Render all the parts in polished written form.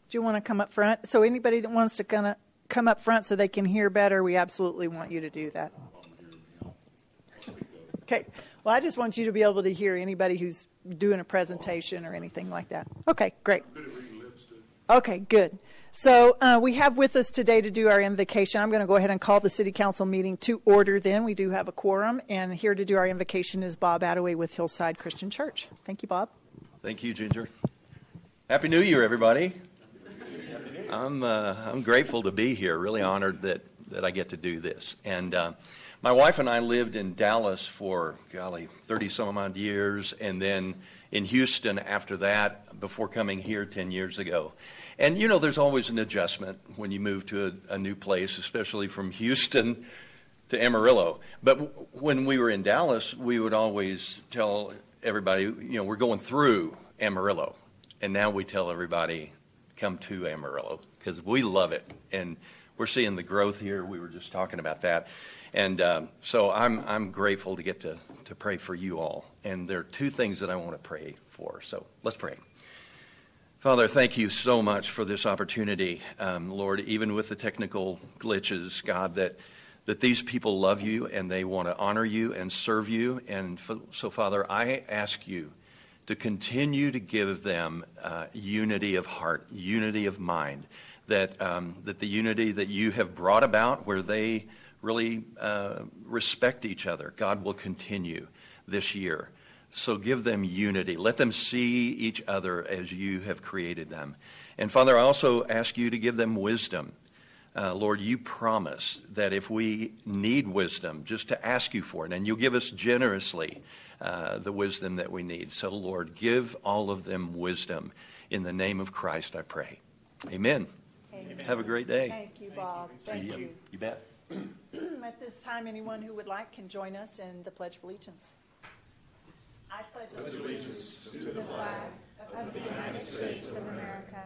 Do you want to come up front? So anybody that wants to kind of come up front so they can hear better, we absolutely want you to do that. Okay. Well, I just want you to be able to hear anybody who's doing a presentation or anything like that. Okay, great. Okay, good. So we have with us today to do our invocation. I'm going to go ahead and call the City Council meeting to order then. We do have a quorum, and here to do our invocation is Bob Attaway with Hillside Christian Church. Thank you, Bob. Thank you, Ginger. Happy New Year, everybody. I'm grateful to be here, really honored that I get to do this. And my wife and I lived in Dallas for, 30-some-odd years, and then in Houston after that, before coming here 10 years ago. And, you know, there's always an adjustment when you move to a new place, especially from Houston to Amarillo. But when we were in Dallas, we would always tell everybody, you know, we're going through Amarillo. And now we tell everybody, come to Amarillo, because we love it. And we're seeing the growth here. We were just talking about that. And so I'm grateful to get to pray for you all. And there are two things that I want to pray for. So let's pray. Father, thank you so much for this opportunity, Lord, even with the technical glitches, God, that these people love you and they want to honor you and serve you. And so, Father, I ask you to continue to give them unity of heart, unity of mind, that the unity that you have brought about where they really respect each other, God will continue this year. So give them unity. Let them see each other as you have created them. And Father, I also ask you to give them wisdom. Lord, you promise that if we need wisdom, just to ask you for it, and you'll give us generously the wisdom that we need. So, Lord, give all of them wisdom. In the name of Christ, I pray. Amen. Amen. Have a great day. Thank you, Bob. Thank you. You bet. At this time, anyone who would like can join us in the Pledge of Allegiance. I pledge allegiance to the flag of the United States of America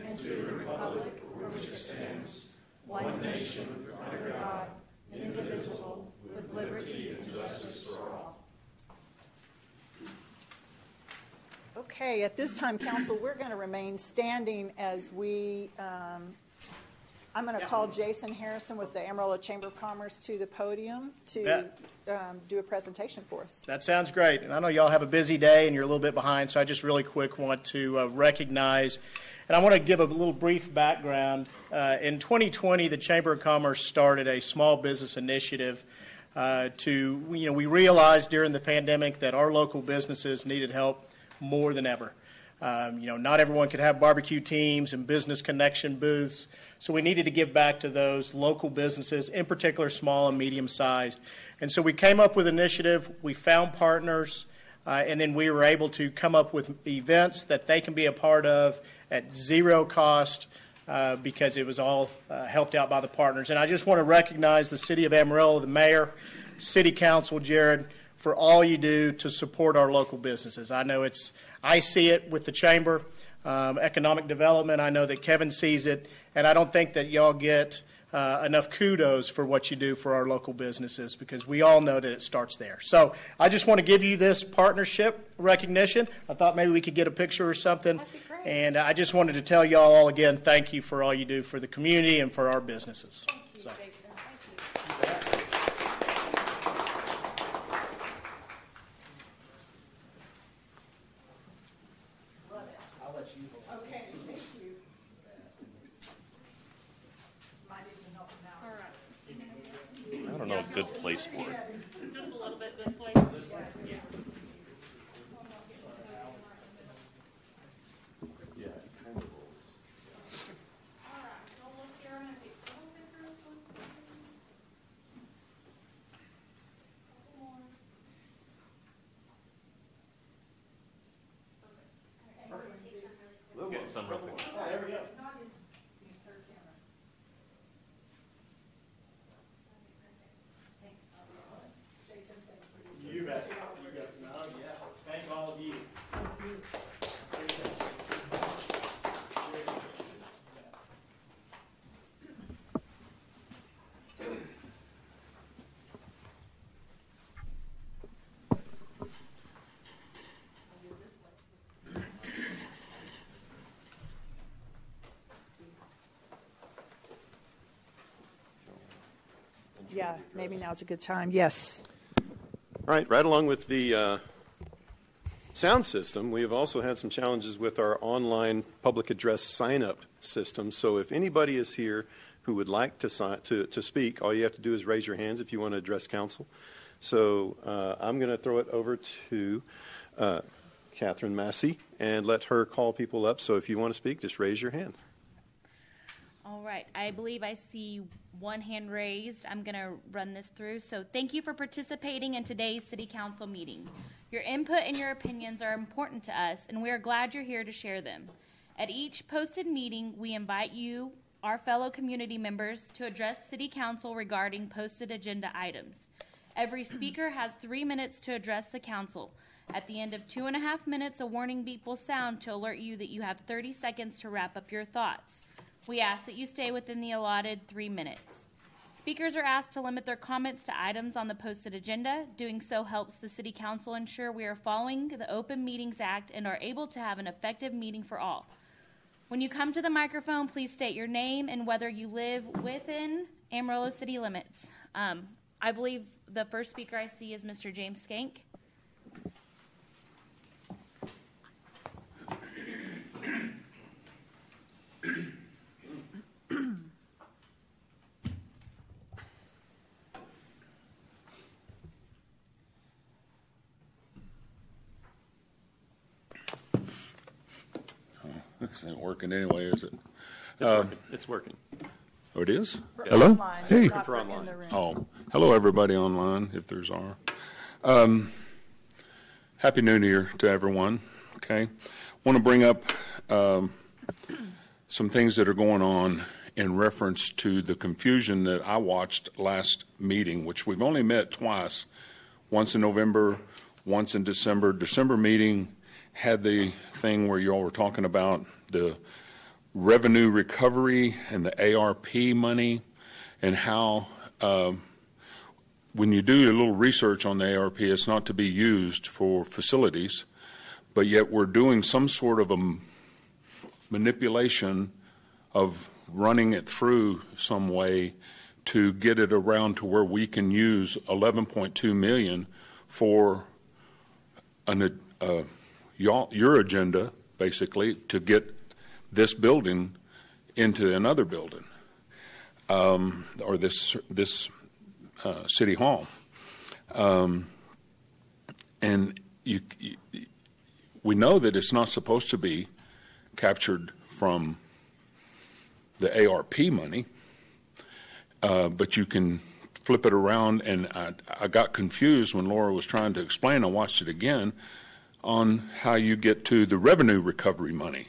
and to the republic for which it stands, one nation, under God, indivisible, with liberty and justice for all. Okay, at this time, Council, we're going to remain standing as we, I'm going to call Jason Harrison with the Amarillo Chamber of Commerce to the podium to do a presentation for us. That sounds great. And I know y'all have a busy day and you're a little bit behind, so I just really quick want to recognize, and I want to give a little brief background. In 2020, the Chamber of Commerce started a small business initiative we realized during the pandemic that our local businesses needed help more than ever. Not everyone could have barbecue teams and business connection booths, so we needed to give back to those local businesses, in particular small and medium-sized. And so we came up with an initiative, we found partners, and then we were able to come up with events that they can be a part of at zero cost because it was all helped out by the partners. And I just want to recognize the City of Amarillo, the Mayor, City Council, Jared, for all you do to support our local businesses. I see it with the Chamber, economic development. I know that Kevin sees it, and I don't think that y'all get enough kudos for what you do for our local businesses, because we all know that it starts there. So I just want to give you this partnership recognition. I thought maybe we could get a picture or something. That'd be great. And I just wanted to tell y'all all again, thank you for all you do for the community and for our businesses. Thank you, Jason. Thank you. Okay, thank you. I don't know a good place for it. Just a little bit this way. Yeah. We'll get some real quick. Oh, there we go. You bet. Thank all of you. Yeah, maybe now's a good time. Yes. All right, right along with the sound system, we have also had some challenges with our online public address sign-up system. So if anybody is here who would like to speak, all you have to do is raise your hands if you want to address council. So I'm going to throw it over to Catherine Massey and let her call people up. So if you want to speak, just raise your hand. All right. I believe I see one hand raised. I'm going to run this through. So thank you for participating in today's City Council meeting. Your input and your opinions are important to us, and we are glad you're here to share them. At each posted meeting, we invite you, our fellow community members, to address City Council regarding posted agenda items. Every speaker has 3 minutes to address the council. At the end of 2.5 minutes, a warning beep will sound to alert you that you have 30 seconds to wrap up your thoughts. We ask that you stay within the allotted 3 minutes. Speakers are asked to limit their comments to items on the posted agenda. Doing so helps the City Council ensure we are following the Open Meetings Act and are able to have an effective meeting for all. When you come to the microphone, please state your name and whether you live within Amarillo city limits. I believe the first speaker I see is Mr. James Skank. This ain't working anyway, is it? It's working. Oh, it is? For Hello? online, Hey. not For for online. in the room. Oh, hello, everybody online, if there's are. Happy New Year to everyone, okay? Want to bring up some things that are going on in reference to the confusion that I watched last meeting, which we've only met twice, once in November, once in December. December meeting had the thing where you all were talking about the revenue recovery and the ARP money and how when you do a little research on the ARP, it's not to be used for facilities, but yet we're doing some sort of a manipulation of running it through some way to get it around to where we can use $11.2 million for your agenda, basically, to get this building into another building, or this city hall, and we know that it's not supposed to be captured from the ARP money, but you can flip it around. And I got confused when Laura was trying to explain. I watched it again on how you get to the revenue recovery money.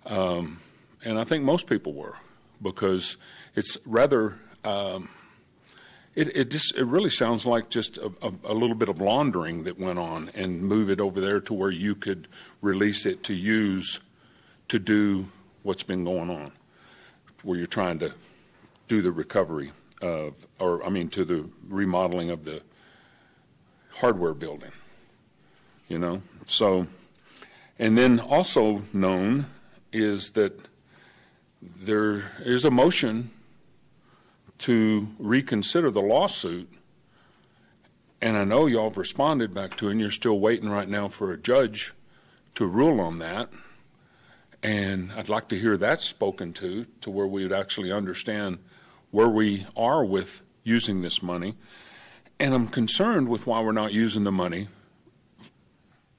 And I think most people were, because it's rather, it really sounds like just a little bit of laundering that went on, and move it over there to where you could release it to use to do what's been going on, where you're trying to do the recovery to the remodeling of the hardware building. So, and then also known is that there is a motion to reconsider the lawsuit, and I know y'all have responded back to it, and you're still waiting right now for a judge to rule on that, and I'd like to hear that spoken to where we would actually understand where we are with using this money. And I'm concerned with why we're not using the money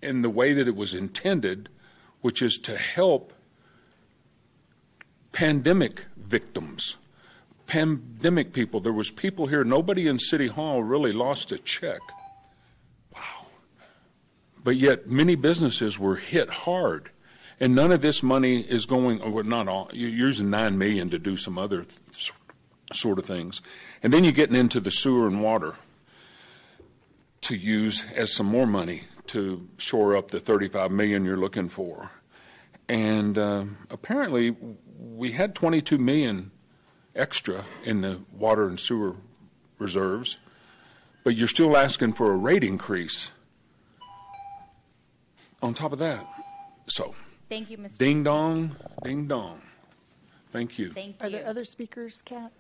in the way that it was intended, which is to help pandemic victims, pandemic people. There was people here, nobody in City Hall really lost a check. Wow. But yet many businesses were hit hard, and none of this money is going, or not all, you're using $9 million to do some other sort of things. And then you're getting into the sewer and water to use as some more money to shore up the $35 million you're looking for. And apparently we had $22 million extra in the water and sewer reserves, but you're still asking for a rate increase on top of that. So, Thank you, Mr. ding dong, ding dong. Thank you. Thank you. Are there other speakers, Kat?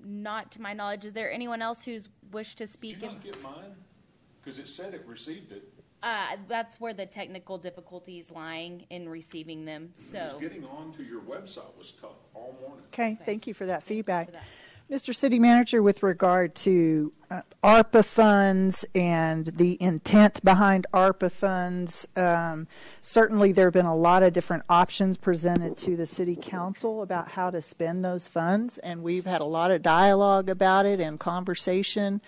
Not to my knowledge. Is there anyone else who's wished to speak? Did you not get mine? Because it said it received it. That's where the technical difficulty is lying in receiving them. Just getting onto your website was tough all morning. Okay, thank you for that feedback. Mr. City Manager, with regard to ARPA funds and the intent behind ARPA funds, certainly there have been a lot of different options presented to the City Council about how to spend those funds, and we've had a lot of dialogue about it and conversation.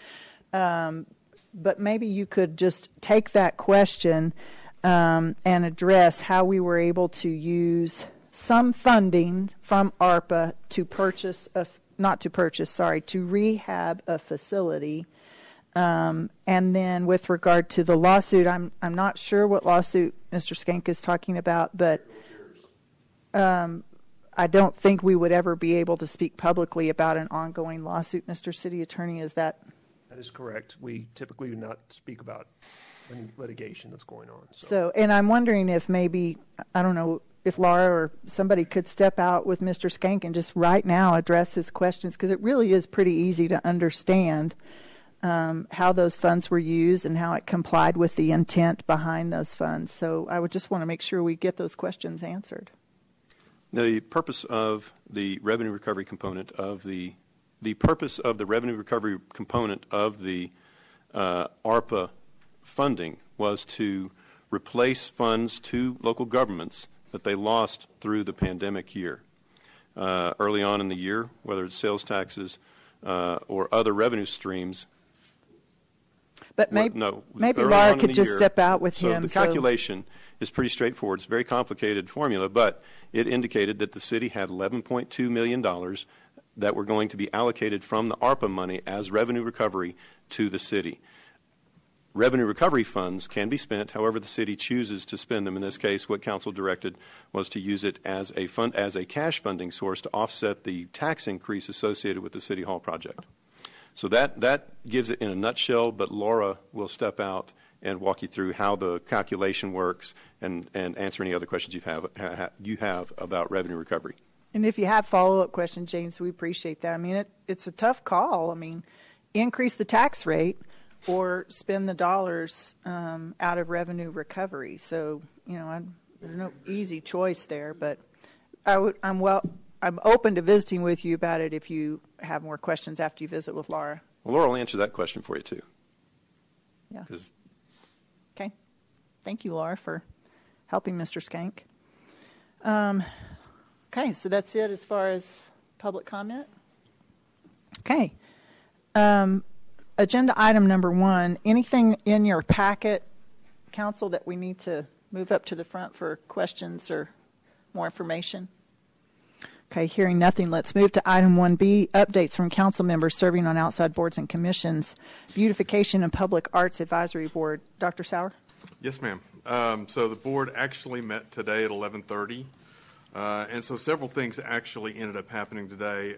But maybe you could just take that question and address how we were able to use some funding from ARPA to rehab a facility. And then with regard to the lawsuit, I'm not sure what lawsuit Mr. Skank is talking about, but I don't think we would ever be able to speak publicly about an ongoing lawsuit. Mr. City Attorney, is that? That is correct. We typically do not speak about any litigation that's going on. So, and I'm wondering if maybe, I don't know, if Laura or somebody could step out with Mr. Skank and just right now address his questions, because it really is pretty easy to understand how those funds were used and how it complied with the intent behind those funds. So I would just want to make sure we get those questions answered. The purpose of the revenue recovery component of the purpose of the revenue recovery component of the ARPA funding was to replace funds to local governments that they lost through the pandemic year. Early on in the year, whether it's sales taxes or other revenue streams. But maybe Laura could just step out with him. So the calculation is pretty straightforward. It's a very complicated formula, but it indicated that the city had $11.2 million that were going to be allocated from the ARPA money as revenue recovery to the city. Revenue recovery funds can be spent however the city chooses to spend them. In this case, what council directed was to use it as a cash funding source to offset the tax increase associated with the City Hall project. So that gives it in a nutshell, but Laura will step out and walk you through how the calculation works and answer any other questions you have about revenue recovery. And if you have follow-up questions, James, we appreciate that. I mean, it's a tough call. I mean, increase the tax rate or spend the dollars out of revenue recovery. So, there's no easy choice there. But I'm open to visiting with you about it if you have more questions after you visit with Laura. Well, Laura will answer that question for you too. Yeah. Okay. Thank you, Laura, for helping Mr. Skank. Okay, so that's it as far as public comment. Okay. Agenda item number 1, anything in your packet, council, that we need to move up to the front for questions or more information? Okay, hearing nothing, let's move to item 1B, updates from council members serving on outside boards and commissions, Beautification and Public Arts Advisory Board. Dr. Sauer? Yes, ma'am. So the board actually met today at 11:30. And so several things actually ended up happening today.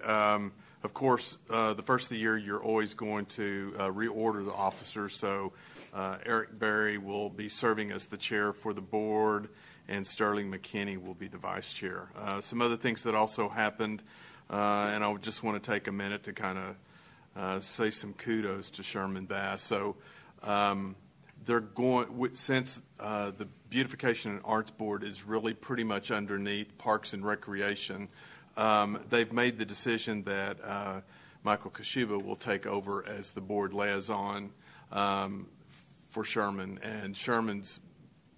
Of course, the first of the year, you're always going to reorder the officers. So Eric Berry will be serving as the chair for the board, and Sterling McKinney will be the vice chair. Some other things that also happened, and I just want to take a minute to kind of say some kudos to Sherman Bass. So they're going, since the Beautification and Arts Board is really pretty much underneath Parks and Recreation, they've made the decision that Michael Kashuba will take over as the board liaison for Sherman. And Sherman's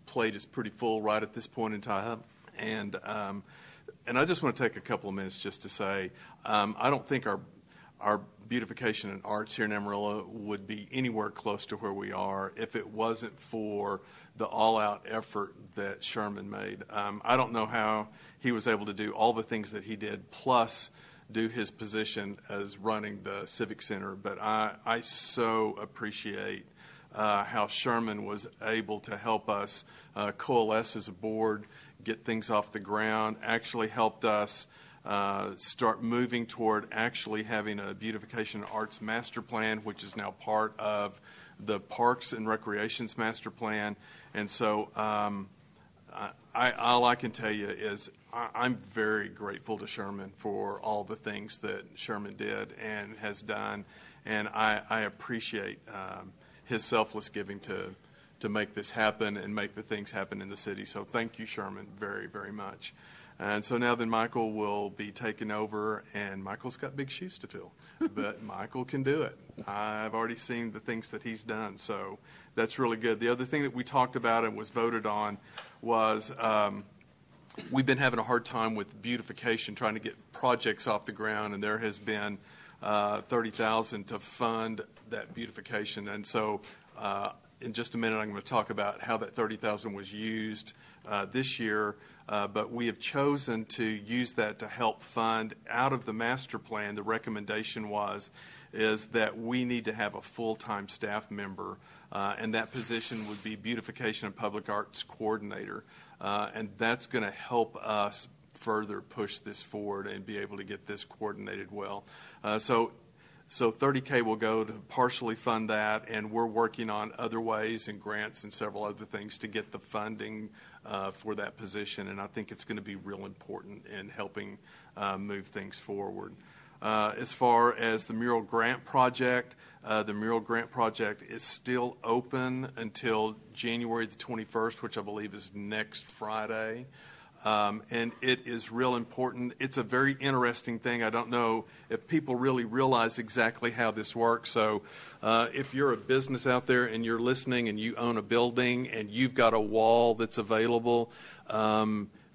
plate is pretty full right at this point in time. And I just want to take a couple of minutes just to say, I don't think our beautification and arts here in Amarillo would be anywhere close to where we are if it wasn't for the all-out effort that Sherman made. I don't know how he was able to do all the things that he did, plus do his position as running the Civic Center, but I so appreciate how Sherman was able to help us coalesce as a board, get things off the ground, actually helped us start moving toward actually having a beautification arts master plan, which is now part of the Parks and Recreations master plan. And so all I can tell you is I'm very grateful to Sherman for all the things that Sherman did and has done, and I appreciate his selfless giving to make this happen and make the things happen in the city. So thank you, Sherman, very, very much. And so now then Michael will be taking over, and Michael's got big shoes to fill, but Michael can do it. I've already seen the things that he's done, so that's really good. The other thing that we talked about and was voted on was we've been having a hard time with beautification, trying to get projects off the ground, and there has been $30,000 to fund that beautification. And so in just a minute, I'm going to talk about how that $30,000 was used this year. But we have chosen to use that to help fund out of the master plan. The recommendation is that we need to have a full-time staff member, and that position would be Beautification and Public Arts Coordinator. And that's going to help us further push this forward and be able to get this coordinated well. So $30K will go to partially fund that, and we're working on other ways and grants and several other things to get the funding for that position, and I think it's going to be real important in helping move things forward. As far as the mural grant project is still open until January the 21st, which I believe is next Friday. And it is real important. It's a very interesting thing. I don't know if people really realize exactly how this works. So if you're a business out there and you're listening and you own a building and you've got a wall that's available,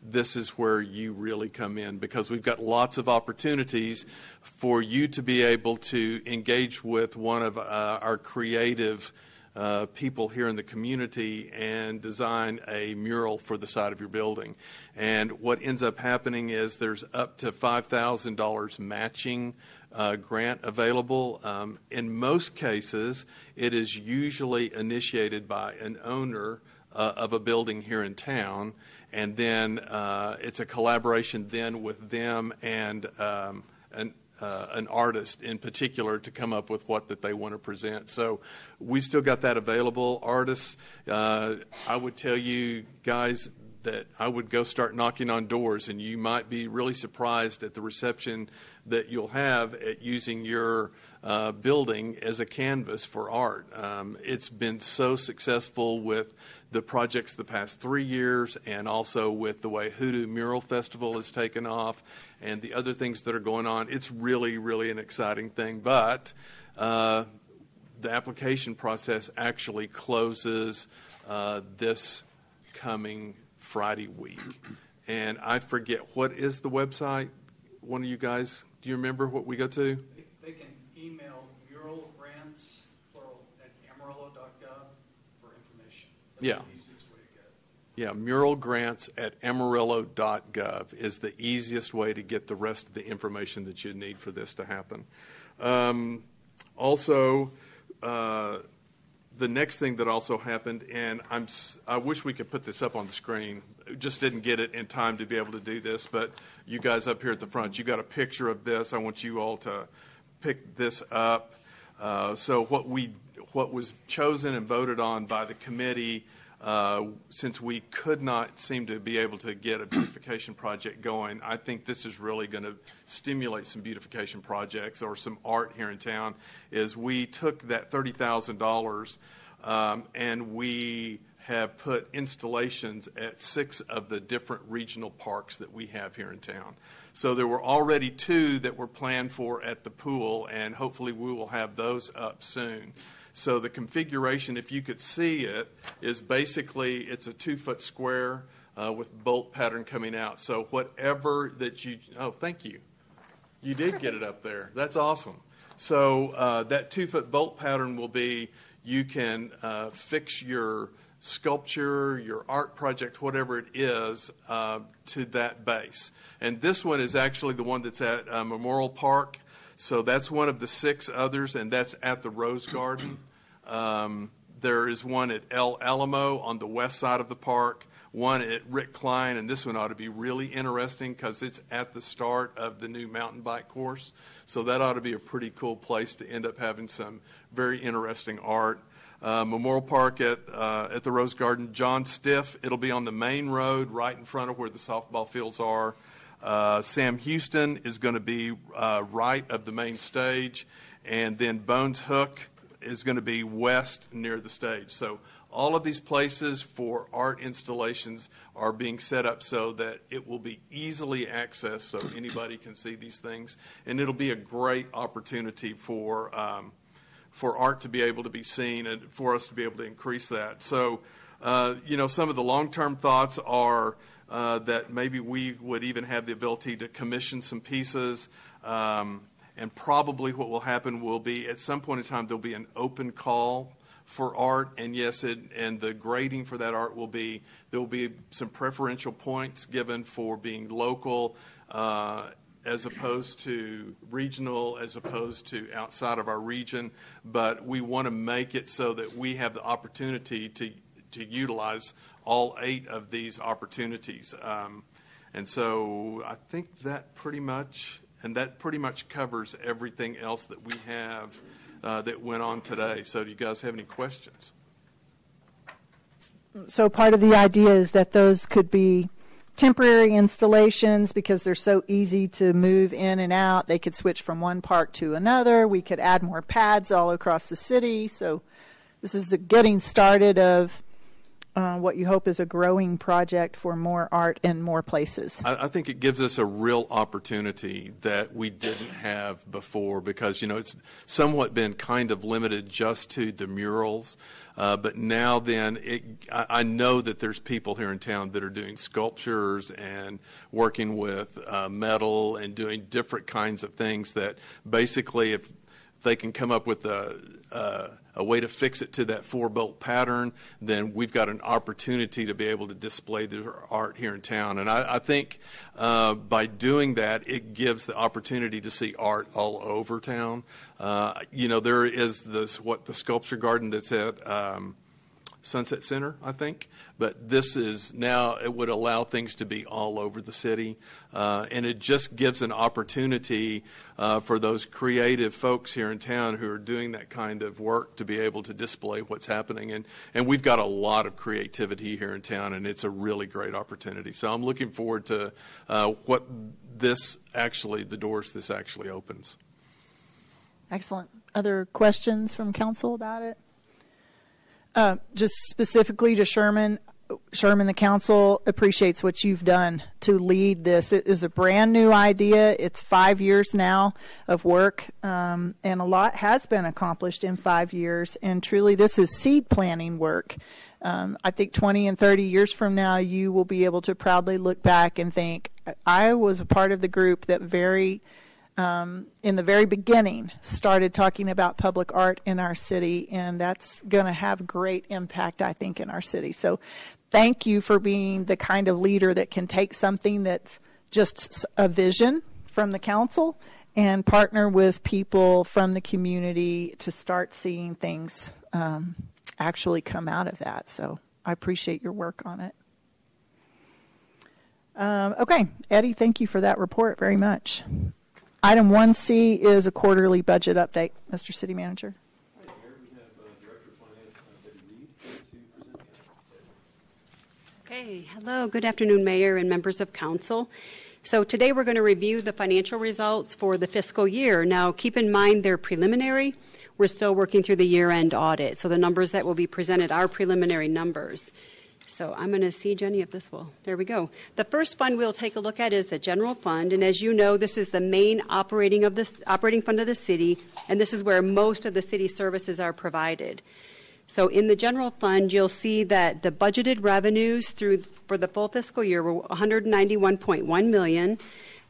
this is where you really come in, because we've got lots of opportunities for you to be able to engage with one of our creative people here in the community and design a mural for the side of your building. And what ends up happening is there's up to $5,000 matching grant available. In most cases, it is usually initiated by an owner of a building here in town, and then it's a collaboration then with them and an artist in particular to come up with what that they want to present. So we've still got that available. Artists, I would tell you guys that I would go start knocking on doors, and you might be really surprised at the reception that you'll have at using your building as a canvas for art. It's been so successful with the projects the past 3 years, and also with the way Hoodoo Mural Festival has taken off and the other things that are going on. It's really, really an exciting thing. But the application process actually closes this coming Friday week. And I forget, what is the website? One of you guys, do you remember what we go to? They can email mural grants at amarillo.gov for information. That's Yeah. the easiest way to get it. Yeah, mural grants at amarillo.gov is the easiest way to get the rest of the information that you need for this to happen. Also, the next thing that also happened, and I wish we could put this up on the screen, just didn't get it in time to be able to do this, but you guys up here at the front, you got a picture of this. I want you all to pick this up. So what was chosen and voted on by the committee, since we could not seem to be able to get a beautification project going, I think this is really going to stimulate some beautification projects or some art here in town, is we took that $30,000 and we have put installations at 6 of the different regional parks that we have here in town. So there were already 2 that were planned for at the pool, and hopefully we will have those up soon. So the configuration, if you could see it, is basically it's a 2-foot square with bolt pattern coming out. So whatever that you, oh, thank you. You did get it up there. That's awesome. So that 2-foot bolt pattern will be, you can fix your sculpture, your art project, whatever it is, to that base. And this one is actually the one that's at Memorial Park. So that's one of the 6 others, and that's at the Rose Garden. There is one at El Alamo on the west side of the park, one at Rick Klein, and this one ought to be really interesting because it's at the start of the new mountain bike course. So that ought to be a pretty cool place to end up having some very interesting art. Memorial Park at the Rose Garden. John Stiff, it'll be on the main road right in front of where the softball fields are. Sam Houston is going to be right of the main stage. And then Bones Hook is going to be west near the stage. So all of these places for art installations are being set up so that it will be easily accessed so anybody can see these things. And it'll be a great opportunity for art to be able to be seen and for us to be able to increase that. So, some of the long-term thoughts are that maybe we would even have the ability to commission some pieces. And probably what will happen will be at some point in time there'll be an open call for art, and yes, and the grading for that art will be, there will be some preferential points given for being local as opposed to regional, as opposed to outside of our region. But we want to make it so that we have the opportunity to utilize all 8 of these opportunities. And so I think that pretty much covers everything else that we have that went on today. So do you guys have any questions? So part of the idea is that those could be temporary installations because they're so easy to move in and out. They could switch from one park to another. We could add more pads all across the city. So this is the getting started of what you hope is a growing project for more art in more places. I think it gives us a real opportunity that we didn't have before because, it's somewhat been kind of limited just to the murals. But now then, I know that there's people here in town that are doing sculptures and working with metal and doing different kinds of things that basically if they can come up with a way to fix it to that 4-bolt pattern, then we've got an opportunity to be able to display their art here in town. And I think by doing that, it gives the opportunity to see art all over town. There is the sculpture garden that's at Sunset Center, I think. But this is now, it would allow things to be all over the city. And it just gives an opportunity for those creative folks here in town who are doing that kind of work to be able to display what's happening. And we've got a lot of creativity here in town, and it's a really great opportunity. So I'm looking forward to the doors this actually opens. Excellent. Other questions from council about it? Just specifically to Sherman, the council appreciates what you've done to lead this. It is a brand new idea. It's 5 years now of work, and a lot has been accomplished in 5 years. And truly, this is seed planting work. I think 20 and 30 years from now, you will be able to proudly look back and think, I was a part of the group that in the very beginning, started talking about public art in our city, and that's going to have great impact, I think, in our city. So thank you for being the kind of leader that can take something that's just a vision from the council and partner with people from the community to start seeing things actually come out of that. So I appreciate your work on it. Okay, Eddie, thank you for that report very much. Item 1C is a quarterly budget update. Mr. City Manager. Okay, hello, good afternoon, Mayor and members of council. So today we're going to review the financial results for the fiscal year. Now, keep in mind they're preliminary. We're still working through the year-end audit, so the numbers that will be presented are preliminary numbers. So I'm going to see, Jenny, if this will. There we go. The first fund we'll take a look at is the general fund. And as you know, this is the main operating fund of the city, and this is where most of the city services are provided. So in the general fund, you'll see that the budgeted revenues for the full fiscal year were $191.1 million.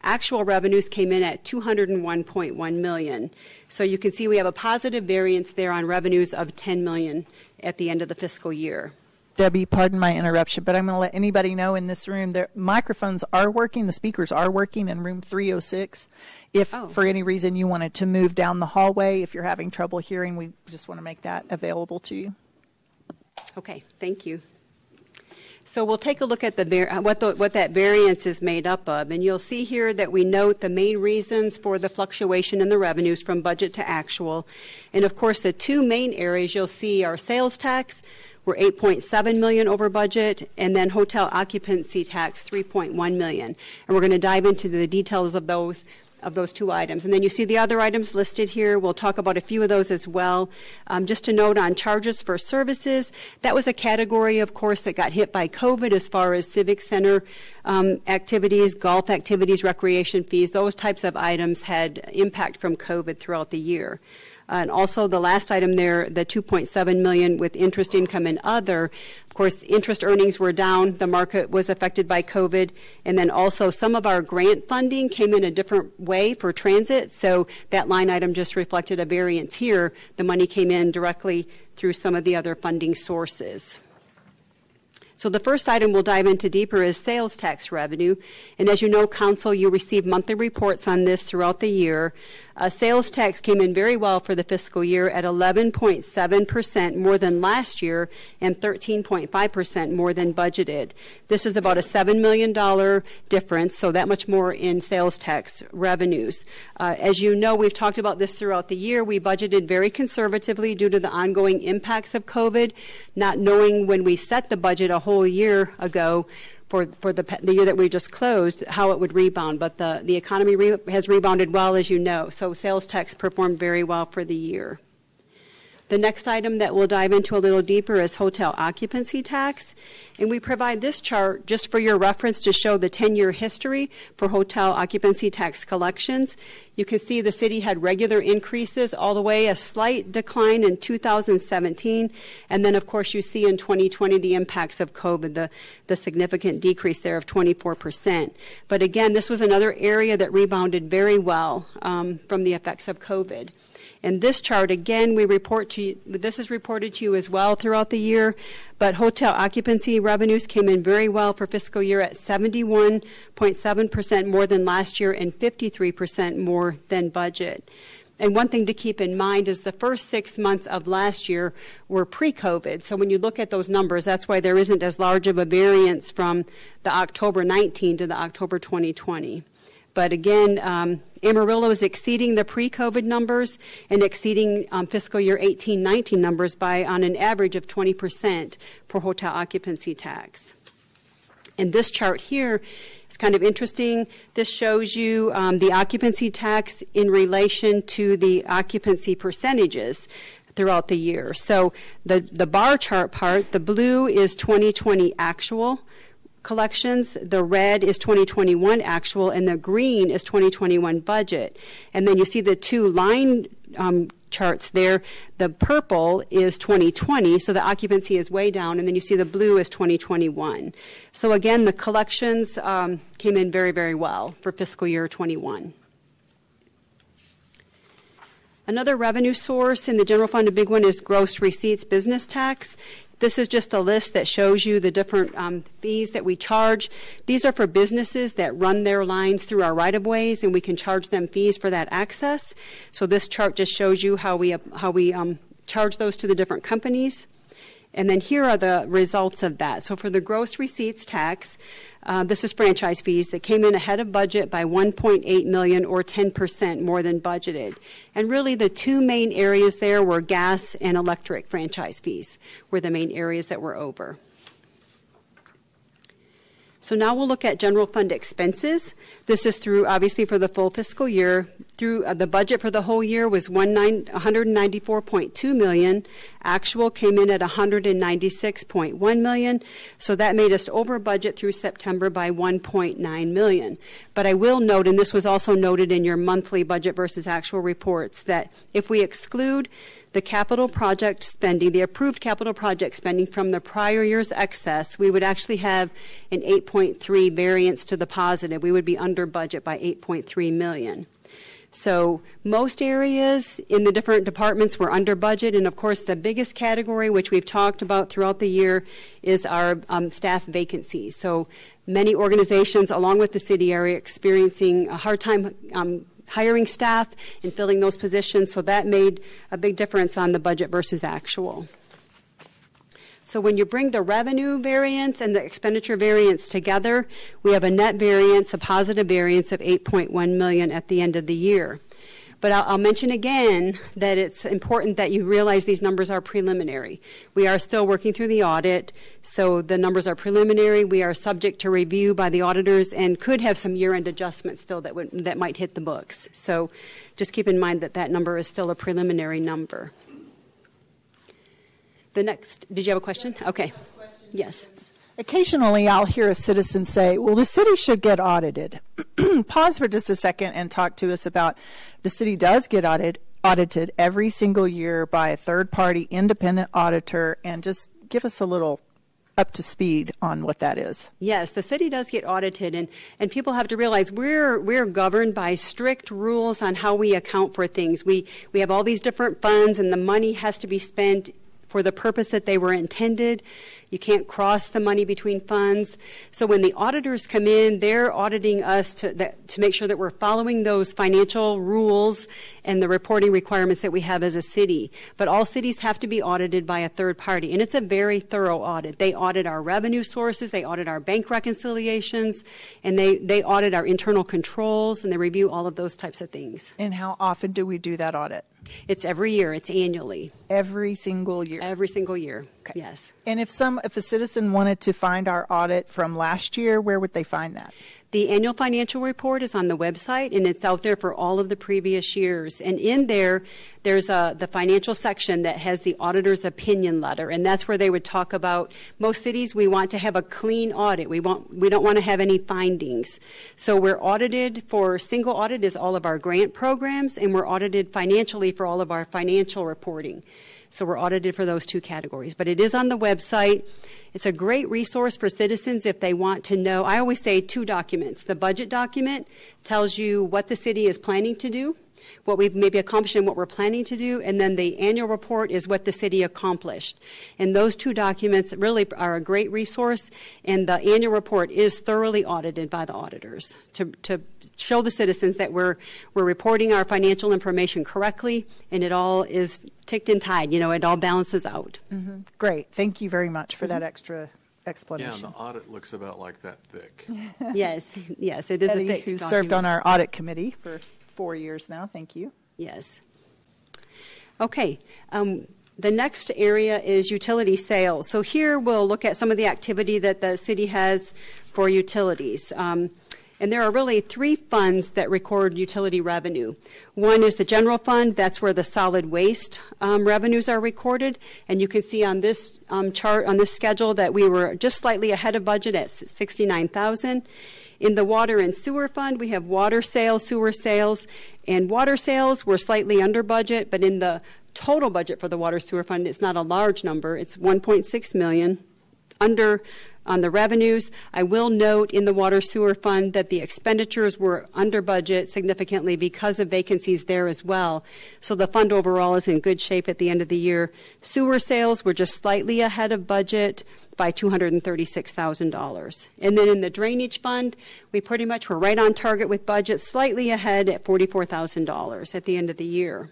Actual revenues came in at $201.1 million. So you can see we have a positive variance there on revenues of $10 million at the end of the fiscal year. Debbie, pardon my interruption, but I'm going to let anybody know in this room their microphones are working, the speakers are working in room 306. If for any reason you wanted to move down the hallway, if you're having trouble hearing, we just want to make that available to you. Okay, thank you. So we'll take a look at what that variance is made up of. And you'll see here that we note the main reasons for the fluctuation in the revenues from budget to actual. And, of course, the two main areas you'll see are sales tax. We're $8.7 million over budget, and then hotel occupancy tax, $3.1 million. And we're going to dive into the details of those two items. And then you see the other items listed here. We'll talk about a few of those as well. Just to note on charges for services, that was a category, of course, that got hit by COVID as far as civic center activities, golf activities, recreation fees. Those types of items had impact from COVID throughout the year. And also the last item there, the $2.7 million with interest income and other. Of course, interest earnings were down. The market was affected by COVID. And then also some of our grant funding came in a different way for transit. So that line item just reflected a variance here. The money came in directly through some of the other funding sources. So the first item we'll dive into deeper is sales tax revenue. And as you know, Council, you receive monthly reports on this throughout the year. Sales tax came in very well for the fiscal year at 11.7% more than last year and 13.5% more than budgeted. This is about a $7 million difference, so that much more in sales tax revenues. As you know, we've talked about this throughout the year. We budgeted very conservatively due to the ongoing impacts of COVID, not knowing when we set the budget a whole year ago for the year that we just closed, how it would rebound. But the economy has rebounded well, as you know. So sales tax performed very well for the year. The next item that we'll dive into a little deeper is hotel occupancy tax. And we provide this chart just for your reference to show the 10-year history for hotel occupancy tax collections. You can see the city had regular increases all the way, a slight decline in 2017. And then, of course, you see in 2020 the impacts of COVID, the significant decrease there of 24%. But again, this was another area that rebounded very well from the effects of COVID. And this chart, again, this is reported to you as well throughout the year, but hotel occupancy revenues came in very well for fiscal year at 71.7% more than last year and 53% more than budget. And one thing to keep in mind is the first 6 months of last year were pre-COVID. So when you look at those numbers, that's why there isn't as large of a variance from the October 19 to the October 2020. But again, Amarillo is exceeding the pre-COVID numbers and exceeding fiscal year 18-19 numbers by on an average of 20% for hotel occupancy tax. And this chart here is kind of interesting. This shows you the occupancy tax in relation to the occupancy percentages throughout the year. So the bar chart part, the blue is 2020 actual collections, the red is 2021 actual, and the green is 2021 budget. And then you see the two line charts there. The purple is 2020, so the occupancy is way down, and then you see the blue is 2021. So again, the collections came in very, very well for fiscal year 21. Another revenue source in the general fund, a big one, is gross receipts business tax. This is just a list that shows you the different fees that we charge. These are for businesses that run their lines through our right-of-ways, and we can charge them fees for that access. So this chart just shows you how we charge those to the different companies. And then here are the results of that. So for the gross receipts tax, this is franchise fees that came in ahead of budget by $1.8 million or 10% more than budgeted. And really the two main areas there were gas and electric franchise fees were the main areas that were over. So now we'll look at general fund expenses. This is through, obviously, for the full fiscal year. Through the budget for the whole year was $194.2 million. Actual came in at $196.1 million. So that made us over budget through September by $1.9 million. But I will note, and this was also noted in your monthly budget versus actual reports, that if we exclude the capital project spending, the approved capital project spending from the prior year's excess, we would actually have an 8.3 variance to the positive. We would be under budget by $8.3 million. So most areas in the different departments were under budget, and of course the biggest category, which we've talked about throughout the year, is our staff vacancies. So many organizations, along with the city area, experiencing a hard time hiring staff and filling those positions, so that made a big difference on the budget versus actual. So when you bring the revenue variance and the expenditure variance together, we have a net variance, a positive variance of $8.1 million at the end of the year. But I'll mention again that it's important that you realize these numbers are preliminary. We are still working through the audit, so the numbers are preliminary. We are subject to review by the auditors and could have some year-end adjustments still that might hit the books. So just keep in mind that number is still a preliminary number. The next, did you have a question? Okay. Yes. Occasionally, I'll hear a citizen say, well, the city should get audited. Pause for just a second and talk to us about the city does get audited every single year by a third-party independent auditor, and just give us a little up to speed on what that is. Yes, the city does get audited, and people have to realize we're governed by strict rules on how we account for things. We have all these different funds, and the money has to be spent for the purpose that they were intended. You can't cross the money between funds. So when the auditors come in, they're auditing us to make sure that we're following those financial rules and the reporting requirements that we have as a city. But all cities have to be audited by a third party, and it's a very thorough audit. They audit our revenue sources, they audit our bank reconciliations, and they audit our internal controls, and they review all of those types of things. And how often do we do that audit? It's every year. It's annually. Every single year? Every single year, okay. Yes. And if a citizen wanted to find our audit from last year, where would they find that? The annual financial report is on the website, and it's out there for all of the previous years. And in there, there's the financial section that has the auditor's opinion letter, and that's where they would talk about, most cities, we want to have a clean audit. We don't want to have any findings. So we're audited for, single audit is all of our grant programs, and we're audited financially for all of our financial reporting. So we're audited for those two categories. But it is on the website. It's a great resource for citizens if they want to know. I always say two documents. The budget document tells you what the city is planning to do, what we've maybe accomplished and what we're planning to do, and then the annual report is what the city accomplished. And those two documents really are a great resource, and the annual report is thoroughly audited by the auditors to show the citizens that we're reporting our financial information correctly, and it all is ticked and tied. It all balances out. Mm-hmm. Great. Thank you very much for that extra explanation. Yeah, and the audit looks about like that thick. Yes, it is Eddie, a thick who document. served on our audit committee for 4 years now. Thank you. Yes. Okay. The next area is utility sales. So here we'll look at some of the activity that the city has for utilities. And there are really three funds that record utility revenue. One is the general fund. That's where the solid waste revenues are recorded. And you can see on this chart, on this schedule, that we were just slightly ahead of budget at $69,000. In the water and sewer fund, we have water sales, sewer sales, and water sales were slightly under budget, but in the total budget for the water sewer fund, it's not a large number. It's $1.6 million under on the revenues. I will note in the water sewer fund that the expenditures were under budget significantly because of vacancies there as well. So the fund overall is in good shape at the end of the year. Sewer sales were just slightly ahead of budget by $236,000. And then in the drainage fund, we pretty much were right on target with budget, slightly ahead at $44,000 at the end of the year.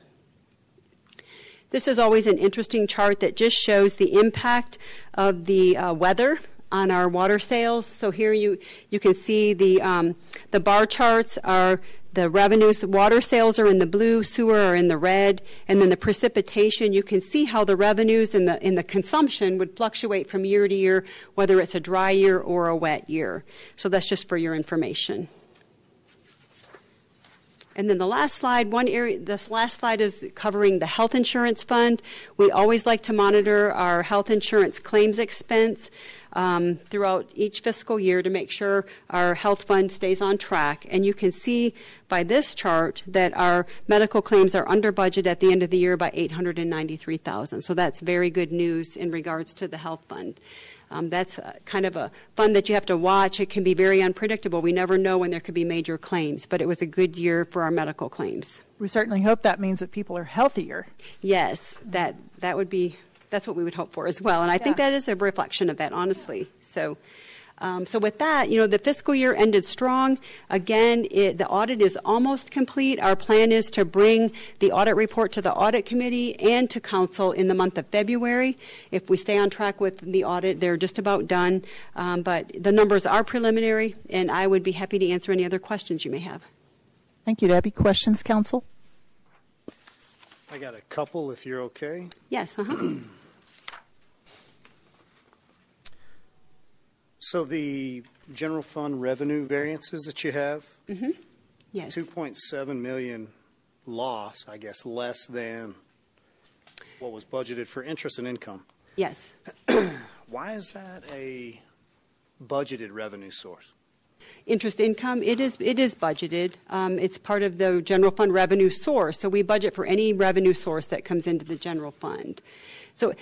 This is always an interesting chart that just shows the impact of the weather on our water sales. So here you can see the bar charts are the revenues. The water sales are in the blue, sewer are in the red, and then the precipitation, you can see how the revenues and the consumption would fluctuate from year to year, whether it's a dry year or a wet year. So that's just for your information. And then the last slide, this last slide is covering the health insurance fund. We always like to monitor our health insurance claims expense throughout each fiscal year to make sure our health fund stays on track. And you can see by this chart that our medical claims are under budget at the end of the year by $893,000. So that's very good news in regards to the health fund. That's kind of a fund that you have to watch. It can be very unpredictable. We never know when there could be major claims, but it was a good year for our medical claims. We certainly hope that means that people are healthier. Yes, that's what we would hope for as well. And I think that is a reflection of that, honestly. So So with that, the fiscal year ended strong. Again, the audit is almost complete. Our plan is to bring the audit report to the audit committee and to council in the month of February. If we stay on track with the audit, they're just about done. But the numbers are preliminary, and I would be happy to answer any other questions you may have. Thank you, Debbie. Questions, council? I got a couple, if you're okay. Yes. So the general fund revenue variances that you have, Yes. 2.7 million loss, I guess, less than what was budgeted for interest and income. Yes. Why is that a budgeted revenue source? Interest income, it is budgeted. It's part of the general fund revenue source. So we budget for any revenue source that comes into the general fund. So,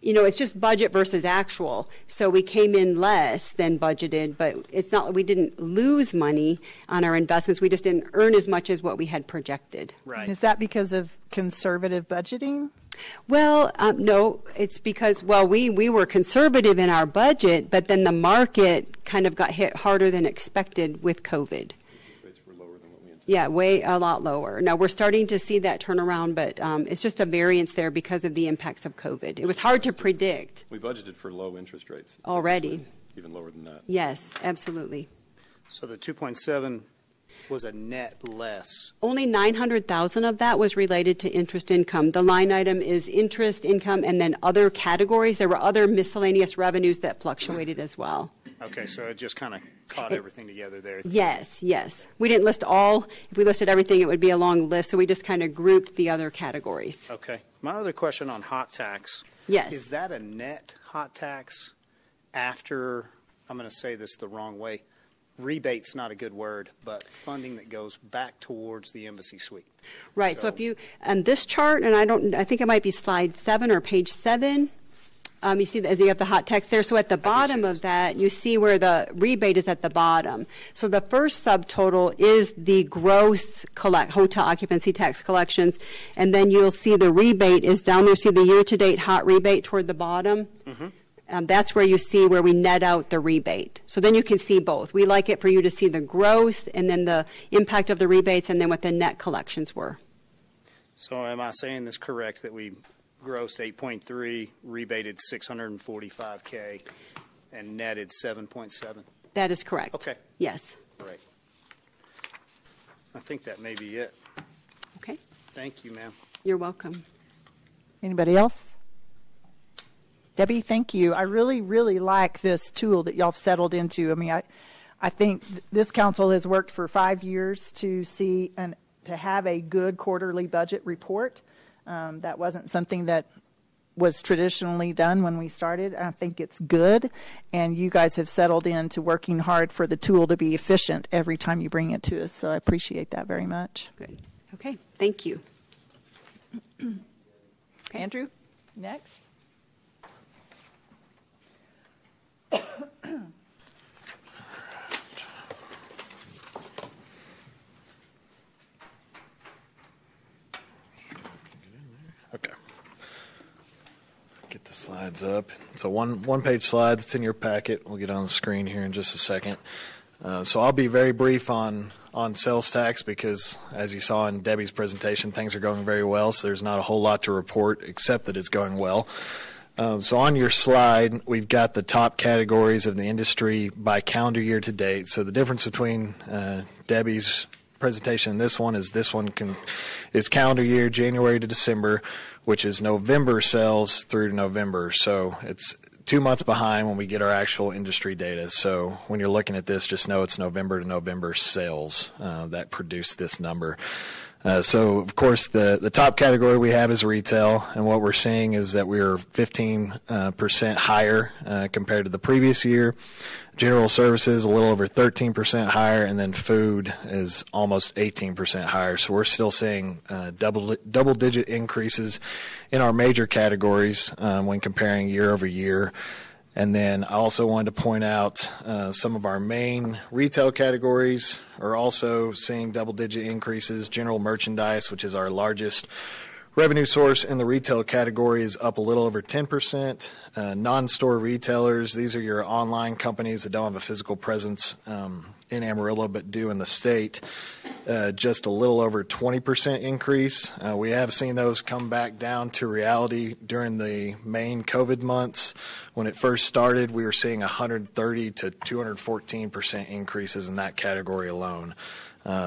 it's just budget versus actual. So we came in less than budgeted, but it's not like we didn't lose money on our investments. We just didn't earn as much as what we had projected. Right. Is that because of conservative budgeting? Well, no, it's because, we were conservative in our budget, but then the market kind of got hit harder than expected with COVID. Rates were lower than what we anticipated. Yeah, a lot lower. Now, we're starting to see that turn around, but it's just a variance there because of the impacts of COVID. It was hard to predict. We budgeted for low interest rates. Already. Even lower than that. Yes, absolutely. So the 2.7 was a net less. Only $900,000 of that was related to interest income. The line item is interest income and then other categories. There were other miscellaneous revenues that fluctuated as well. Okay, so it just kind of caught everything together there. Yes. We didn't list all. If we listed everything, it would be a long list, so we just kind of grouped the other categories. Okay. My other question on hot tax. Yes. Is that a net hot tax after, I'm going to say this the wrong way, rebate's not a good word, but funding that goes back towards the embassy suite? Right. So if you, on this chart, and I think it might be slide 7 or page 7, you see that you have the hot text there. So at the bottom of that, you see where the rebate is at the bottom. So the first subtotal is the gross hotel occupancy tax collections, and then you'll see the rebate is down there. See the year-to-date hot rebate toward the bottom? That's where you see where we net out the rebate. So then you can see both. We like it for you to see the gross and then the impact of the rebates and then what the net collections were. So am I saying this correct, that we grossed 8.3, rebated 645K, and netted 7.7? That is correct. Okay. Yes. Great. I think that may be it. Okay. Thank you, ma'am. You're welcome. Anybody else? Debbie, thank you. I really, really like this tool that y'all have settled into. I mean, I think this council has worked for 5 years to see and to have a good quarterly budget report. That wasn't something that was traditionally done when we started. I think it's good, and you guys have settled into working hard for the tool to be efficient every time you bring it to us, so I appreciate that very much. Good. Okay. Thank you. Andrew, next. Okay. Get the slides up. It's a one-page slide. It's in your packet. We'll get on the screen here in just a second. So I'll be very brief on sales tax because, as you saw in Debbie's presentation, things are going very well, so there's not a whole lot to report except that it's going well. So on your slide, we've got the top categories of the industry by calendar year to date. So the difference between Debbie's presentation and this one is is calendar year January to December, which is November sales through to November. So it's 2 months behind when we get our actual industry data. So when you're looking at this, just know it's November to November sales that produced this number. So, of course, the top category we have is retail, and what we're seeing is that we're 15% higher compared to the previous year. General services a little over 13% higher, and then food is almost 18% higher. So we're still seeing double-digit increases in our major categories when comparing year over year. And then I also wanted to point out some of our main retail categories are also seeing double-digit increases. General merchandise, which is our largest Revenue source in the retail category is up a little over 10%. Non-store retailers, these are your online companies that don't have a physical presence in Amarillo but do in the state, just a little over 20% increase. We have seen those come back down to reality during the main COVID months. When it first started, we were seeing 130 to 214% increases in that category alone.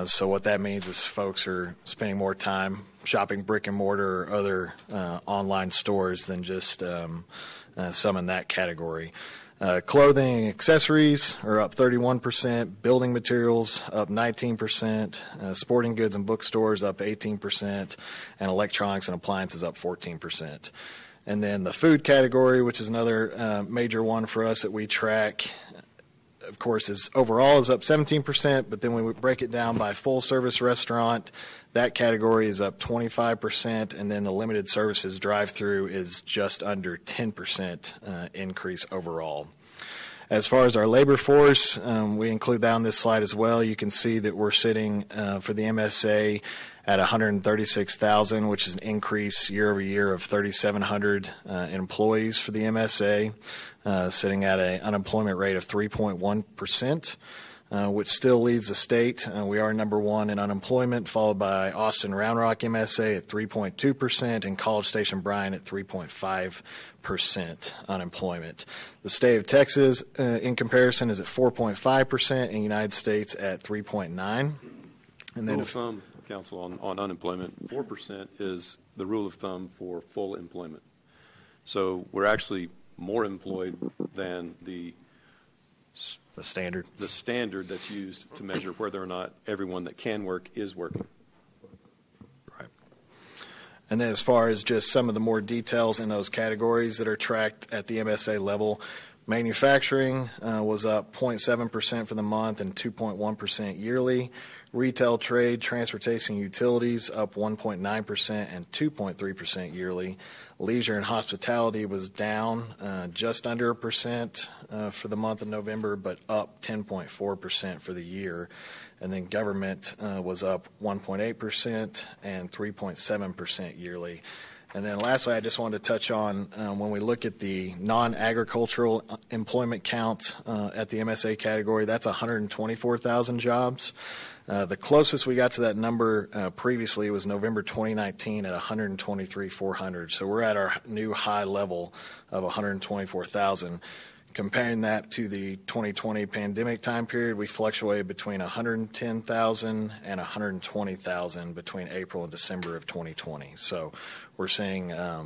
So what that means is folks are spending more time shopping brick and mortar or other online stores than just some in that category. Clothing and accessories are up 31%, building materials up 19%, sporting goods and bookstores up 18%, and electronics and appliances up 14%. And then the food category, which is another major one for us that we track, of course, is overall is up 17%, but then when we break it down by full service restaurant, that category is up 25%, and then the limited services drive-through is just under 10% increase overall. As far as our labor force, we include that on this slide as well. You can see that we're sitting for the MSA at 136,000, which is an increase year over year of 3,700 employees for the MSA, sitting at an unemployment rate of 3.1%. Which still leads the state. We are number one in unemployment, followed by Austin Round Rock MSA at 3.2% and College Station Bryan at 3.5% unemployment. The state of Texas, in comparison, is at 4.5% and United States at 3.9%. And then, rule of thumb, Council, on unemployment, 4% is the rule of thumb for full employment. So we're actually more employed than the standard that's used to measure whether or not everyone that can work is working. Right. And then as far as just some of the more details in those categories that are tracked at the MSA level, manufacturing was up 0.7% for the month and 2.1% yearly. Retail, trade, transportation, utilities up 1.9% and 2.3% yearly. Leisure and hospitality was down just under 1% for the month of November, but up 10.4% for the year. And then government was up 1.8% and 3.7% yearly. And then lastly, I just wanted to touch on when we look at the non-agricultural employment count at the MSA category, that's 124,000 jobs. The closest we got to that number previously was November 2019 at 123,400. So we're at our new high level of 124,000. Comparing that to the 2020 pandemic time period, we fluctuated between 110,000 and 120,000 between April and December of 2020. So we're seeing a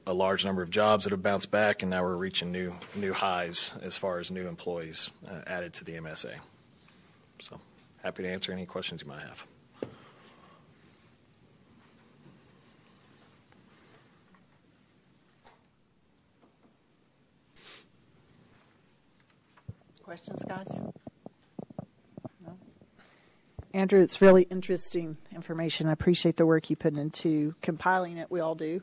large number of jobs that have bounced back, and now we're reaching new highs as far as new employees added to the MSA. So happy to answer any questions you might have. Questions, guys? No? Andrew, it's really interesting information. I appreciate the work you put into compiling it. We all do.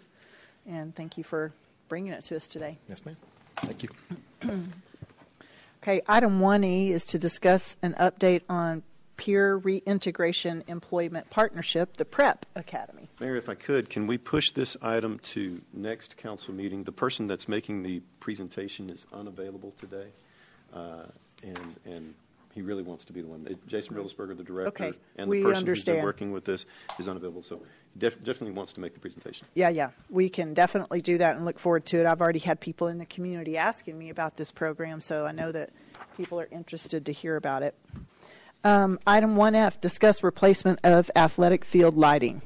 And thank you for bringing it to us today. Yes, ma'am. Thank you. Okay, item 1E is to discuss an update on Peer Reintegration Employment Partnership, the PREP Academy. Mayor, if I could, can we push this item to next council meeting? The person that's making the presentation is unavailable today, and he really wants to be the one. Jason Rillesberger, the director, and the person who's been working with this is unavailable, so he definitely wants to make the presentation. Yeah, we can definitely do that and look forward to it. I've already had people in the community asking me about this program, so I know that people are interested to hear about it. Item 1F, discuss replacement of athletic field lighting.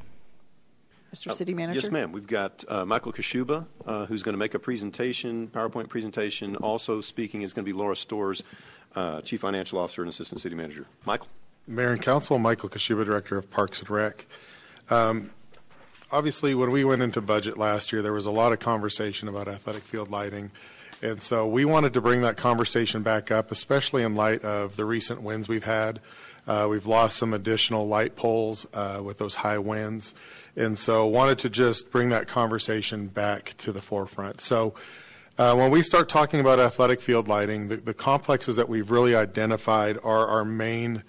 Mr. City Manager? Yes, ma'am. We've got Michael Kashuba, who's going to make a presentation, PowerPoint presentation. Also speaking is going to be Laura Storrs, Chief Financial Officer and Assistant City Manager. Michael? Mayor and Council, Michael Kashuba, Director of Parks and Rec. Obviously, when we went into budget last year, there was a lot of conversation about athletic field lighting. And so we wanted to bring that conversation back up, especially in light of the recent winds we've had. We've lost some additional light poles with those high winds. And so wanted to just bring that conversation back to the forefront. So when we start talking about athletic field lighting, the complexes that we've really identified are our main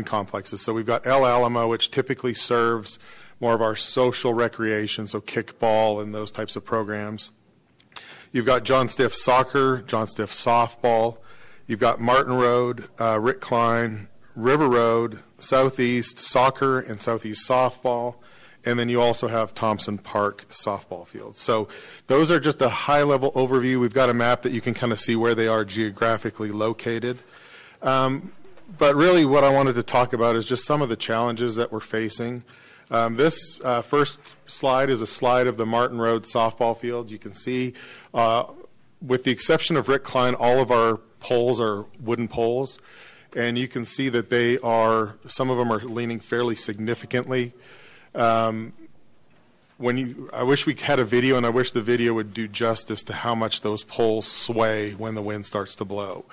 complexes. So we've got El Alamo, which typically serves more of our social recreation, so kickball and those types of programs. You've got John Stiff Soccer, John Stiff Softball. You've got Martin Road, Rick Klein, River Road, Southeast Soccer and Southeast Softball. And then you also have Thompson Park softball fields. So those are just a high-level overview. We've got a map that you can kind of see where they are geographically located. But really what I wanted to talk about is just some of the challenges that we're facing. This first slide is a slide of the Martin Road softball fields. You can see, with the exception of Rick Klein, all of our poles are wooden poles. And you can see that they are, some of them are leaning fairly significantly. I wish we had a video, and I wish the video would do justice to how much those poles sway when the wind starts to blow.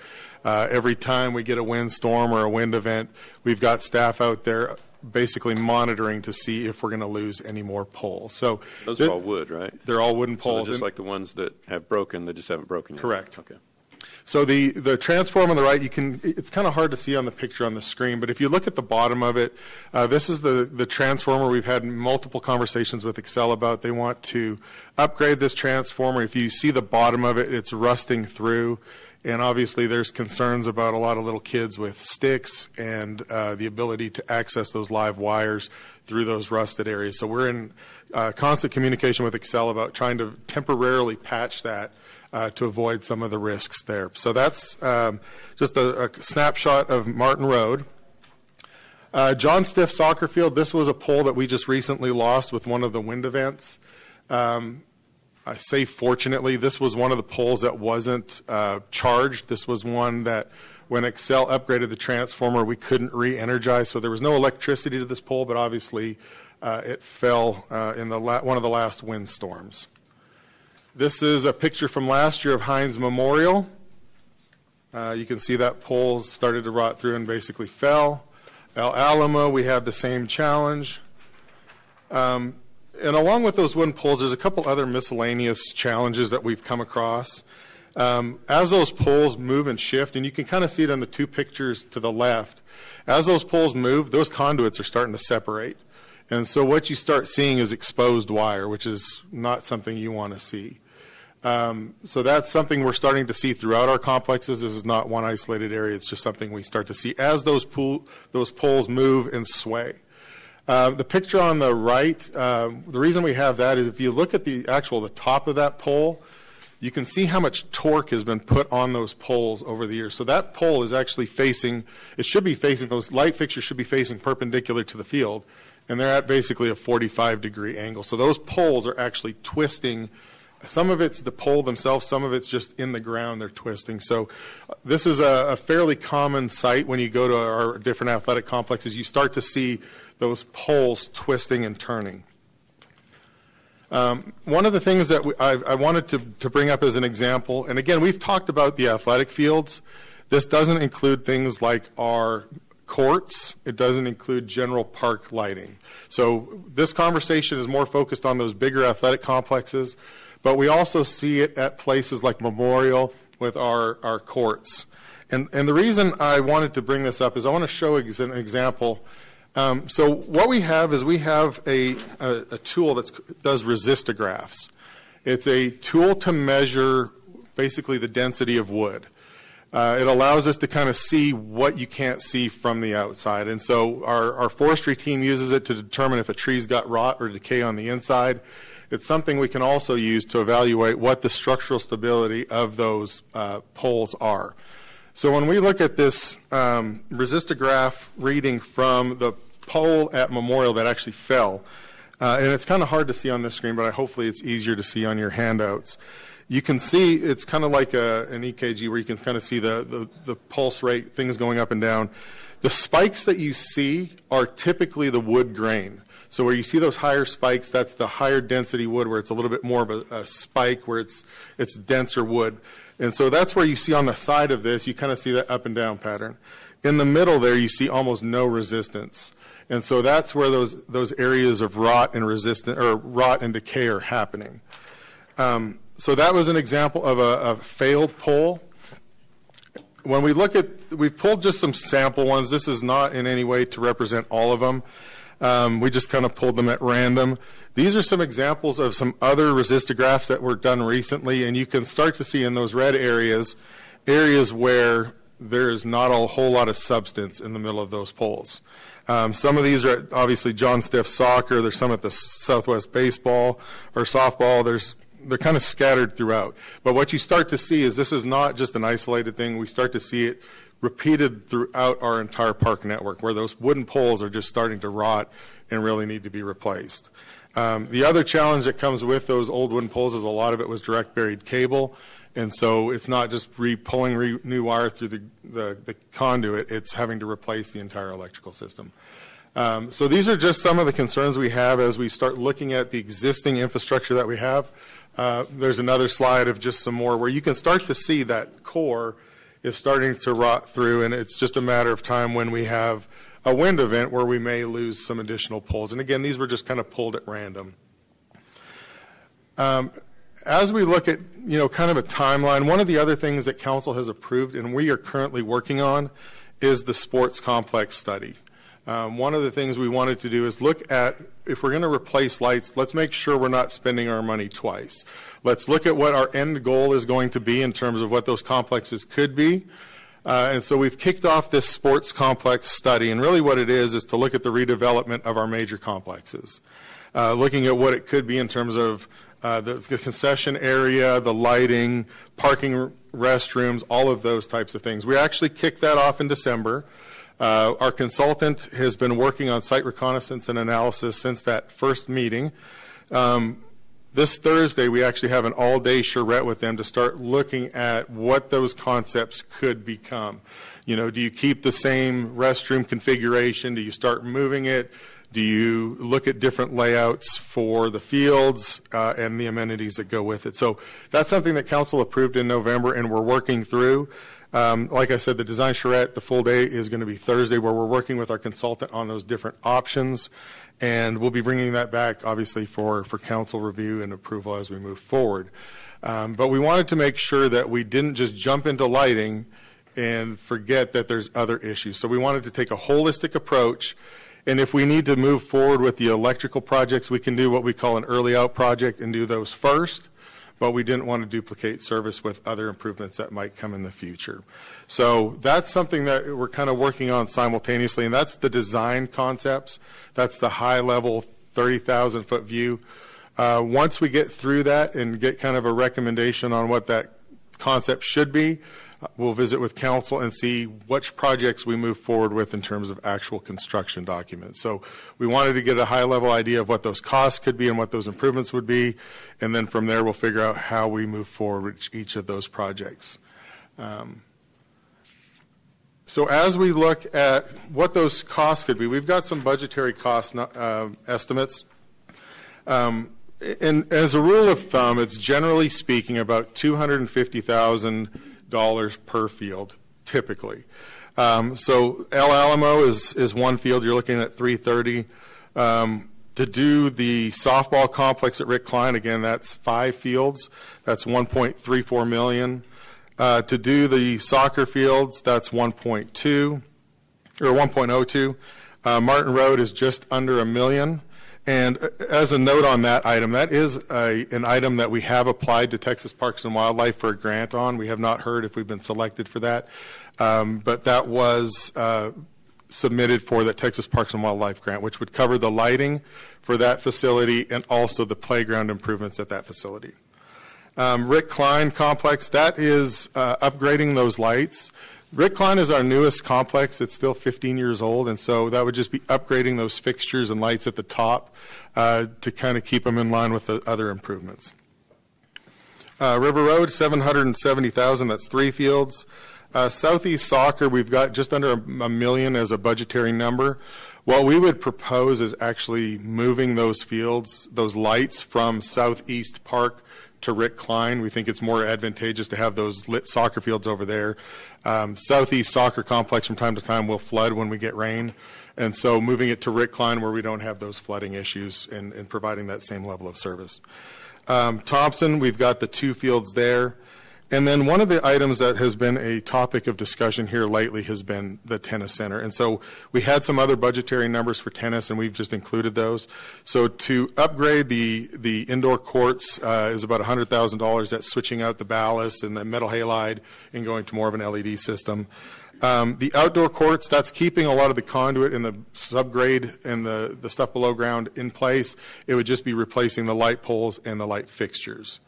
Every time we get a windstorm or a wind event, we've got staff out there basically monitoring to see if we're going to lose any more poles. So those are all wood, right? They're all wooden poles. So just like the ones that have broken, they just haven't broken yet. Correct. Okay. So the transform on the right, it's kind of hard to see on the picture on the screen, but if you look at the bottom of it, this is the transformer we've had multiple conversations with Excel about. They want to upgrade this transformer. If you see the bottom of it, it's rusting through, and obviously there's concerns about a lot of little kids with sticks and the ability to access those live wires through those rusted areas. So we're in constant communication with Excel about trying to temporarily patch that to avoid some of the risks there. So that's just a snapshot of Martin Road. John Stiff Soccer Field, this was a pole that we just recently lost with one of the wind events. I say fortunately, this was one of the poles that wasn't charged. This was one that when Excel upgraded the transformer, we couldn't re-energize. So there was no electricity to this pole, but obviously it fell in one of the last windstorms. This is a picture from last year of Hines Memorial. You can see that pole started to rot through and basically fell. El Alamo, we had the same challenge. And along with those wooden poles, there's a couple other miscellaneous challenges that we've come across. As those poles move and shift, and you can kind of see it on the two pictures to the left, as those poles move, those conduits are starting to separate. And so what you start seeing is exposed wire, which is not something you want to see. So that's something we're starting to see throughout our complexes. This is not one isolated area. It's just something we start to see as those poles move and sway. The picture on the right, the reason we have that is if you look at the top of that pole, you can see how much torque has been put on those poles over the years. So that pole is actually those light fixtures should be facing perpendicular to the field, and they're at basically a 45-degree angle. So those poles are actually twisting. Some of it's the pole themselves, some of it's just in the ground they're twisting. So this is a fairly common sight when you go to our different athletic complexes. You start to see those poles twisting and turning. One of the things that I wanted to bring up as an example, and again, we've talked about the athletic fields. This doesn't include things like our courts. It doesn't include general park lighting. So this conversation is more focused on those bigger athletic complexes. But we also see it at places like Memorial with our courts. And the reason I wanted to bring this up is I want to show an example. So what we have is we have a tool that does resistographs. It's a tool to measure basically the density of wood. It allows us to kind of see what you can't see from the outside. And so our forestry team uses it to determine if a tree's got rot or decay on the inside. It's something we can also use to evaluate what the structural stability of those poles are. So when we look at this resistograph reading from the pole at Memorial that actually fell, and it's kind of hard to see on this screen, but hopefully it's easier to see on your handouts. You can see it's kind of like an EKG where you can kind of see the pulse rate, things going up and down. The spikes that you see are typically the wood grain. So where you see those higher spikes, that's the higher density wood where it's a little bit more of a spike where it's denser wood. And so that's where you see on the side of this, you kind of see that up and down pattern. In the middle there, you see almost no resistance. And so that's where those areas of rot and decay are happening. So that was an example of a failed pole. when we look at, we've pulled just some sample ones. This is not in any way to represent all of them. We just kind of pulled them at random. These are some examples of some other resistographs that were done recently, and you can start to see in those red areas where there is not a whole lot of substance in the middle of those poles. Some of these are obviously John Stiff soccer. There's some at the Southwest baseball or softball. They're kind of scattered throughout. But what you start to see is this is not just an isolated thing. We start to see it repeated throughout our entire park network, where those wooden poles are just starting to rot and really need to be replaced. The other challenge that comes with those old wooden poles is a lot of it was direct buried cable. And so it's not just pulling new wire through the conduit, it's having to replace the entire electrical system. So these are just some of the concerns we have as we start looking at the existing infrastructure that we have. There's another slide of just some more where you can start to see that core is starting to rot through, and it's just a matter of time when we have a wind event where we may lose some additional poles. And again, these were just kind of pulled at random. As we look at, kind of a timeline, one of the other things that council has approved and we are currently working on is the sports complex study. One of the things we wanted to do is look at, if we're going to replace lights, let's make sure we're not spending our money twice. Let's look at what our end goal is going to be in terms of what those complexes could be. And so we've kicked off this sports complex study, and really what it is to look at the redevelopment of our major complexes. Looking at what it could be in terms of the concession area, the lighting, parking, restrooms, all of those types of things. We actually kicked that off in December. Our consultant has been working on site reconnaissance and analysis since that first meeting. This Thursday, we actually have an all-day charrette with them to start looking at what those concepts could become. Do you keep the same restroom configuration? Do you start moving it? Do you look at different layouts for the fields and the amenities that go with it? So that's something that council approved in November, and we're working through. Like I said, the design charrette, the full day is going to be Thursday, where we're working with our consultant on those different options, and we'll be bringing that back, obviously, for council review and approval as we move forward. But we wanted to make sure that we didn't just jump into lighting and forget that there's other issues. So we wanted to take a holistic approach, and if we need to move forward with the electrical projects, we can do what we call an early out project and do those first. But we didn't want to duplicate service with other improvements that might come in the future. So that's something that we're kind of working on simultaneously, and that's the design concepts. That's the high-level 30,000-foot view. Once we get through that and get kind of a recommendation on what that concept should be, we'll visit with council and see which projects we move forward with in terms of actual construction documents. So we wanted to get a high-level idea of what those costs could be and what those improvements would be, and then from there we'll figure out how we move forward with each of those projects. So as we look at what those costs could be, we've got some budgetary cost estimates. And as a rule of thumb, it's generally speaking about $250,000 per field, typically. So El Alamo is one field. You're looking at $330. To do the softball complex at Rick Klein, again, that's 5 fields. That's $1.34 million. To do the soccer fields, that's 1.2 or 1.02. Martin Road is just under $1 million. And as a note on that item, that is an item that we have applied to Texas Parks and Wildlife for a grant on. We have not heard if we've been selected for that, but that was submitted for the Texas Parks and Wildlife grant, which would cover the lighting for that facility and also the playground improvements at that facility. Rick Klein complex, that is upgrading those lights. Rick Klein is our newest complex. It's still 15 years old, and so that would just be upgrading those fixtures and lights at the top to kind of keep them in line with the other improvements. River Road, $770,000. That's 3 fields. Southeast Soccer, we've got just under $1 million as a budgetary number. What we would propose is actually moving those fields, those lights from Southeast Park to Rick Klein. We think it's more advantageous to have those lit soccer fields over there. Southeast Soccer Complex from time to time will flood when we get rain, and so moving it to Rick Klein where we don't have those flooding issues and providing that same level of service. Thompson, we've got the 2 fields there. And then one of the items that has been a topic of discussion here lately has been the tennis center. And so we had some other budgetary numbers for tennis, and we've just included those. So to upgrade the indoor courts is about $100,000. That's switching out the ballast and the metal halide and going to more of an LED system. The outdoor courts, that's keeping a lot of the conduit and the subgrade and the stuff below ground in place. It would just be replacing the light poles and the light fixtures.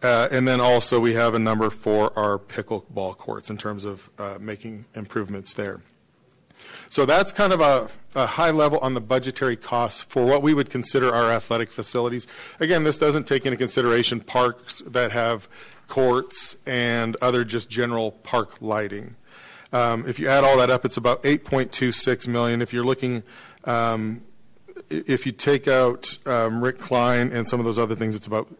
And then also we have a number for our pickleball courts in terms of making improvements there. So that's kind of a high level on the budgetary costs for what we would consider our athletic facilities. Again, this doesn't take into consideration parks that have courts and other just general park lighting. If you add all that up, it's about $8.26 million. If you're looking, if you take out Rick Klein and some of those other things, it's about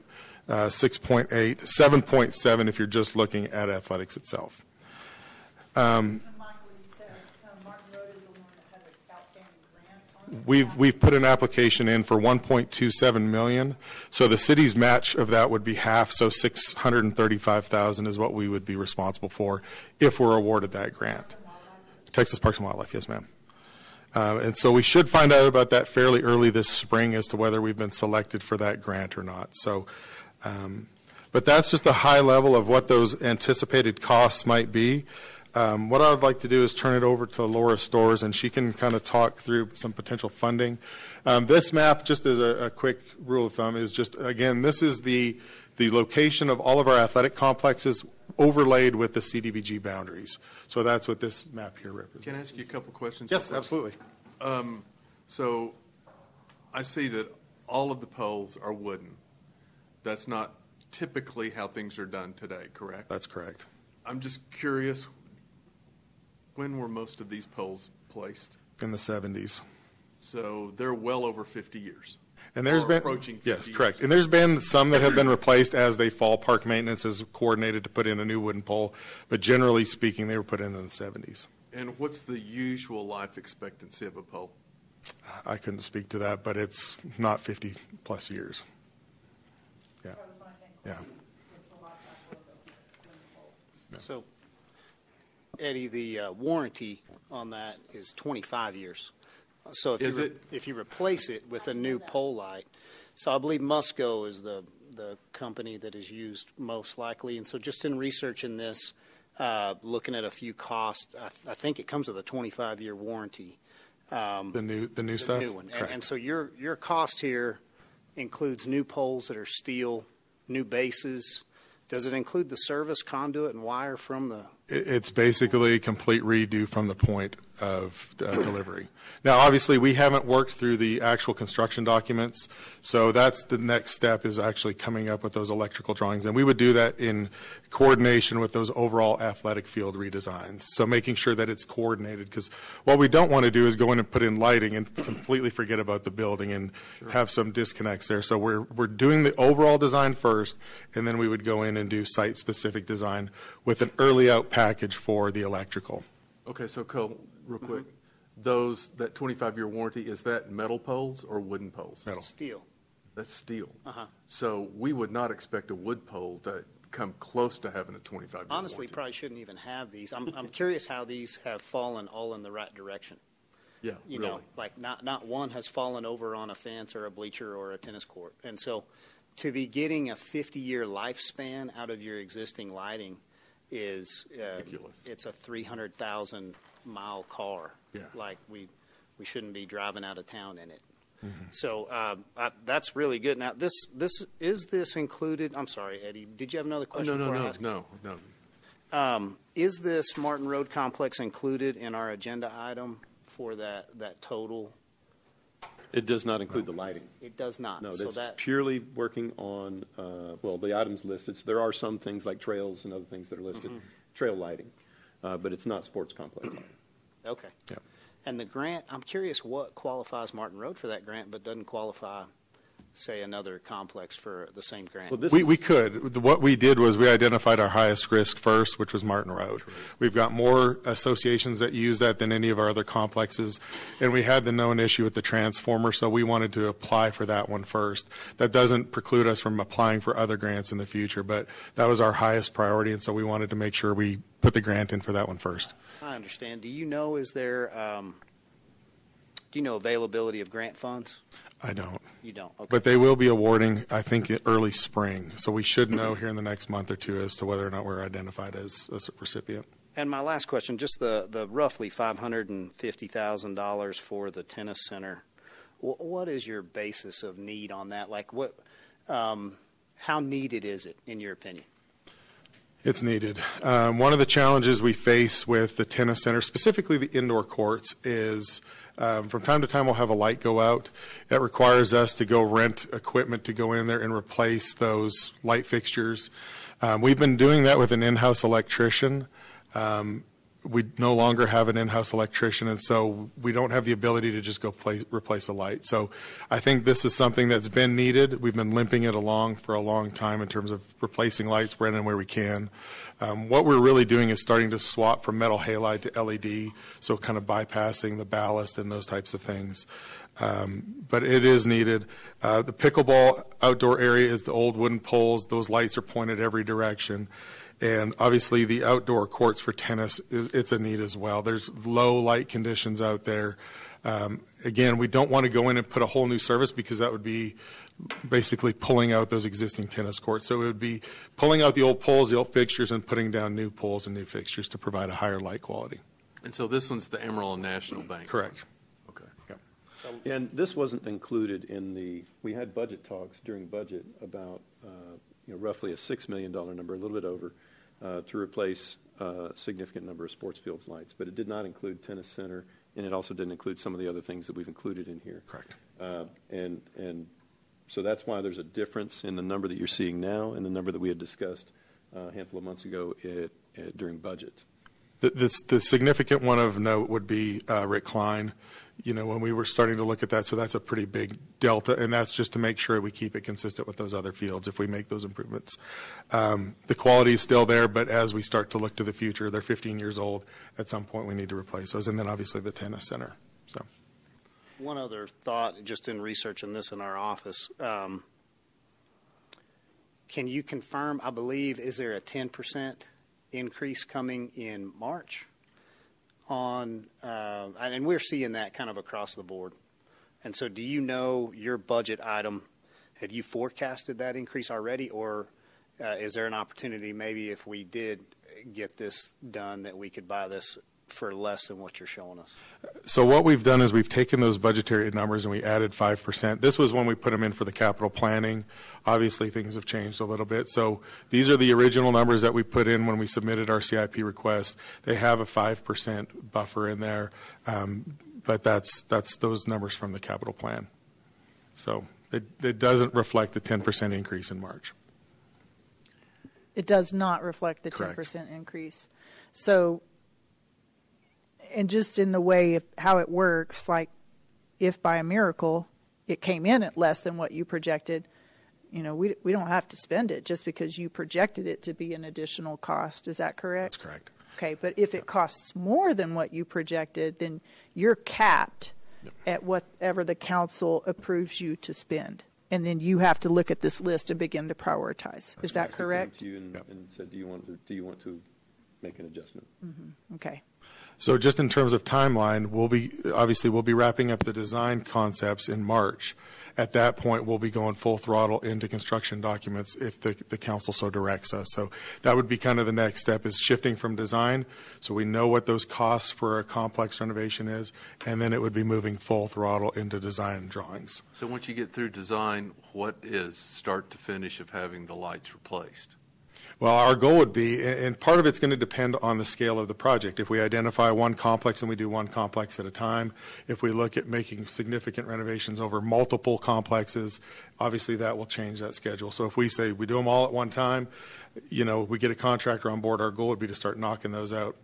6.8, 7.7 if you're just looking at athletics itself. Michael, you said Martin Road is the one that has an outstanding grant on it. We've put an application in for $1.27 million. So the city's match of that would be half, so $635,000 is what we would be responsible for if we're awarded that grant. Texas Parks and Wildlife, yes, ma'am. And so we should find out about that fairly early this spring as to whether we've been selected for that grant or not. So, but that's just a high level of what those anticipated costs might be. What I would like to do is turn it over to Laura Storrs, and she can kind of talk through some potential funding. This map, just as a quick rule of thumb, is just, again, this is the location of all of our athletic complexes overlaid with the CDBG boundaries. So that's what this map here represents. Can I ask you a couple questions? Yes, absolutely. So I see that all of the poles are wooden. That's not typically how things are done today, correct? That's correct. I'm just curious, when were most of these poles placed? In the 70s. So they're well over 50 years. And there's been approaching 50 yes, years. correct. And there's been some that have been replaced as they fall. Park maintenance has coordinated to put in a new wooden pole, but generally speaking, they were put in the 70s. And what's the usual life expectancy of a pole? I couldn't speak to that, but it's not 50 plus years. Yeah. Yeah. So, Eddie, the warranty on that is 25 years. So if you replace it with a new pole light, so I believe Musco is the company that is used most likely. And so just in researching this, looking at a few costs, I think it comes with a 25-year warranty. The new stuff? The new one. And so your cost here includes new poles that are steel, new bases. Does it include the service conduit and wire from the? It's basically a complete redo from the point of delivery. Now, obviously, we haven't worked through the actual construction documents, so that's the next step is actually coming up with those electrical drawings. And we would do that in coordination with those overall athletic field redesigns, so making sure that it's coordinated, because what we don't want to do is go in and put in lighting and completely forget about the building and have some disconnects there. So we're doing the overall design first, and then we would go in and do site-specific design with an early out package for the electrical. Okay, so Cole, real quick, that 25-year warranty, is that metal poles or wooden poles? Metal. Steel. That's steel. Uh-huh. So we would not expect a wood pole to come close to having a 25-year Honestly, warranty. probably shouldn't even have these. I'm curious how these have fallen all in the right direction. Yeah, You really. know, like not one has fallen over on a fence or a bleacher or a tennis court. And so to be getting a 50-year lifespan out of your existing lighting is ridiculous. It's a 300,000-mile car. Yeah. Like we shouldn't be driving out of town in it. Mm-hmm. So that's really good. Now, is this included? I'm sorry, Eddie. Did you have another question? No. Is this Martin Road complex included in our agenda item for that total? It does not include the lighting. It does not. No, so that's purely working on, the items listed. So there are some things like trails and other things that are listed, trail lighting, but it's not sports complex lighting. Okay. Yeah. And the grant, I'm curious what qualifies Martin Road for that grant but doesn't qualify say, another complex for the same grant? Well, We could. What we did was we identified our highest risk first, which was Martin Road. We've got more associations that use that than any of our other complexes, and we had the known issue with the transformer, so we wanted to apply for that one first. That doesn't preclude us from applying for other grants in the future, but that was our highest priority, and so we wanted to make sure we put the grant in for that one first. I understand. Do you know, availability of grant funds? I don't. You don't? Okay. But they will be awarding, I think, early spring. So we should know here in the next month or two as to whether or not we're identified as a recipient. And my last question, just the roughly $550,000 for the tennis center. What is your basis of need on that? Like, how needed is it, in your opinion? It's needed. One of the challenges we face with the tennis center, specifically the indoor courts, is from time to time we'll have a light go out. It requires us to go rent equipment to go in there and replace those light fixtures. We've been doing that with an in-house electrician. We no longer have an in-house electrician, and so we don't have the ability to just go replace a light. So I think this is something that's been needed. We've been limping it along for a long time in terms of replacing lights when and where we can. What we're really doing is starting to swap from metal halide to LED, so kind of bypassing the ballast and those types of things. But it is needed. The pickleball outdoor area is the old wooden poles. Those lights are pointed every direction. And obviously the outdoor courts for tennis, it's a need as well. There's low light conditions out there. Again, we don't want to go in and put a whole new service because that would be basically pulling out those existing tennis courts. So it would be pulling out the old poles, the old fixtures, and putting down new poles and new fixtures to provide a higher light quality. And so this one's the Amarillo National Bank. Correct. Okay. Yep. And this wasn't included in we had budget talks during budget about roughly a $6 million number, a little bit over, to replace a significant number of sports fields lights. But it did not include tennis center, and it also didn't include some of the other things that we've included in here. Correct. And so that's why there's a difference in the number that you're seeing now and the number that we had discussed a handful of months ago during budget. The significant one of note would be Rick Klein. When we were starting to look at that, so that's a pretty big delta, and that's just to make sure we keep it consistent with those other fields if we make those improvements. The quality is still there, but as we start to look to the future, they're 15 years old. At some point, we need to replace those, and then obviously the tennis center. So, one other thought, just in researching this in our office, can you confirm, I believe, is there a 10% increase coming in March? And we're seeing that kind of across the board. And so do you know your budget item, have you forecasted that increase already, or is there an opportunity maybe if we did get this done that we could buy this for less than what you're showing us? So what we've done is we've taken those budgetary numbers and we added 5%. This was when we put them in for the capital planning. Obviously, things have changed a little bit. So these are the original numbers that we put in when we submitted our CIP request. They have a 5% buffer in there, but that's those numbers from the capital plan. So it doesn't reflect the 10% increase in March. It does not reflect the 10% Correct. increase. So, and just in the way of how it works, like if by a miracle it came in at less than what you projected, we don't have to spend it just because you projected it to be an additional cost. Is that correct? That's correct. Okay, but if it costs more than what you projected, then you're capped at whatever the council approves you to spend. And then you have to look at this list and begin to prioritize. Is that correct? To you and said, do you want to make an adjustment? Mm-hmm. Okay. So just in terms of timeline, we'll be wrapping up the design concepts in March. At that point, we'll be going full throttle into construction documents if the council so directs us. So that would be kind of the next step, is shifting from design, so we know what those costs for a complex renovation is, and then it would be moving full throttle into design drawings. So once you get through design, what is start to finish of having the lights replaced? Well, our goal would be, and part of it's going to depend on the scale of the project. If we identify one complex and we do one complex at a time, if we look at making significant renovations over multiple complexes, obviously that will change that schedule. So if we say we do them all at one time, we get a contractor on board, our goal would be to start knocking those out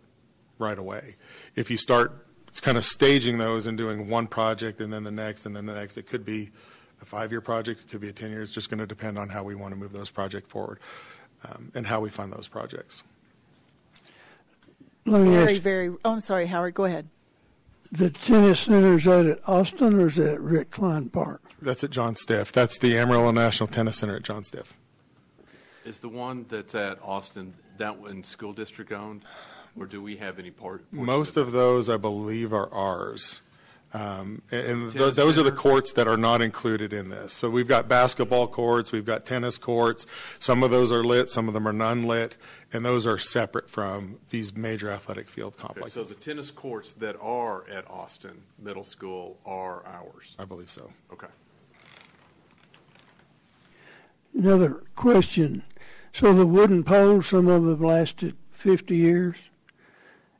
right away. If you start kind of staging those and doing one project and then the next and then the next, it could be a 5-year project, it could be a 10-year. It's just going to depend on how we want to move those projects forward and how we fund those projects. Let me ask, I'm sorry, Howard, go ahead. the tennis center, is that at Austin or is that at Rick Klein Park? That's at John Stiff. That's the Amarillo National Tennis Center at John Stiff. Is the one that's at Austin, that one school district owned? Or do we have any part? Most of those, I believe, are ours. And those Tennis are the center? courts that are not included in this. So we've got basketball courts, we've got tennis courts. Some of those are lit, some of them are non-lit, and those are separate from these major athletic field Okay, complexes. so the tennis courts that are at Austin Middle School are ours? I believe so. Okay. Another question. So the wooden poles, some of them have lasted 50 years,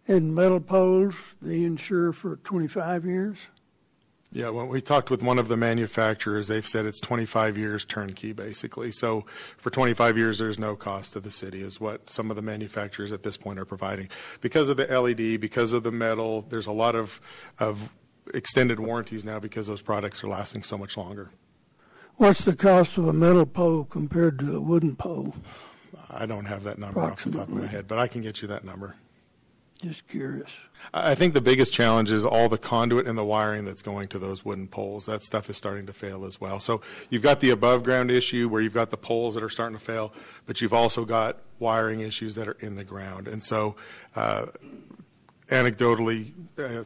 and metal poles, they insure for 25 years? Yeah, when we talked with one of the manufacturers, they've said it's 25 years turnkey, basically. So for 25 years, there's no cost to the city, is what some of the manufacturers at this point are providing. Because of the LED, because of the metal, there's a lot of extended warranties now because those products are lasting so much longer. What's the cost of a metal pole compared to a wooden pole? I don't have that number off the top of my head, but I can get you that number. Just curious. I think the biggest challenge is all the conduit and the wiring that's going to those wooden poles. That stuff is starting to fail as well. So you've got the above ground issue where you've got the poles that are starting to fail, but you've also got wiring issues that are in the ground. And so anecdotally,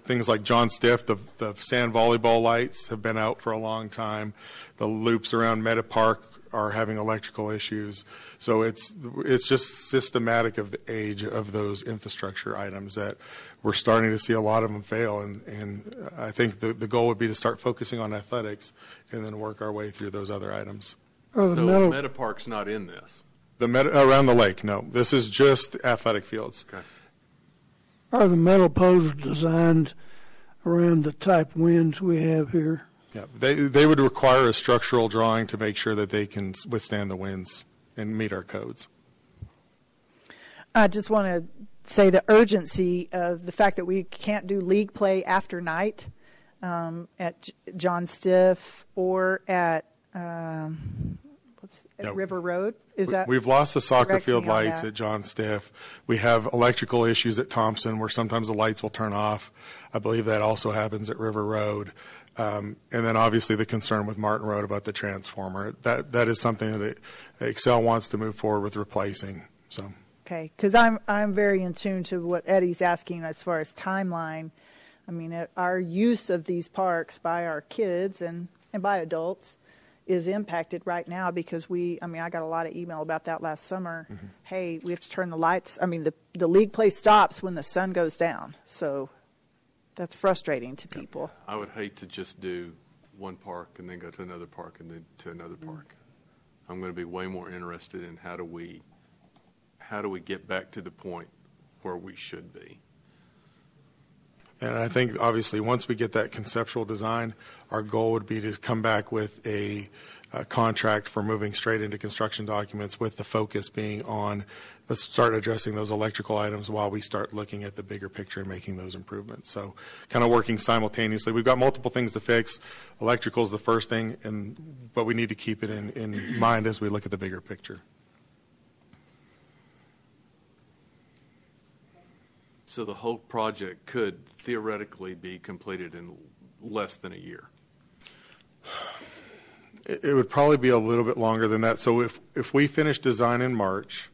things like John Stiff, the sand volleyball lights have been out for a long time. The loops around Meta Park are having electrical issues. So it's just systematic of the age of those infrastructure items that we're starting to see a lot of them fail. And I think the goal would be to start focusing on athletics and then work our way through those other items. So Meta Park's not in this? Around the lake, no. This is just athletic fields. Okay. Are the metal poles designed around the type winds we have here? Yeah, they would require a structural drawing to make sure that they can withstand the winds and meet our codes. I just want to say the urgency of the fact that we can't do league play after night at John Stiff or at River Road. We've lost the soccer correct field me on lights that? at John Stiff. We have electrical issues at Thompson where sometimes the lights will turn off. I believe that also happens at River Road. And then obviously the concern with Martin Road about the transformer. That is something that Excel wants to move forward with replacing. So. Okay, because I'm very in tune to what Eddie's asking as far as timeline. I mean, our use of these parks by our kids and by adults is impacted right now because I got a lot of email about that last summer. Mm-hmm. Hey, we have to turn the lights. I mean, the league play stops when the sun goes down. So that's frustrating to people. I would hate to just do one park and then go to another park and then to another park. I'm going to be way more interested in how do we get back to the point where we should be. And I think obviously once we get that conceptual design, our goal would be to come back with a contract for moving straight into construction documents with the focus being on let's start addressing those electrical items while we start looking at the bigger picture and making those improvements. So kind of working simultaneously. We've got multiple things to fix. Electrical is the first thing, but we need to keep it in mind as we look at the bigger picture. So the whole project could theoretically be completed in less than a year. It would probably be a little bit longer than that. So if we finish design in March,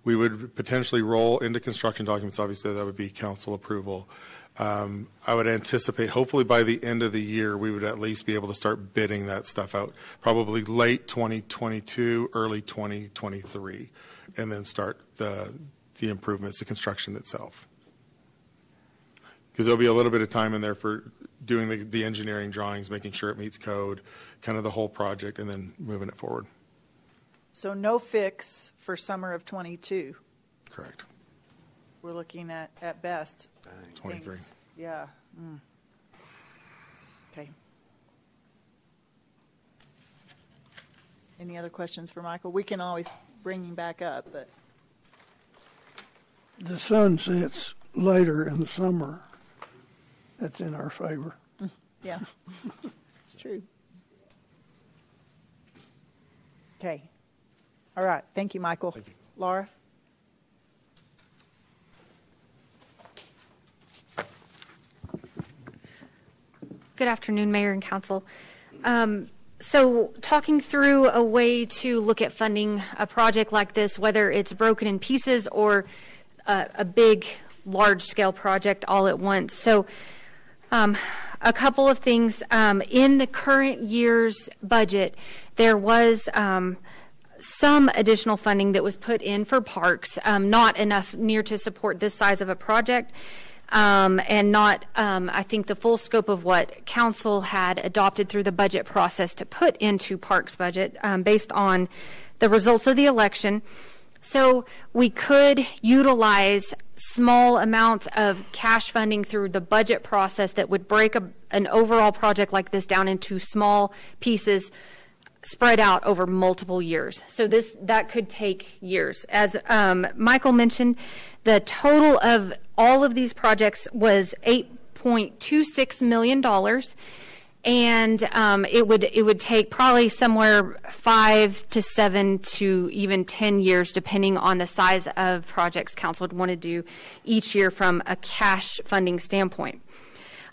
we would potentially roll into construction documents. Obviously, that would be council approval. I would anticipate hopefully by the end of the year, we would at least be able to start bidding that stuff out, probably late 2022, early 2023, and then start the improvements, the construction itself. Because there'll be a little bit of time in there for doing the engineering drawings, making sure it meets code, kind of the whole project, and then moving it forward. So no fix for summer of 22. Correct. We're looking at best. 23. Things. Yeah. Mm. Okay. Any other questions for Michael? We can always bring him back up, but. The sun sets later in the summer. That's in our favor. Yeah, it's true. Okay. All right. Thank you, Michael. Thank you. Laura? Good afternoon, Mayor and Council. So talking through a way to look at funding a project like this, whether it's broken in pieces or a big, large-scale project all at once. So a couple of things. In the current year's budget, there was some additional funding that was put in for parks, not enough near to support this size of a project. And not, I think, the full scope of what council had adopted through the budget process to put into parks budget based on the results of the election. So we could utilize small amounts of cash funding through the budget process that would break an overall project like this down into small pieces spread out over multiple years. So that could take years. As Michael mentioned, the total of all of these projects was $8.26 million, and it would take probably somewhere 5 to 7 to even 10 years, depending on the size of projects council would want to do each year from a cash funding standpoint.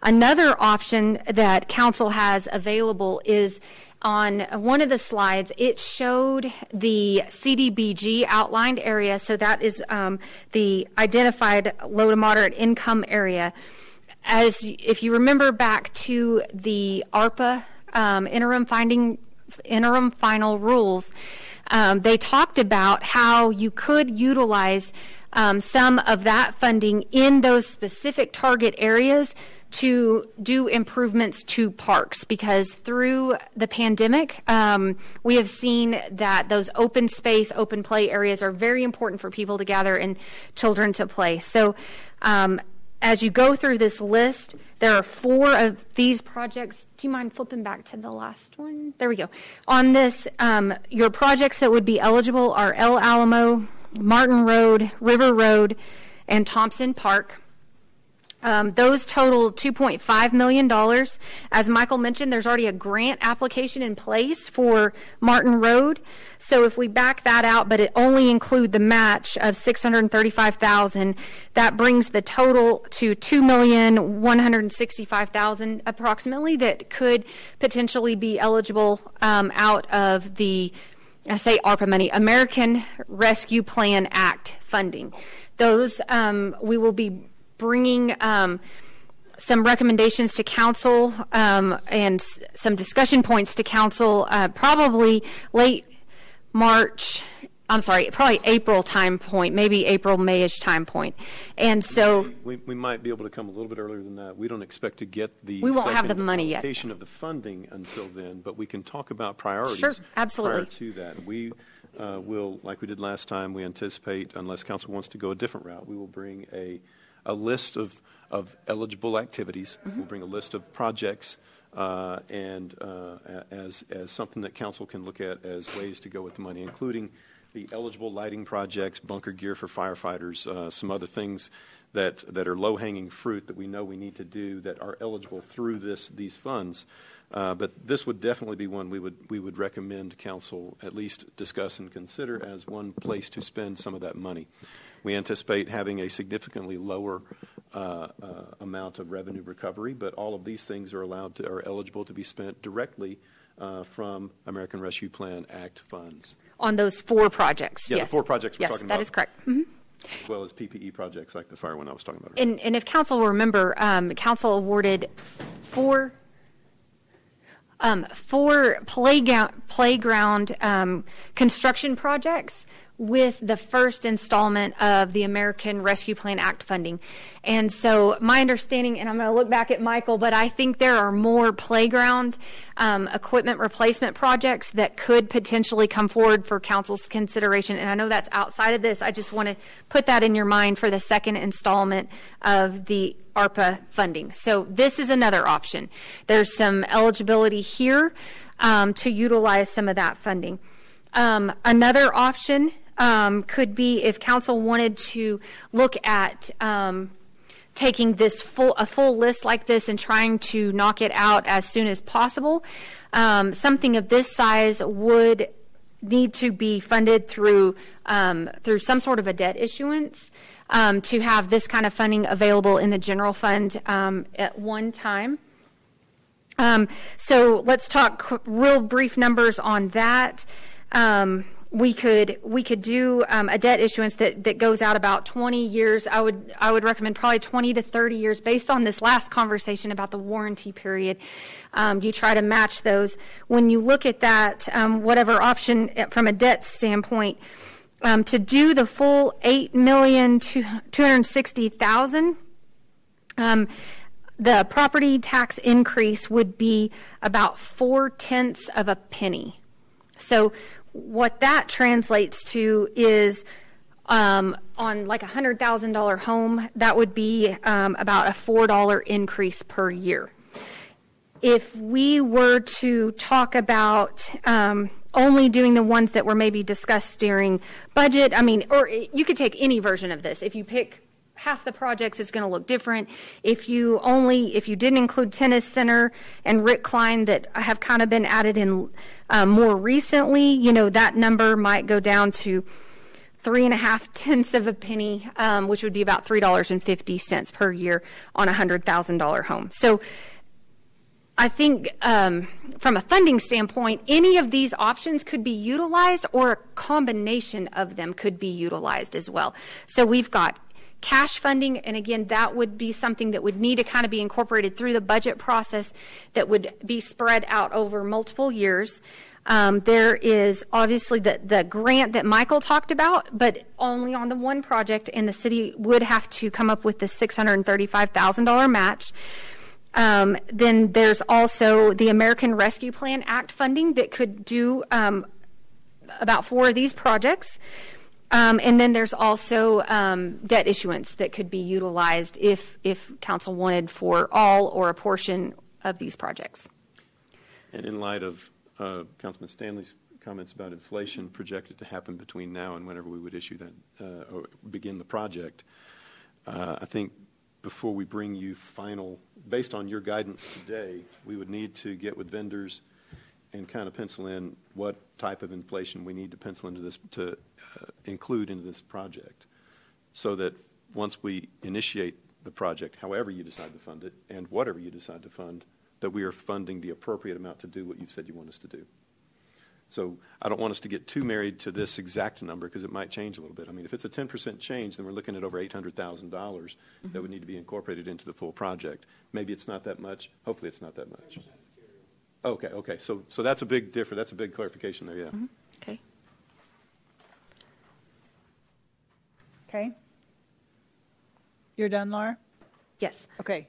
Another option that council has available is on one of the slides, it showed the CDBG outlined area. So that is the identified low to moderate income area. As if you remember back to the ARPA interim final rules, they talked about how you could utilize some of that funding in those specific target areas to do improvements to parks, because through the pandemic, we have seen that those open space, open play areas are very important for people to gather and children to play. So as you go through this list, there are 4 of these projects. Do you mind flipping back to the last one? There we go. On this, your projects that would be eligible are El Alamo, Martin Road, River Road, and Thompson Park. Those total $2.5 million. As Michael mentioned, there's already a grant application in place for Martin Road. So if we back that out, but it only include the match of $635,000, that brings the total to $2,165,000 approximately that could potentially be eligible out of the, I say ARPA money, American Rescue Plan Act funding. Those we will be bringing some recommendations to council and some discussion points to council probably probably April time point, maybe April, May-ish time point. And so we might be able to come a little bit earlier than that. We don't expect to get the we won't have the money yet. Allocation of the funding until then, but we can talk about priorities. Sure, absolutely. Prior to that. We will, like we did last time, we anticipate, unless council wants to go a different route, we will bring a list of eligible activities. Mm-hmm. We'll bring a list of projects and as something that council can look at as ways to go with the money, including the eligible lighting projects, bunker gear for firefighters, some other things that are low-hanging fruit that we know we need to do that are eligible through these funds. But this would definitely be one we would recommend council at least discuss and consider as one place to spend some of that money. We anticipate having a significantly lower amount of revenue recovery, but all of these things are eligible to be spent directly from American Rescue Plan Act funds. On those 4 projects, yeah, yes. The 4 projects we're talking about. Yes, that is correct. Mm-hmm. As well as PPE projects like the fire one I was talking about. And if council will remember, council awarded 4 playground construction projects with the first installment of the American Rescue Plan Act funding. And so my understanding, and I'm going to look back at Michael, but I think there are more playground equipment replacement projects that could potentially come forward for council's consideration. And I know that's outside of this. I just want to put that in your mind for the second installment of the ARPA funding. So this is another option. There's some eligibility here to utilize some of that funding. Another option could be if council wanted to look at taking this a full list like this and trying to knock it out as soon as possible. Something of this size would need to be funded through some sort of a debt issuance to have this kind of funding available in the general fund at one time. So let's talk real brief numbers on that. We could do a debt issuance that goes out about 20 years. I would recommend probably 20 to 30 years based on this last conversation about the warranty period. You try to match those. When you look at that, whatever option from a debt standpoint, to do the full $8,260,000, the property tax increase would be about 0.4 of a penny. So what that translates to is on like a $100,000 home, that would be about a $4 increase per year. If we were to talk about only doing the ones that were maybe discussed during budget, or you could take any version of this. If you pick half the projects, it's going to look different. If you didn't include Tennis Center and Rick Klein that have kind of been added in more recently, that number might go down to 3.5 of a penny, which would be about $3.50 per year on a $100,000 home. So I think from a funding standpoint, any of these options could be utilized, or a combination of them could be utilized as well. So we've got cash funding, and again, that would be something that would need to kind of be incorporated through the budget process that would be spread out over multiple years. There is obviously the grant that Michael talked about, but only on the one project, and the city would have to come up with the $635,000 match. Then there's also the American Rescue Plan Act funding that could do about 4 of these projects. And then there's also debt issuance that could be utilized if council wanted for all or a portion of these projects. And in light of Councilman Stanley's comments about inflation projected to happen between now and whenever we would issue that or begin the project, I think before we bring you final, based on your guidance today, we would need to get with vendors and kind of pencil in what type of inflation we need to pencil into this, to include into this project, so that once we initiate the project, however you decide to fund it and whatever you decide to fund, that we are funding the appropriate amount to do what you've said you want us to do. So I don't want us to get too married to this exact number, because it might change a little bit. If it's a 10% change, then we're looking at over $800,000 that would need to be incorporated into the full project. Maybe it's not that much. Hopefully it's not that much. Okay. So that's a big difference. That's a big clarification there, yeah. Mm-hmm. Okay. Okay. You're done, Laura? Yes. Okay.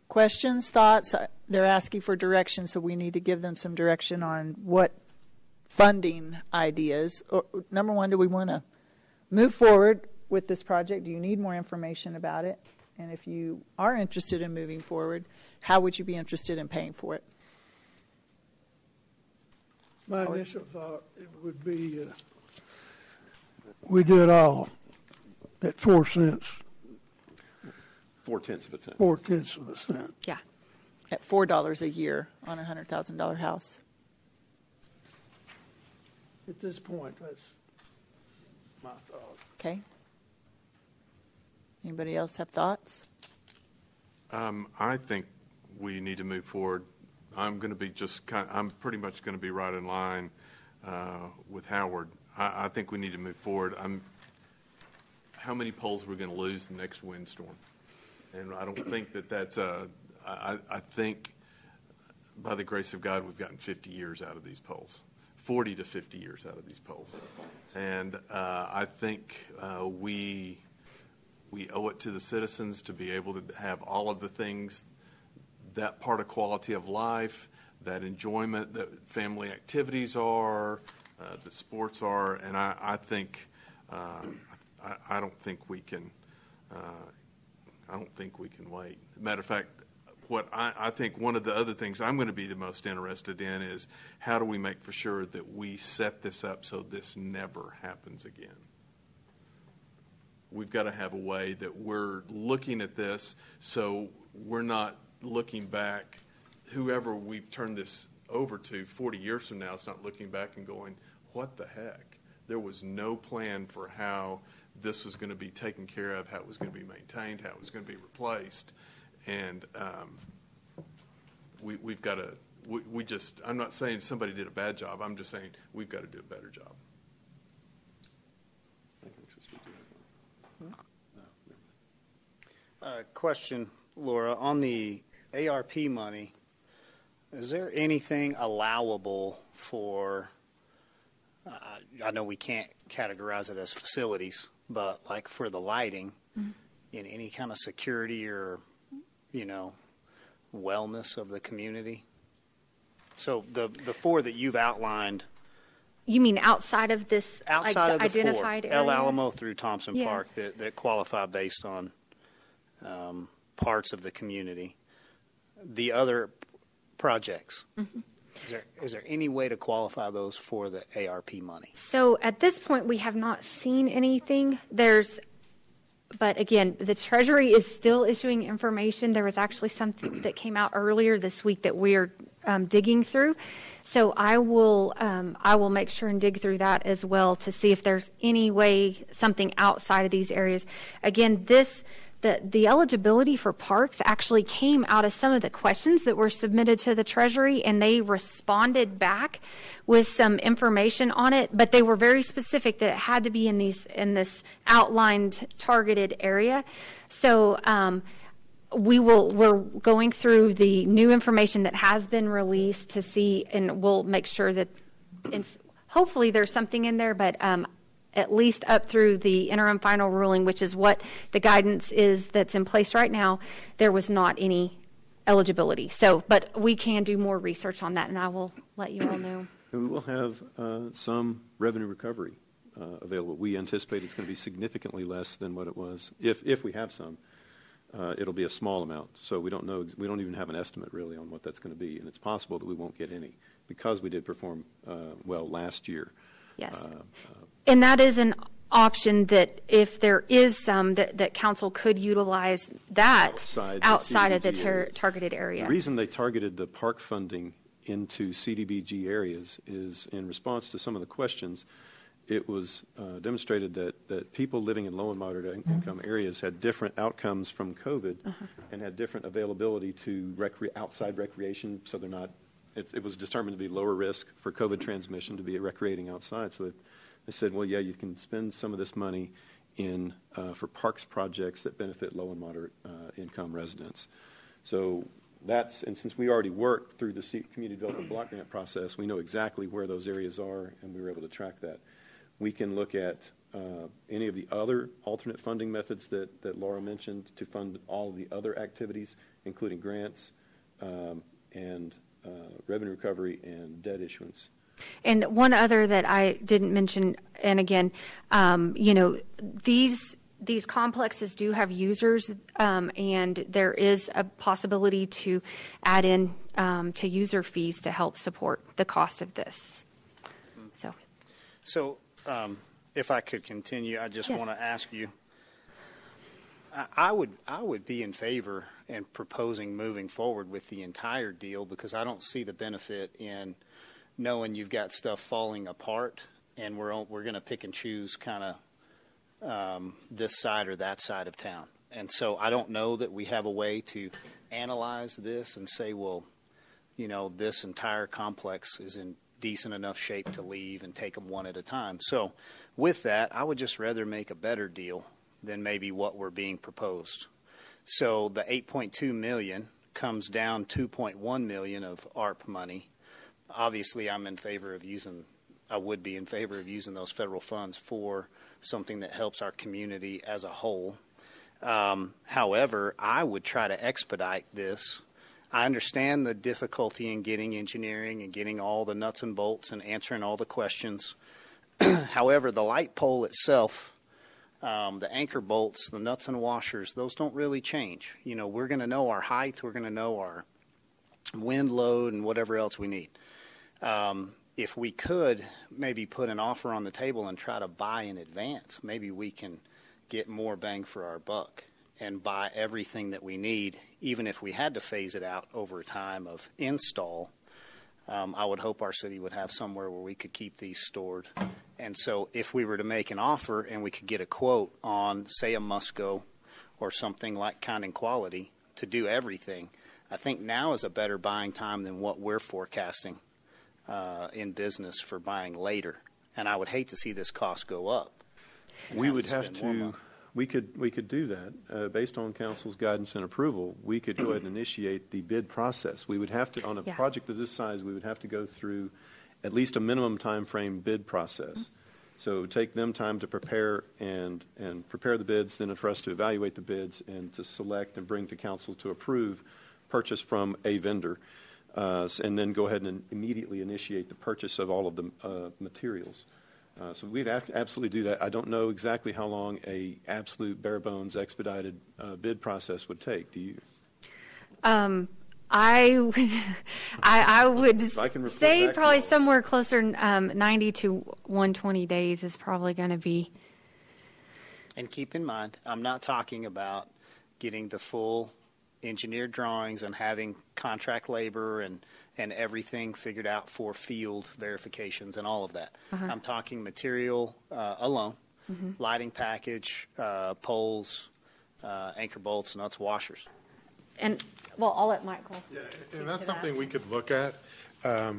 Questions, thoughts? They're asking for direction, so we need to give them some direction on what funding ideas. Number one, do we want to move forward with this project? Do you need more information about it? And if you are interested in moving forward, how would you be interested in paying for it? My initial thought it would be we do it all at 4 cents. 0.4 of a cent. 0.4 of a cent. Yeah. At $4 a year on a $100,000 house. At this point, that's my thought. Okay. Anybody else have thoughts? I think we need to move forward. I'm pretty much going to be right in line with Howard. I think we need to move forward. How many poles are we going to lose the next windstorm? And I don't think that's I think by the grace of God, we've gotten 50 years out of these poles, 40 to 50 years out of these poles. And I think we owe it to the citizens to be able to have all of the things, that part of quality of life, that enjoyment that family activities are, that sports are, and I think I don't think we can. I don't think we can wait. Matter of fact, what I think one of the other things I'm going to be the most interested in is how do we make for sure that we set this up so this never happens again. We've got to have a way that we're looking at this so we're not looking back. Whoever we've turned this over to 40 years from now is not looking back and going, what the heck? There was no plan for how this was going to be taken care of, how it was going to be maintained, how it was going to be replaced. And we've got to, we just, I'm not saying somebody did a bad job. I'm just saying we've got to do a better job. Question, Laura, on the ARP money, is there anything allowable for, I know we can't categorize it as facilities, but like for the lighting, in any kind of security or, wellness of the community? So the four that you've outlined. You mean outside of this, outside of the identified four, area? El Alamo through Thompson Yeah. Park, that qualify based on parts of the community. The other projects, is there any way to qualify those for the ARP money? So at this point, we have not seen anything. But again, the Treasury is still issuing information. There was actually something that came out earlier this week that we're digging through. So I will make sure and dig through that as well to see if there's any way something outside of these areas. Again, the eligibility for parks actually came out of some of the questions that were submitted to the Treasury, and they responded back with some information on it, but they were very specific that it had to be in this outlined targeted area. So we're going through the new information that has been released to see, and we'll make sure that hopefully there's something in there, but at least up through the interim final ruling, which is what the guidance is that's in place right now, there was not any eligibility. So, but we can do more research on that, and I will let you all know. And we will have some revenue recovery available. We anticipate it's going to be significantly less than what it was. If we have some, it'll be a small amount. So we don't know. We don't even have an estimate really on what that's going to be, and it's possible that we won't get any because we did perform well last year. Yes. And that is an option that if there is some that council could utilize that outside of the targeted area. The reason they targeted the park funding into CDBG areas is in response to some of the questions. It was demonstrated that people living in low and moderate income areas had different outcomes from COVID and had different availability to outside recreation, so they're not. It was determined to be lower risk for COVID transmission to be recreating outside. So they said, well, yeah, you can spend some of this money for parks projects that benefit low and moderate income residents. So and since we already worked through the Community Development Block Grant process, we know exactly where those areas are, and we were able to track that. We can look at any of the other alternate funding methods that Laura mentioned to fund all of the other activities, including grants and revenue recovery and debt issuance. And one other that I didn't mention, and again, these complexes do have users, and there is a possibility to add in to user fees to help support the cost of this. So if I could continue, I just Yes. want to ask you, I would be in favor and proposing moving forward with the entire deal because I don't see the benefit in knowing you've got stuff falling apart and we're going to pick and choose kind of this side or that side of town. And so I don't know that we have a way to analyze this and say, well, this entire complex is in decent enough shape to leave and take them one at a time. So with that, I would just rather make a better deal than maybe what we're being proposed. So the $8.2 million comes down $2.1 million of ARP money. Obviously, I would be in favor of using those federal funds for something that helps our community as a whole. However, I would try to expedite this. I understand the difficulty in getting engineering and getting all the nuts and bolts and answering all the questions. However, the light pole itself, the anchor bolts, the nuts and washers, those don't really change. We're going to know our height, we're going to know our wind load and whatever else we need. If we could maybe put an offer on the table and try to buy in advance, maybe we can get more bang for our buck and buy everything that we need, even if we had to phase it out over time of install. I would hope our city would have somewhere where we could keep these stored. And so if we were to make an offer and we could get a quote on, say, a Musco or something like Kind and Quality to do everything, I think now is a better buying time than what we're forecasting in business for buying later. And I would hate to see this cost go up. We would have to. We could do that based on council's guidance and approval. We could go ahead and initiate the bid process. We would have to, on a project of this size, we would have to go through at least a minimum time frame bid process. So it would take them time to prepare and prepare the bids, then for us to evaluate the bids and to select and bring to council to approve purchase from a vendor, and then go ahead and immediately initiate the purchase of all of the materials. So we'd have to absolutely do that. I don't know exactly how long a absolute bare bones expedited bid process would take. Do you? I would say probably somewhere closer 90 to 120 days is probably going to be. And keep in mind, I'm not talking about getting the full engineered drawings and having contract labor and everything figured out for field verifications and all of that. I'm talking material alone, lighting package, poles, anchor bolts, nuts, washers. And, well, I'll let Michael. Yeah, and that's something we could look at. I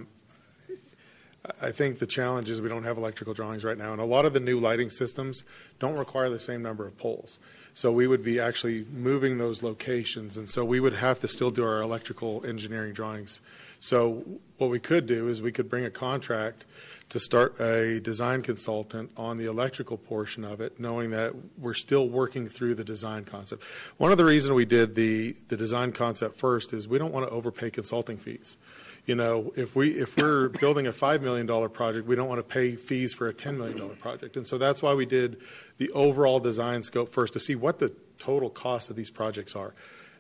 think the challenge is we don't have electrical drawings right now, and a lot of the new lighting systems don't require the same number of poles. So we would be actually moving those locations, and so we would have to still do our electrical engineering drawings. So what we could do is we could bring a contract to start a design consultant on the electrical portion of it, knowing that we're still working through the design concept. One of the reasons we did the design concept first is we don't want to overpay consulting fees. You know, if we're building a $5 million project, we don't want to pay fees for a $10 million project. And so that's why we did the overall design scope first to see what the total cost of these projects are.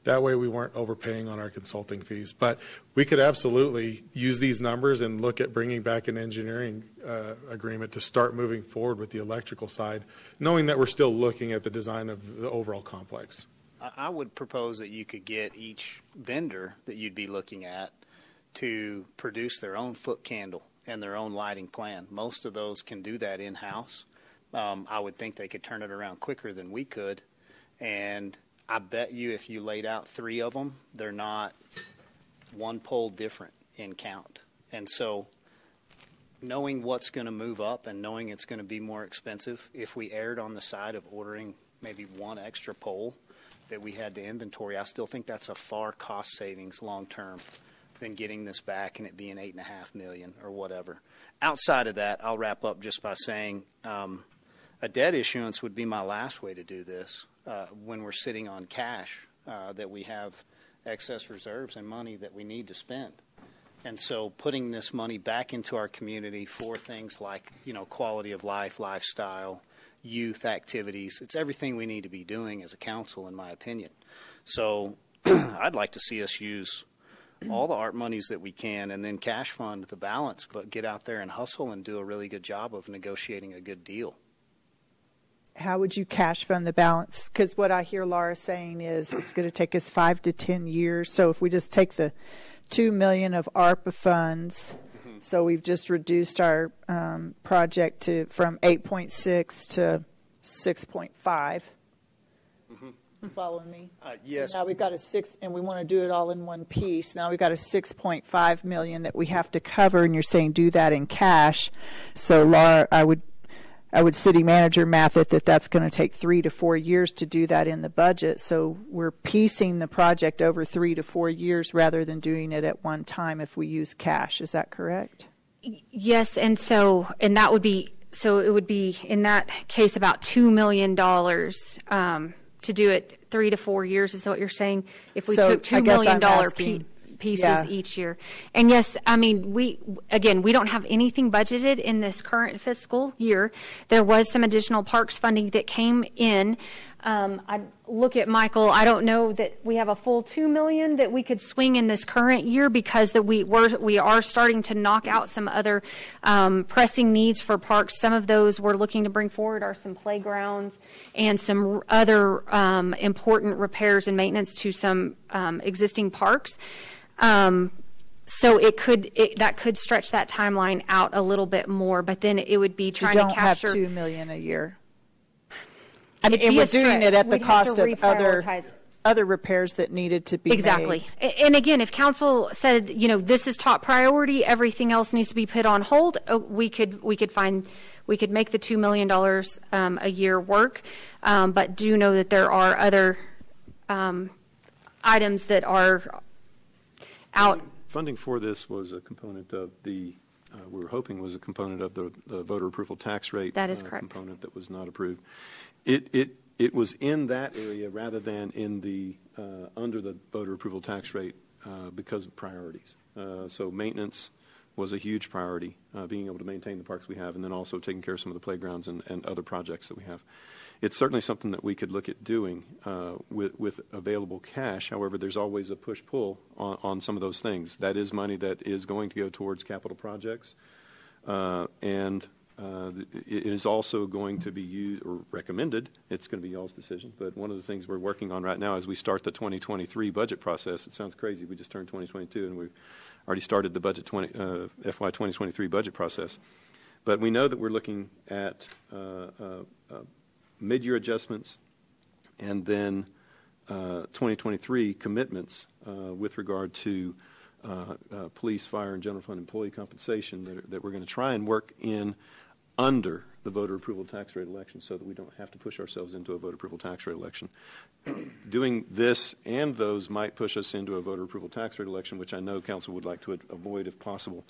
That way we weren't overpaying on our consulting fees. But we could absolutely use these numbers and look at bringing back an engineering agreement to start moving forward with the electrical side, knowing that we're still looking at the design of the overall complex. I would propose that you could get each vendor that you'd be looking at to produce their own foot candle and their own lighting plan. Most of those can do that in-house. I would think they could turn it around quicker than we could. And I bet you if you laid out 3 of them, they're not one pole different in count. And so knowing what's going to move up and knowing it's going to be more expensive, if we erred on the side of ordering maybe 1 extra pole that we had to inventory, I still think that's a far cost savings long term than getting this back and it being $8.5 million or whatever. Outside of that, I'll wrap up just by saying a debt issuance would be my last way to do this when we're sitting on cash that we have excess reserves and money that we need to spend. And so putting this money back into our community for things like, you know, quality of life, lifestyle, youth activities, it's everything we need to be doing as a council, in my opinion. So I'd like to see us use all the art monies that we can and then cash fund the balance, but get out there and hustle and do a really good job of negotiating a good deal. How would you cash fund the balance? Because what I hear Laura saying is it's going to take us 5 to 10 years. So if we just take the $2 million of ARPA funds, so we've just reduced our project from 8.6 to 6.5. You following me? Yes. So now we've got a 6, and we want to do it all in one piece. Now we've got a $6.5 million that we have to cover, and you're saying do that in cash. So Laura, I would city manager math it that's going to take 3 to 4 years to do that in the budget. So we're piecing the project over 3 to 4 years rather than doing it at one time if we use cash. Is that correct? Yes, and that would be, so it would be in that case about $2 million to do it 3 to 4 years. Is what you're saying? If we took $2 million pieces each year. And yes, I mean, we don't have anything budgeted in this current fiscal year. There was some additional parks funding that came in. I look at Michael. I don't know that we have a full $2 million that we could swing in this current year because we are starting to knock out some other pressing needs for parks. Some of those we're looking to bring forward are some playgrounds and some other important repairs and maintenance to some existing parks. So that could stretch that timeline out a little bit more, but then it would be trying to capture. You don't have $2 million a year. And we're doing it at the cost of other repairs that needed to be exactly. made. And again, if council said, this is top priority, everything else needs to be put on hold, we could make the $2 million a year work, but do know that there are other items that are out. Funding for this was a component of we were hoping was a component of the voter approval tax rate. That is correct. Component that was not approved. It was in that area rather than in the under the voter approval tax rate because of priorities. So maintenance was a huge priority, being able to maintain the parks we have, and then also taking care of some of the playgrounds and other projects that we have. It's certainly something that we could look at doing with available cash. However, there's always a push-pull on some of those things. That is money that is going to go towards capital projects, and it is also going to be used or recommended. It's going to be y'all's decision. But one of the things we're working on right now as we start the 2023 budget process, it sounds crazy. We just turned 2022 and we've already started the budget FY 2023 budget process. But we know that we're looking at mid-year adjustments and then 2023 commitments with regard to police, fire, and general fund employee compensation that we're going to try and work in under the voter approval tax rate election so that we don't have to push ourselves into a voter approval tax rate election. Doing this and those might push us into a voter approval tax rate election, which I know council would like to avoid if possible,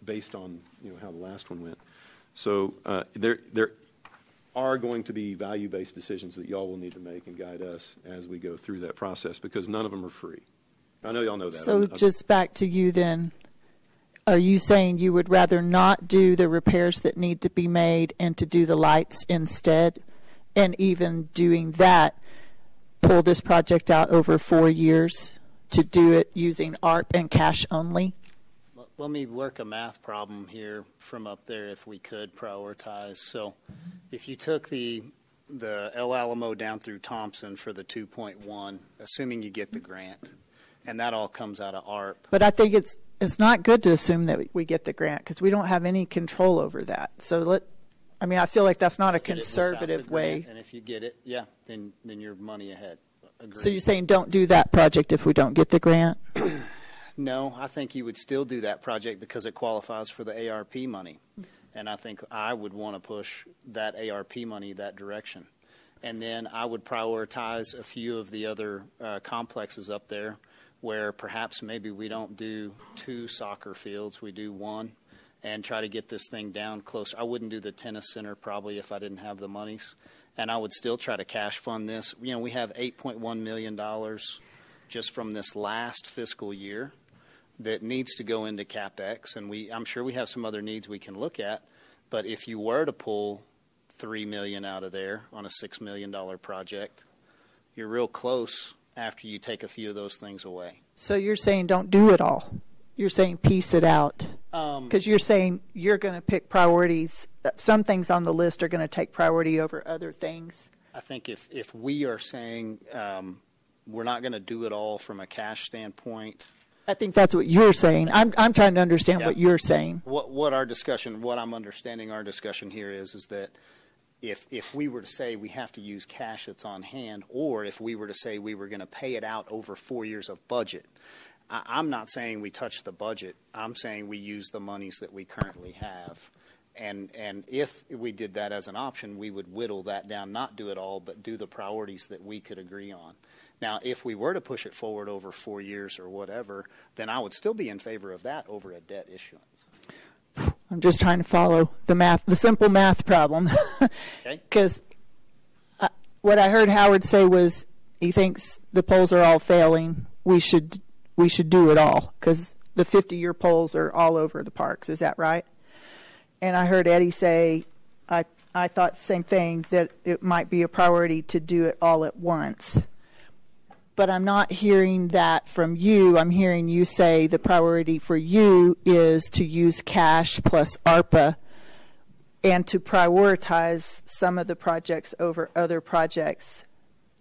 based on how the last one went. So there are going to be value-based decisions that y'all will need to make and guide us as we go through that process because none of them are free. I know y'all know that. So just back to you then. Are you saying you would rather not do the repairs that need to be made and to do the lights instead? And even doing that, pull this project out over 4 years to do it using ARP and cash only? Let me work a math problem here from up there if we could prioritize. So if you took the El Alamo down through Thompson for the 2.1, assuming you get the grant, and that all comes out of ARP. But I think it's not good to assume that we get the grant because we don't have any control over that. So I feel like that's not a conservative way. And if you get it, yeah, then you're money ahead. Agreed. So you're saying don't do that project if we don't get the grant? No, I think you would still do that project because it qualifies for the ARP money. And I think I would want to push that ARP money that direction. And then I would prioritize a few of the other complexes up there where perhaps maybe we don't do 2 soccer fields, we do 1, and try to get this thing down closer. I wouldn't do the tennis center probably if I didn't have the monies. And I would still try to cash fund this. We have $8.1 million just from this last fiscal year that needs to go into CapEx, and I'm sure we have some other needs we can look at, but if you were to pull $3 million out of there on a $6 million project, you're real close after you take a few of those things away. So you're saying don't do it all. You're saying piece it out. Because you're saying you're going to pick priorities. Some things on the list are going to take priority over other things. I think if we are saying we're not going to do it all from a cash standpoint. I think that's what you're saying. I'm trying to understand what you're saying. What I'm understanding our discussion here is that if we were to say we have to use cash that's on hand, or if we were to say we were going to pay it out over 4 years of budget, I'm not saying we touch the budget. I'm saying we use the monies that we currently have. And if we did that as an option, we would whittle that down, not do it all, but do the priorities that we could agree on. Now, if we were to push it forward over 4 years or whatever, then I would still be in favor of that over a debt issuance. I'm just trying to follow the math, the simple math problem. Because what I heard Howard say was he thinks the polls are all failing. We should do it all because the 50-year polls are all over the parks. Is that right? And I heard Eddie say, I thought the same thing, that it might be a priority to do it all at once. But I'm not hearing that from you. I'm hearing you say the priority for you is to use cash plus ARPA and to prioritize some of the projects over other projects.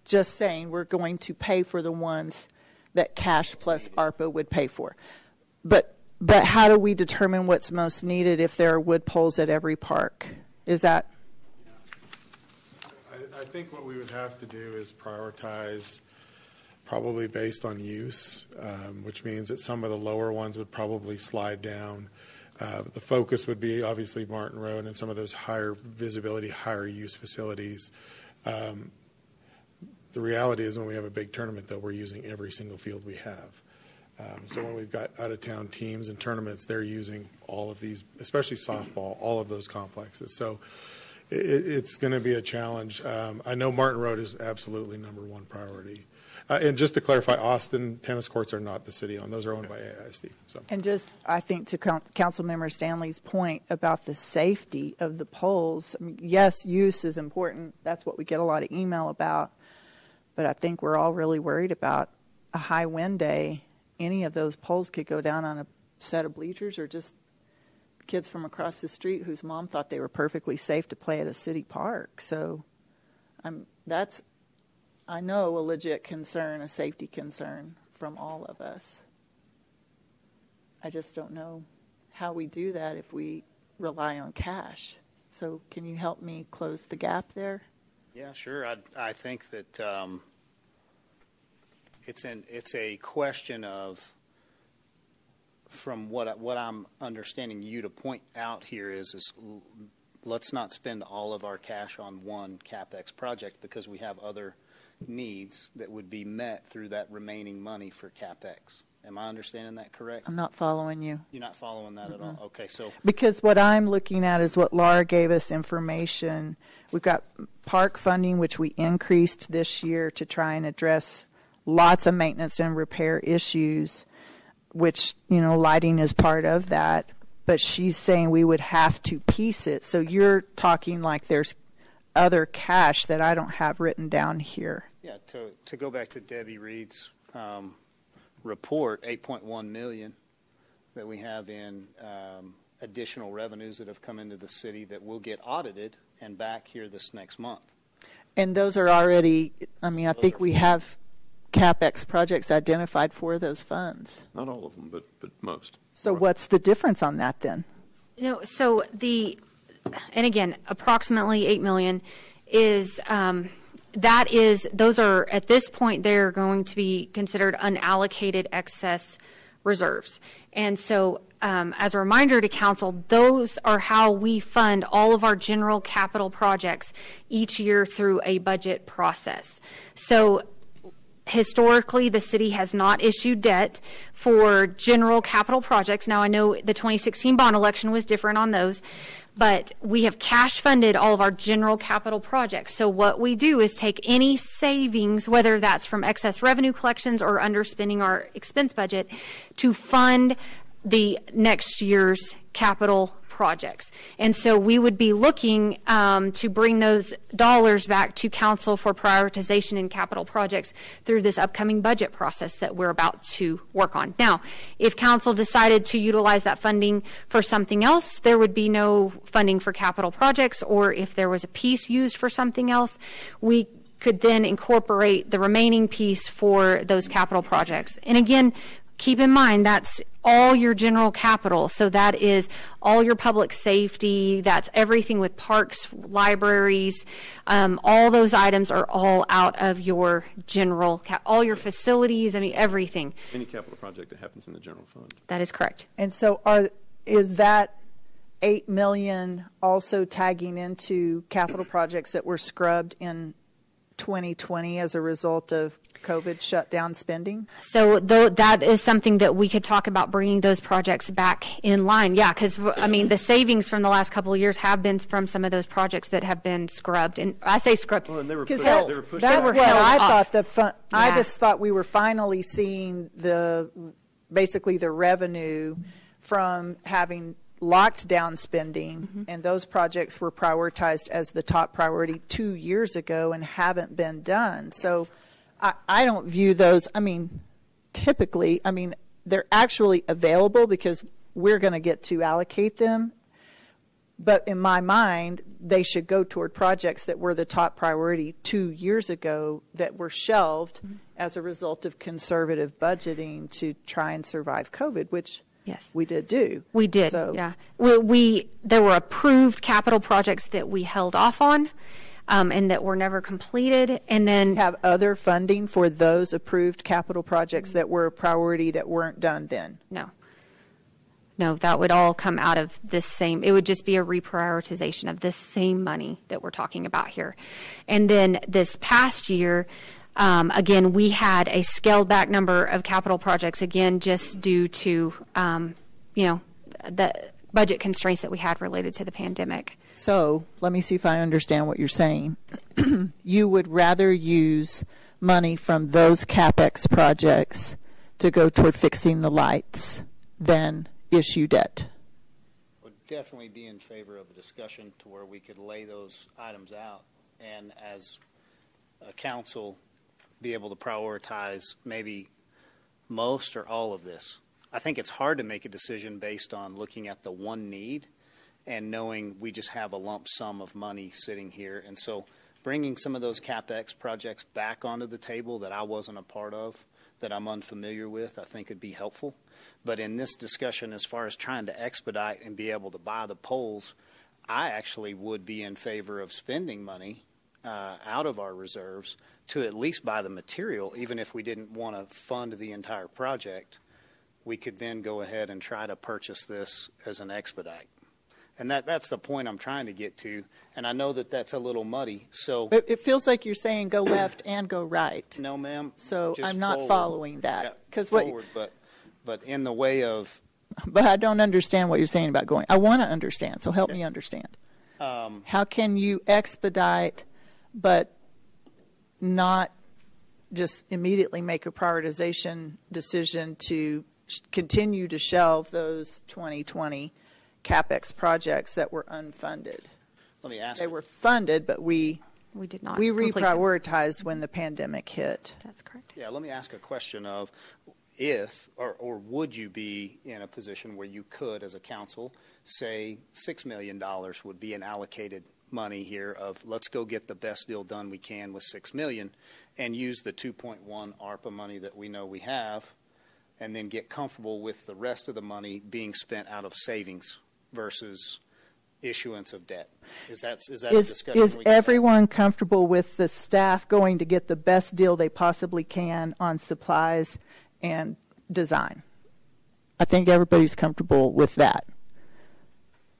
Just saying we're going to pay for the ones that cash plus ARPA would pay for. But how do we determine what's most needed if there are wood poles at every park? Is that? I think what we would have to do is prioritize probably based on use, which means that some of the lower ones would probably slide down. The focus would be obviously Martin Road and some of those higher visibility, higher use facilities. The reality is when we have a big tournament, though, we're using every single field we have. So when we've got out-of-town teams and tournaments, they're using all of these, especially softball, all of those complexes. So it's going to be a challenge. I know Martin Road is absolutely number one priority. And just to clarify, Austin tennis courts are not the city-owned. Those are owned by AISD. So. And just, I think, to Councilmember Stanley's point about the safety of the poles, I mean, yes, use is important. That's what we get a lot of email about. But I think we're all really worried about a high wind day. Any of those poles could go down on a set of bleachers or just kids from across the street whose mom thought they were perfectly safe to play at a city park. So that's, I know, a legit concern, a safety concern from all of us. I just don't know how we do that if we rely on cash. So can you help me close the gap there? Yeah, sure. I think that it's a question of, from what I'm understanding you to point out here is let's not spend all of our cash on one CapEx project because we have other needs that would be met through that remaining money for CapEx. Am I understanding that correct? I'm not following you. You're not following that at all? Okay, so. Because what I'm looking at is what Laura gave us information. We've got park funding, which we increased this year to try and address lots of maintenance and repair issues, which, lighting is part of that. But she's saying we would have to piece it. So you're talking like there's other cash that I don't have written down here. Yeah, to go back to Debbie Reed's report, $8.1 million that we have in additional revenues that have come into the city that will get audited and back here this next month. And those are already, I think we have CapEx projects identified for those funds. Not all of them, but most. So what's the difference on that then? So and again, approximately $8 million is, those are, at this point, they're going to be considered unallocated excess reserves. And so, as a reminder to council, those are how we fund all of our general capital projects each year through a budget process. So, historically, the city has not issued debt for general capital projects. Now, I know the 2016 bond election was different on those, but we have cash funded all of our general capital projects. So what we do is take any savings, whether that's from excess revenue collections or underspending our expense budget, to fund the next year's capital projects. And so we would be looking to bring those dollars back to council for prioritization in capital projects through this upcoming budget process that we're about to work on. Now, if council decided to utilize that funding for something else, there would be no funding for capital projects, or if there was a piece used for something else, we could then incorporate the remaining piece for those capital projects. And again, keep in mind, that's all your general capital. So that is all your public safety. That's everything with parks, libraries. All those items are all out of your general, all your facilities, everything. Any capital project that happens in the general fund. That is correct. And so is that $8 million also tagging into capital projects that were scrubbed in 2020 as a result of COVID shutdown spending? So that is something that we could talk about, bringing those projects back in line. Yeah, because the savings from the last couple of years have been from some of those projects that have been scrubbed. And I say scrubbed because they were pushed. That's what I thought. Yeah. I just thought we were finally seeing basically the revenue from having locked down spending, and those projects were prioritized as the top priority 2 years ago and haven't been done. So I don't view those, typically, they're actually available because we're going to get to allocate them. But in my mind, they should go toward projects that were the top priority 2 years ago that were shelved as a result of conservative budgeting to try and survive COVID, which yes, we did do. We did, so, yeah. There were approved capital projects that we held off on and that were never completed. And then have other funding for those approved capital projects that were a priority that weren't done then? No, that would all come out of this same, it would just be a reprioritization of this same money that we're talking about here. And then this past year, again, we had a scaled back number of capital projects, again, just due to, the budget constraints that we had related to the pandemic. So let me see if I understand what you're saying. You would rather use money from those CapEx projects to go toward fixing the lights than issue debt? Would definitely be in favor of a discussion to where we could lay those items out and as a council be able to prioritize maybe most or all of this. I think it's hard to make a decision based on looking at the one need and knowing we just have a lump sum of money sitting here. And so bringing some of those CapEx projects back onto the table that I wasn't a part of, that I'm unfamiliar with, I think would be helpful. But in this discussion, as far as trying to expedite and be able to buy the poles, I actually would be in favor of spending money out of our reserves to at least buy the material. Even if we didn't want to fund the entire project, we could then go ahead and try to purchase this as an expedite. And that's the point I'm trying to get to. And I know that that's a little muddy. So it feels like you're saying go left and go right. No, ma'am. So just I'm not forward. following that. Yeah, forward, but in the way of... But I don't understand what you're saying about going. I want to understand, so help me understand. How can you expedite but not just immediately make a prioritization decision to continue to shelve those 2020 CapEx projects that were unfunded? Let me ask. They were funded, but we did not. We complete them. reprioritized when the pandemic hit. That's correct. Yeah, let me ask a question of if or would you be in a position where you could, as a council, say $6 million would be an allocated money here of let's go get the best deal done we can with $6 million and use the 2.1 ARPA money that we know we have and then get comfortable with the rest of the money being spent out of savings versus issuance of debt? Is that a discussion? Is everyone comfortable with the staff going to get the best deal they possibly can on supplies and design? I think everybody's comfortable with that.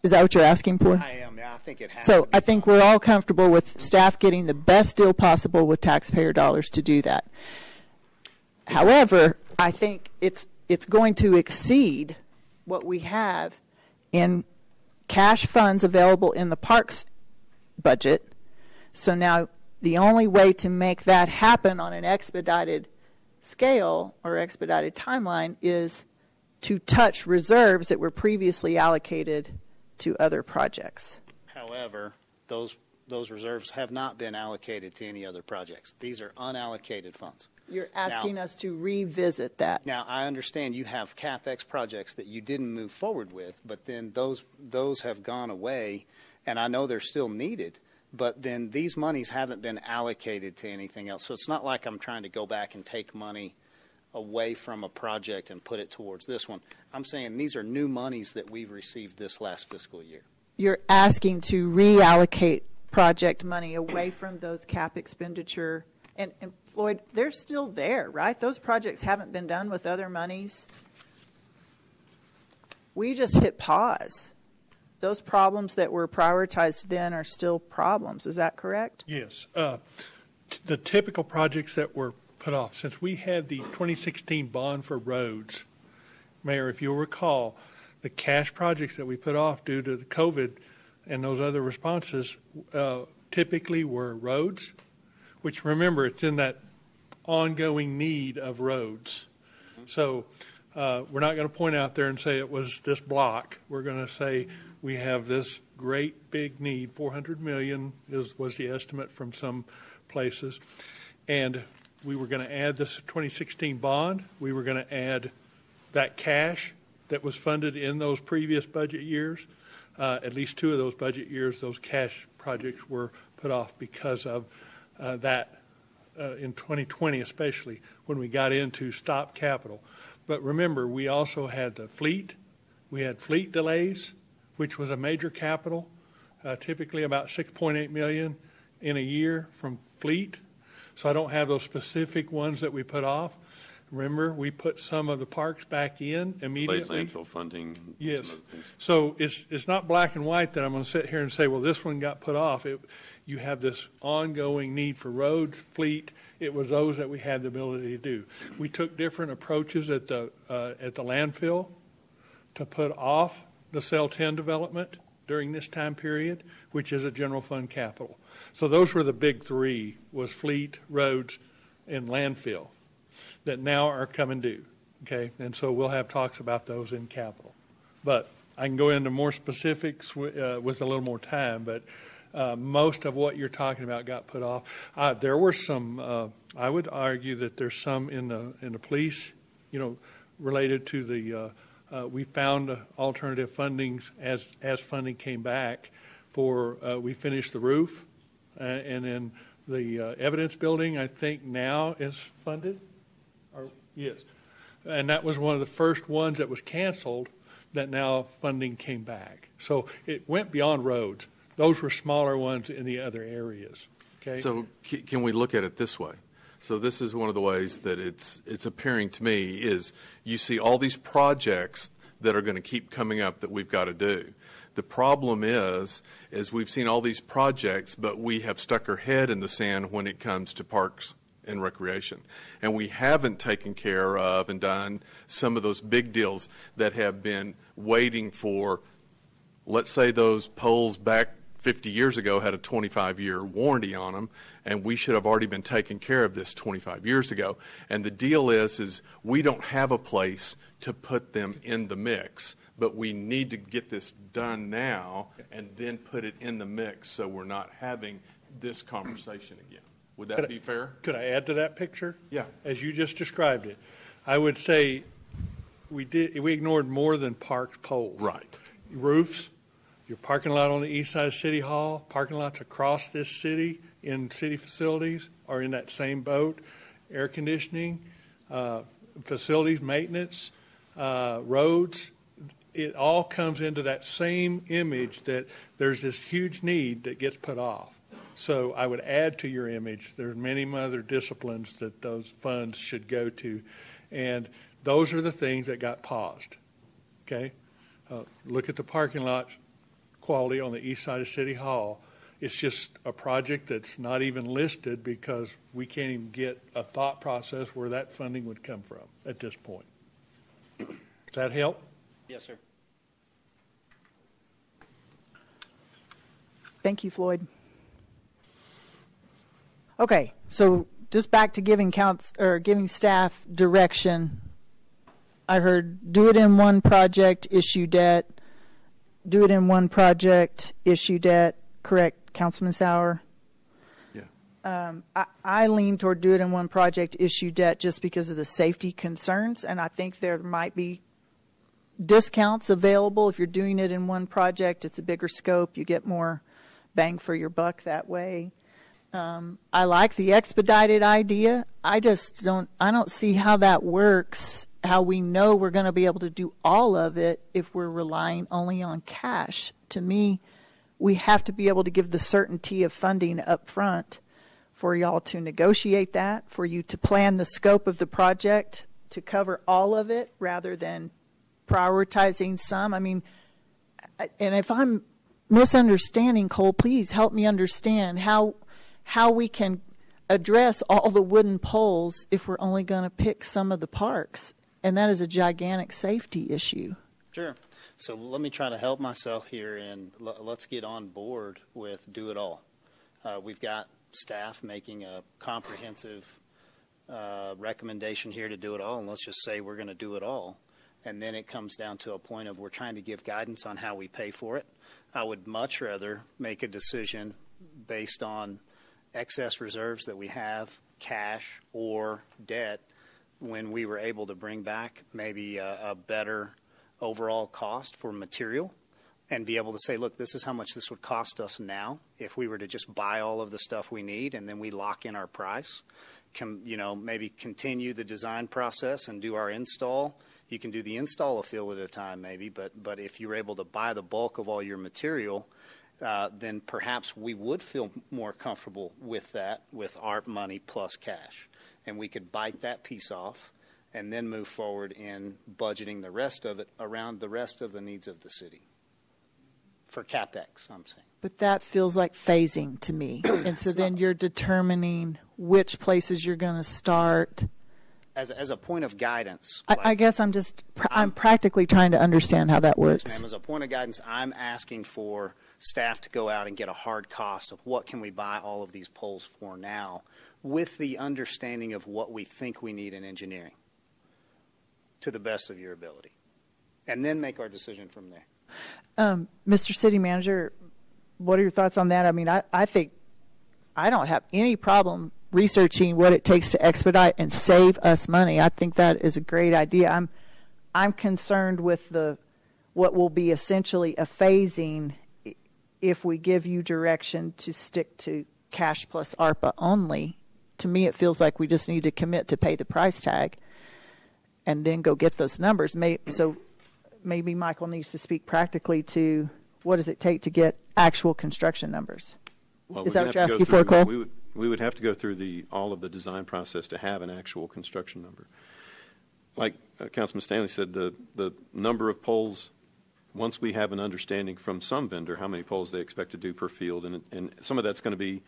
Is that what you're asking for? I am. Yeah, I think it has. So I think we're all comfortable with staff getting the best deal possible with taxpayer dollars to do that. However, I think it's going to exceed what we have in cash funds available in the parks budget. So now the only way to make that happen on an expedited scale or expedited timeline is to touch reserves that were previously allocated to other projects. However, those reserves have not been allocated to any other projects. These are unallocated funds. You're asking us to revisit that. Now, I understand you have CapEx projects that you didn't move forward with, but then those have gone away, and I know they're still needed, but then these monies haven't been allocated to anything else. So it's not like I'm trying to go back and take money away from a project and put it towards this one. I'm saying these are new monies that we've received this last fiscal year. You're asking to reallocate project money away from those cap expenditure. And Floyd, they're still there, right? Those projects haven't been done with other monies. We just hit pause. Those problems that were prioritized then are still problems. Is that correct? Yes. The typical projects that were put off, since we had the 2016 bond for roads, Mayor, if you'll recall, the cash projects that we put off due to the COVID and those other responses typically were roads, which, remember, it's in that ongoing need of roads. So we're not going to point out there and say it was this block. We're going to say we have this great big need. $400 million was the estimate from some places. And we were going to add this 2016 bond. We were going to add that cash that was funded in those previous budget years. at least 2 of those budget years, those cash projects were put off because of that in 2020, especially when we got into stop capital. But remember, we also had the fleet. We had fleet delays, which was a major capital, typically about $6.8 million in a year from fleet. So I don't have those specific ones that we put off. Remember, we put some of the parks back in immediately. Late landfill funding. Yes. Some other things. So it's not black and white that I'm going to sit here and say, well, this one got put off. You have this ongoing need for roads, fleet. It was those that we had the ability to do. We took different approaches at the landfill to put off the Cell 10 development during this time period, which is a general fund capital. So those were the big 3, was fleet, roads, and landfill that now are coming due, okay? And so we'll have talks about those in capital. But I can go into more specifics with a little more time, but most of what you're talking about got put off. There were some, I would argue that there's some in the police, related to the, we found alternative fundings as funding came back for, we finished the roof, and then the evidence building, I think now is funded. Yes, and that was one of the first ones that was canceled that now funding came back. So it went beyond roads. Those were smaller ones in the other areas. Okay. So can we look at it this way? So this is one of the ways that it's appearing to me is you see all these projects that are going to keep coming up that we've got to do. The problem is we've seen all these projects, but we have stuck our head in the sand when it comes to parks and recreation. And we haven't taken care of and done some of those big deals that have been waiting for, let's say those poles back 50 years ago had a 25-year warranty on them, and we should have already been taking care of this 25 years ago. And the deal is we don't have a place to put them in the mix, but we need to get this done now and then put it in the mix so we're not having this conversation again. Would that be fair? Could I add to that picture? Yeah. As you just described it, I would say we ignored more than park poles. Right. Roofs, your parking lot on the east side of City Hall, parking lots across this city in city facilities are in that same boat. Air conditioning, facilities, maintenance, roads, it all comes into that same image that there's this huge need that gets put off. So I would add to your image, there's many other disciplines that those funds should go to, and those are the things that got paused, okay? Look at the parking lot quality on the east side of City Hall. It's just a project that's not even listed because we can't even get a thought process where that funding would come from at this point. Does that help? Yes, sir. Thank you, Floyd. Okay, so just back to giving staff direction. I heard do it in one project, issue debt. Do it in one project, issue debt. Correct, Councilman Sauer? Yeah. I lean toward do it in one project, issue debt, just because of the safety concerns, and I think there might be discounts available if you're doing it in one project. It's a bigger scope. You get more bang for your buck that way. I like the expedited idea. I don't see how that works, how we know we're going to be able to do all of it if we're relying only on cash. To me, we have to be able to give the certainty of funding up front for y'all to negotiate that, for you to plan the scope of the project to cover all of it rather than prioritizing some. I mean, and if I'm misunderstanding, Cole, please help me understand how we can address all the wooden poles if we're only going to pick some of the parks. And that is a gigantic safety issue. Sure. So let me try to help myself here, and let's get on board with do it all. We've got staff making a comprehensive recommendation here to do it all, and let's just say we're going to do it all. And then it comes down to a point of we're trying to give guidance on how we pay for it. I would much rather make a decision based on excess reserves that we have, cash or debt, when we were able to bring back maybe a better overall cost for material and be able to say, look, this is how much this would cost us now if we were to just buy all of the stuff we need, and then we lock in our price. Maybe continue the design process and do our install. You can do the install a field at a time maybe, but if you're able to buy the bulk of all your material, then perhaps we would feel more comfortable with that, with ARP money plus cash. And we could bite that piece off and then move forward in budgeting the rest of it around the rest of the needs of the city. For CapEx, I'm saying. But that feels like phasing to me. And so then you're determining which places you're going to start. As a point of guidance. I guess I'm practically trying to understand how that works. Yes, ma'am. As a point of guidance, I'm asking for staff to go out and get a hard cost of what can we buy all of these poles for now, with the understanding of what we think we need in engineering to the best of your ability, and then make our decision from there. Mr. City Manager, what are your thoughts on that? I mean, I think I don't have any problem researching what it takes to expedite and save us money. I think that is a great idea. I'm concerned with what will be essentially a phasing if we give you direction to stick to cash plus ARPA only. To me, it feels like we just need to commit to pay the price tag and then go get those numbers. So maybe Michael needs to speak practically to what does it take to get actual construction numbers. Well, is that what you're asking for, Cole? We would have to go through all of the design process to have an actual construction number. Like Councilman Stanley said, the number of poles, once we have an understanding from some vendor how many poles they expect to do per field, and some of that's going to be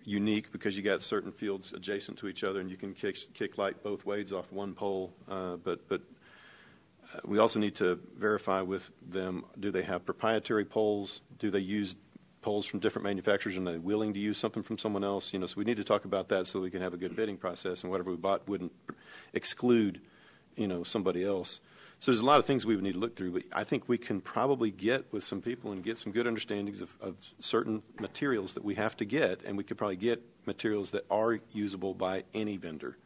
unique because you got certain fields adjacent to each other, and you can kick light both ways off one pole. But we also need to verify with them: do they have proprietary poles? Do they use poles from different manufacturers, and are they willing to use something from someone else? So we need to talk about that so we can have a good bidding process, and whatever we bought wouldn't exclude, somebody else. So there's a lot of things we would need to look through, but I think we can probably get with some people and get some good understandings of certain materials that we have to get, and we could probably get materials that are usable by any vendor.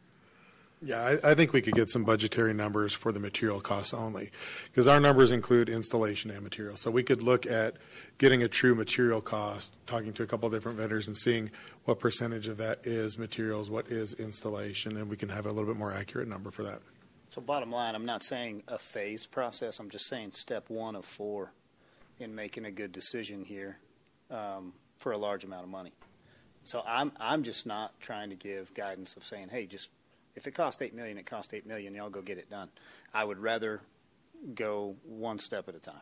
Yeah, I think we could get some budgetary numbers for the material costs only, because our numbers include installation and material. So we could look at getting a true material cost, talking to a couple of different vendors and seeing what percentage of that is materials, what is installation, and we can have a little bit more accurate number for that. So bottom line, I'm not saying a phased process. I'm just saying step 1 of 4 in making a good decision here for a large amount of money. So I'm just not trying to give guidance of saying, hey, just if it costs $8 million, it costs $8 million. Y'all go get it done. I would rather go one step at a time.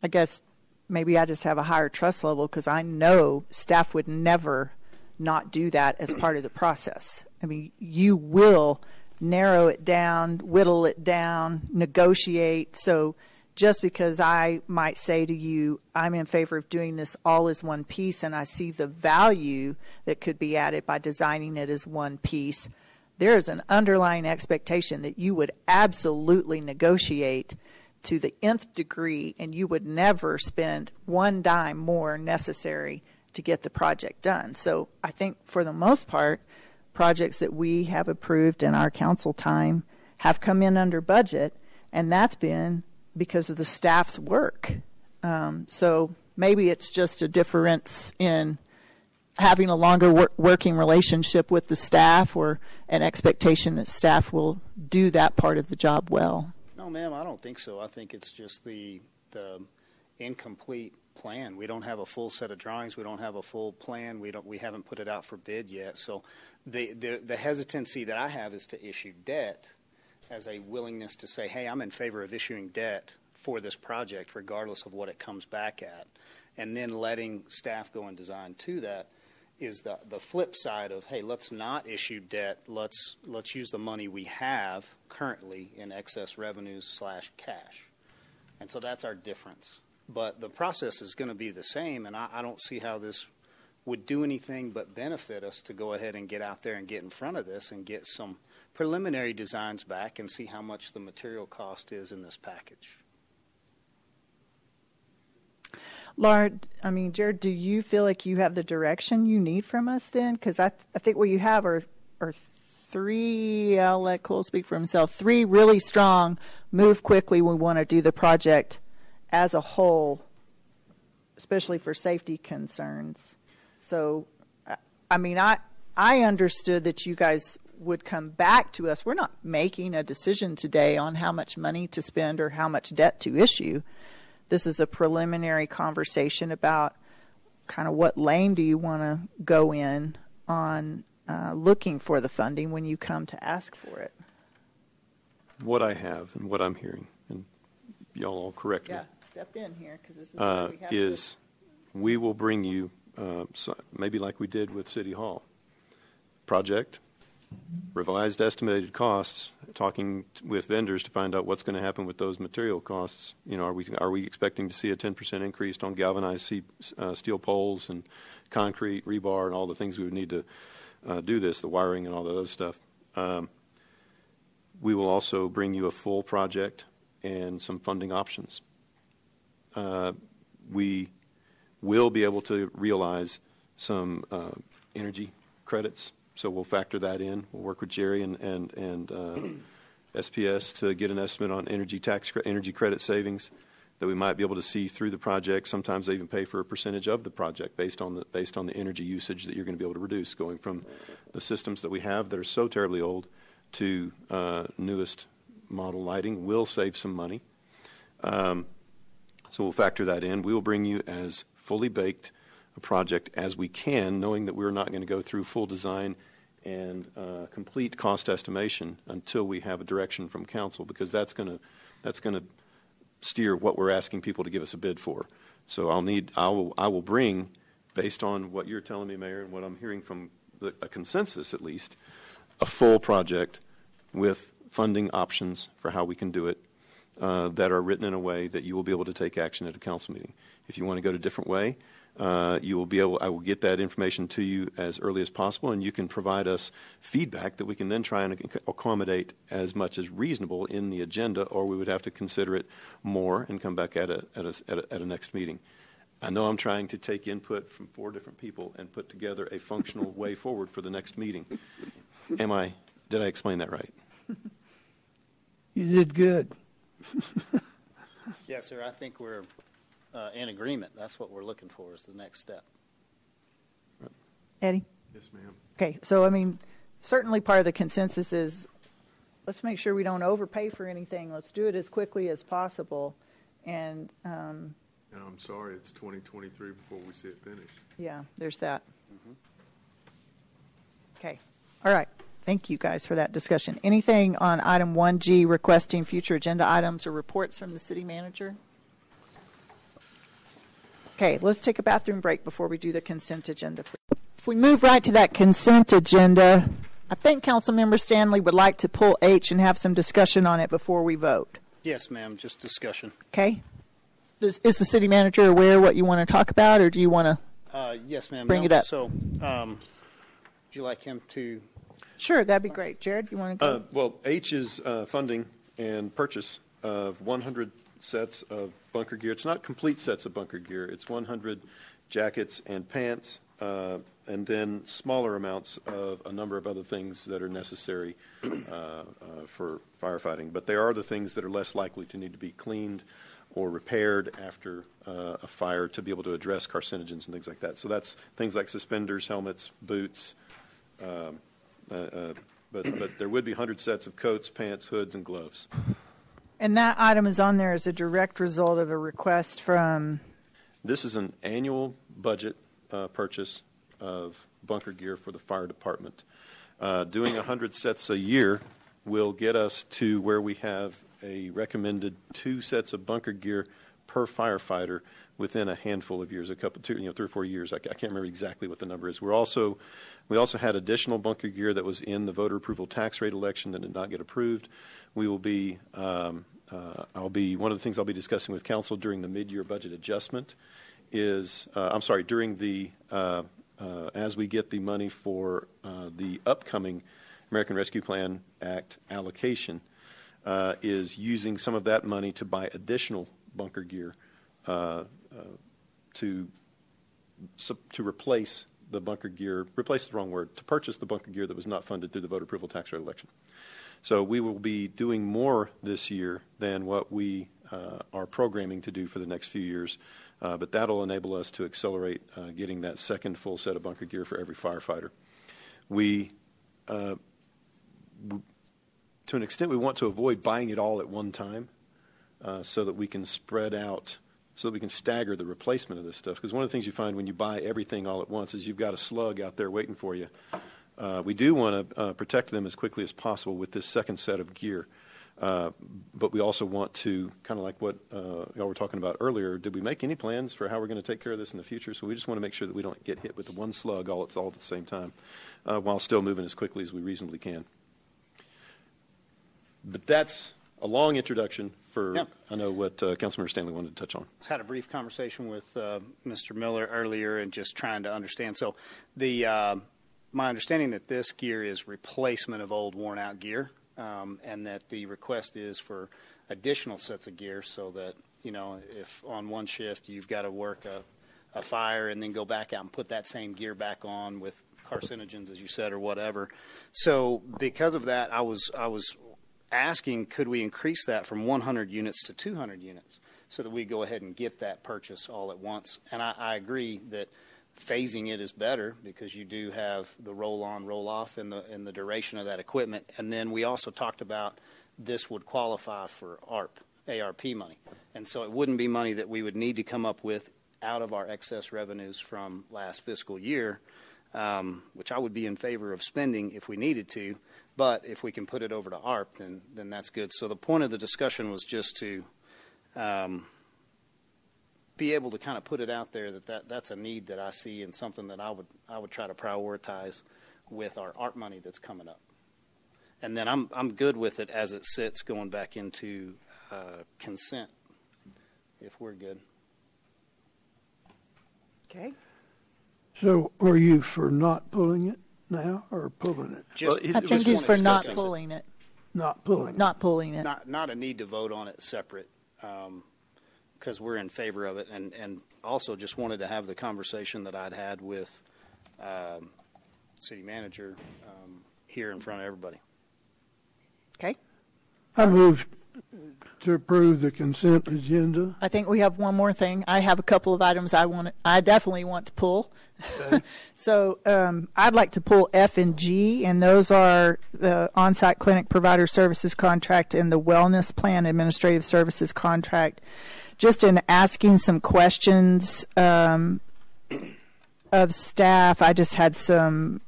I guess maybe I just have a higher trust level because I know staff would never not do that as part of the process. I mean, you will narrow it down, whittle it down, negotiate. So just because I might say to you, I'm in favor of doing this all as one piece, and I see the value that could be added by designing it as one piece, there is an underlying expectation that you would absolutely negotiate to the nth degree, and you would never spend one dime more necessary to get the project done. So I think for the most part, projects that we have approved in our council time have come in under budget, and that's been because of the staff's work. So maybe it's just a difference in having a longer working relationship with the staff, or an expectation that staff will do that part of the job well. No, ma'am, I don't think so. I think it's just the incomplete plan. We don't have a full set of drawings. We don't have a full plan. We haven't put it out for bid yet. So the hesitancy that I have is to issue debt as a willingness to say, hey, I'm in favor of issuing debt for this project regardless of what it comes back at, and then letting staff go and design to that is the flip side of, hey, let's not issue debt. Let's use the money we have currently in excess revenues / cash. And so that's our difference. But the process is going to be the same, and I don't see how this would do anything but benefit us to go ahead and get out there and get in front of this and get some preliminary designs back and see how much the material cost is in this package. Laura, Jared, do you feel like you have the direction you need from us then? Because I think what you have are three, I'll let Cole speak for himself, three really strong, move quickly, we want to do the project as a whole, especially for safety concerns. So, I mean, I understood that you guys would come back to us. We're not making a decision today on how much money to spend or how much debt to issue. This is a preliminary conversation about kind of what lane do you want to go in on looking for the funding when you come to ask for it. What I have and what I'm hearing, and y'all all correct me. Yeah, step in here because this is where we have we will bring you, maybe like we did with City Hall, project, revised estimated costs, talking with vendors to find out what's going to happen with those material costs. You know, are we expecting to see a 10% increase on galvanized steel poles and concrete, rebar, and all the things we would need to do this, the wiring and all the other stuff. We will also bring you a full project and some funding options. We will be able to realize some energy credits, so we'll factor that in. We'll work with Jerry and SPS to get an estimate on energy credit savings that we might be able to see through the project. Sometimes they even pay for a percentage of the project based on the energy usage that you're going to be able to reduce, going from the systems that we have that are so terribly old to newest model lighting will save some money. So we'll factor that in. We will bring you as fully baked a project as we can, knowing that we're not going to go through full design and complete cost estimation until we have a direction from council, because that's going to steer what we're asking people to give us a bid for. So I will bring, based on what you're telling me, Mayor, and what I'm hearing from a consensus at least, a full project with funding options for how we can do it that are written in a way that you will be able to take action at a council meeting. If you want to go to a different way, I will get that information to you as early as possible, and you can provide us feedback that we can then try and accommodate as much as reasonable in the agenda, or we would have to consider it more and come back at a next meeting. I know I'm trying to take input from 4 different people and put together a functional way forward for the next meeting. Did I explain that right? You did good. Yes, sir. I think we're in agreement. That's what we're looking for is the next step. Eddie? Yes, ma'am. Okay, so I mean, certainly part of the consensus is let's make sure we don't overpay for anything. Let's do it as quickly as possible. And I'm sorry, it's 2023 before we see it finished. Yeah, there's that. Okay. All right. Thank you guys for that discussion. Anything on item 1G, requesting future agenda items or reports from the city manager? Okay, let's take a bathroom break before we do the consent agenda. If we move right to that consent agenda, I think Councilmember Stanley would like to pull H and have some discussion on it before we vote. Yes, ma'am, just discussion. Okay. Is the city manager aware what you want to talk about, or do you want to yes, ma'am. bring it up? So, would you like him to? Sure, that'd be great. Jared, you want to go? Well, H is funding and purchase of 100 sets of bunker gear. It's not complete sets of bunker gear. It's 100 jackets and pants, and then smaller amounts of a number of other things that are necessary for firefighting. But they are the things that are less likely to need to be cleaned or repaired after a fire to be able to address carcinogens and things like that. So that's things like suspenders, helmets, boots. But there would be 100 sets of coats, pants, hoods, and gloves. And that item is on there as a direct result of a request from? This is an annual budget purchase of bunker gear for the fire department. Doing 100 sets a year will get us to where we have a recommended 2 sets of bunker gear per firefighter within a handful of years, 3 or 4 years. I can't remember exactly what the number is. We also had additional bunker gear that was in the voter approval tax rate election that did not get approved. We will be, one of the things I'll be discussing with council during the mid-year budget adjustment is, during the, as we get the money for the upcoming American Rescue Plan Act allocation, is using some of that money to buy additional bunker gear to replace the bunker gear, replace the wrong word, to purchase the bunker gear that was not funded through the voter approval tax rate election. So we will be doing more this year than what we are programming to do for the next few years, but that'll enable us to accelerate getting that second full set of bunker gear for every firefighter. We, to an extent, we want to avoid buying it all at one time so that we can spread out, so that we can stagger the replacement of this stuff. Because one of the things you find when you buy everything all at once is you've got a slug out there waiting for you. We do want to protect them as quickly as possible with this second set of gear. But we also want to, kind of like what y'all were talking about earlier, did we make any plans for how we're going to take care of this in the future? So we just want to make sure that we don't get hit with the one slug all at the same time while still moving as quickly as we reasonably can. But that's a long introduction for, I know, what Councilmember Stanley wanted to touch on. I had a brief conversation with Mr. Miller earlier and just trying to understand. So my understanding that this gear is replacement of old worn-out gear. And that the request is for additional sets of gear so that, you know, if on one shift you've got to work a fire and then go back out and put that same gear back on with carcinogens, as you said, or whatever. So because of that, I was asking, could we increase that from 100 units to 200 units so that we go ahead and get that purchase all at once? And I agree that phasing it is better because you do have the roll-on, roll-off in the duration of that equipment. And then we also talked about this would qualify for ARP money. And so it wouldn't be money that we would need to come up with out of our excess revenues from last fiscal year, which I would be in favor of spending if we needed to. But if we can put it over to ARP, then that's good. So the point of the discussion was just to be able to kind of put it out there that's a need that I see and something that I would try to prioritize with our ARP money that's coming up. And then I'm good with it as it sits going back into consent, if we're good. Okay. So are you for not pulling it now or pulling it? I think he's for not pulling it. Not pulling it. Not pulling it. Not a need to vote on it separate. Because we're in favor of it, and also just wanted to have the conversation that I'd had with city manager here in front of everybody. Okay. I moved to approve the consent agenda. I think we have one more thing. I have a couple of items I definitely want to pull. Okay. So I'd like to pull F and G, and those are the on-site clinic provider services contract and the wellness plan administrative services contract. Just in asking some questions of staff, I just had some,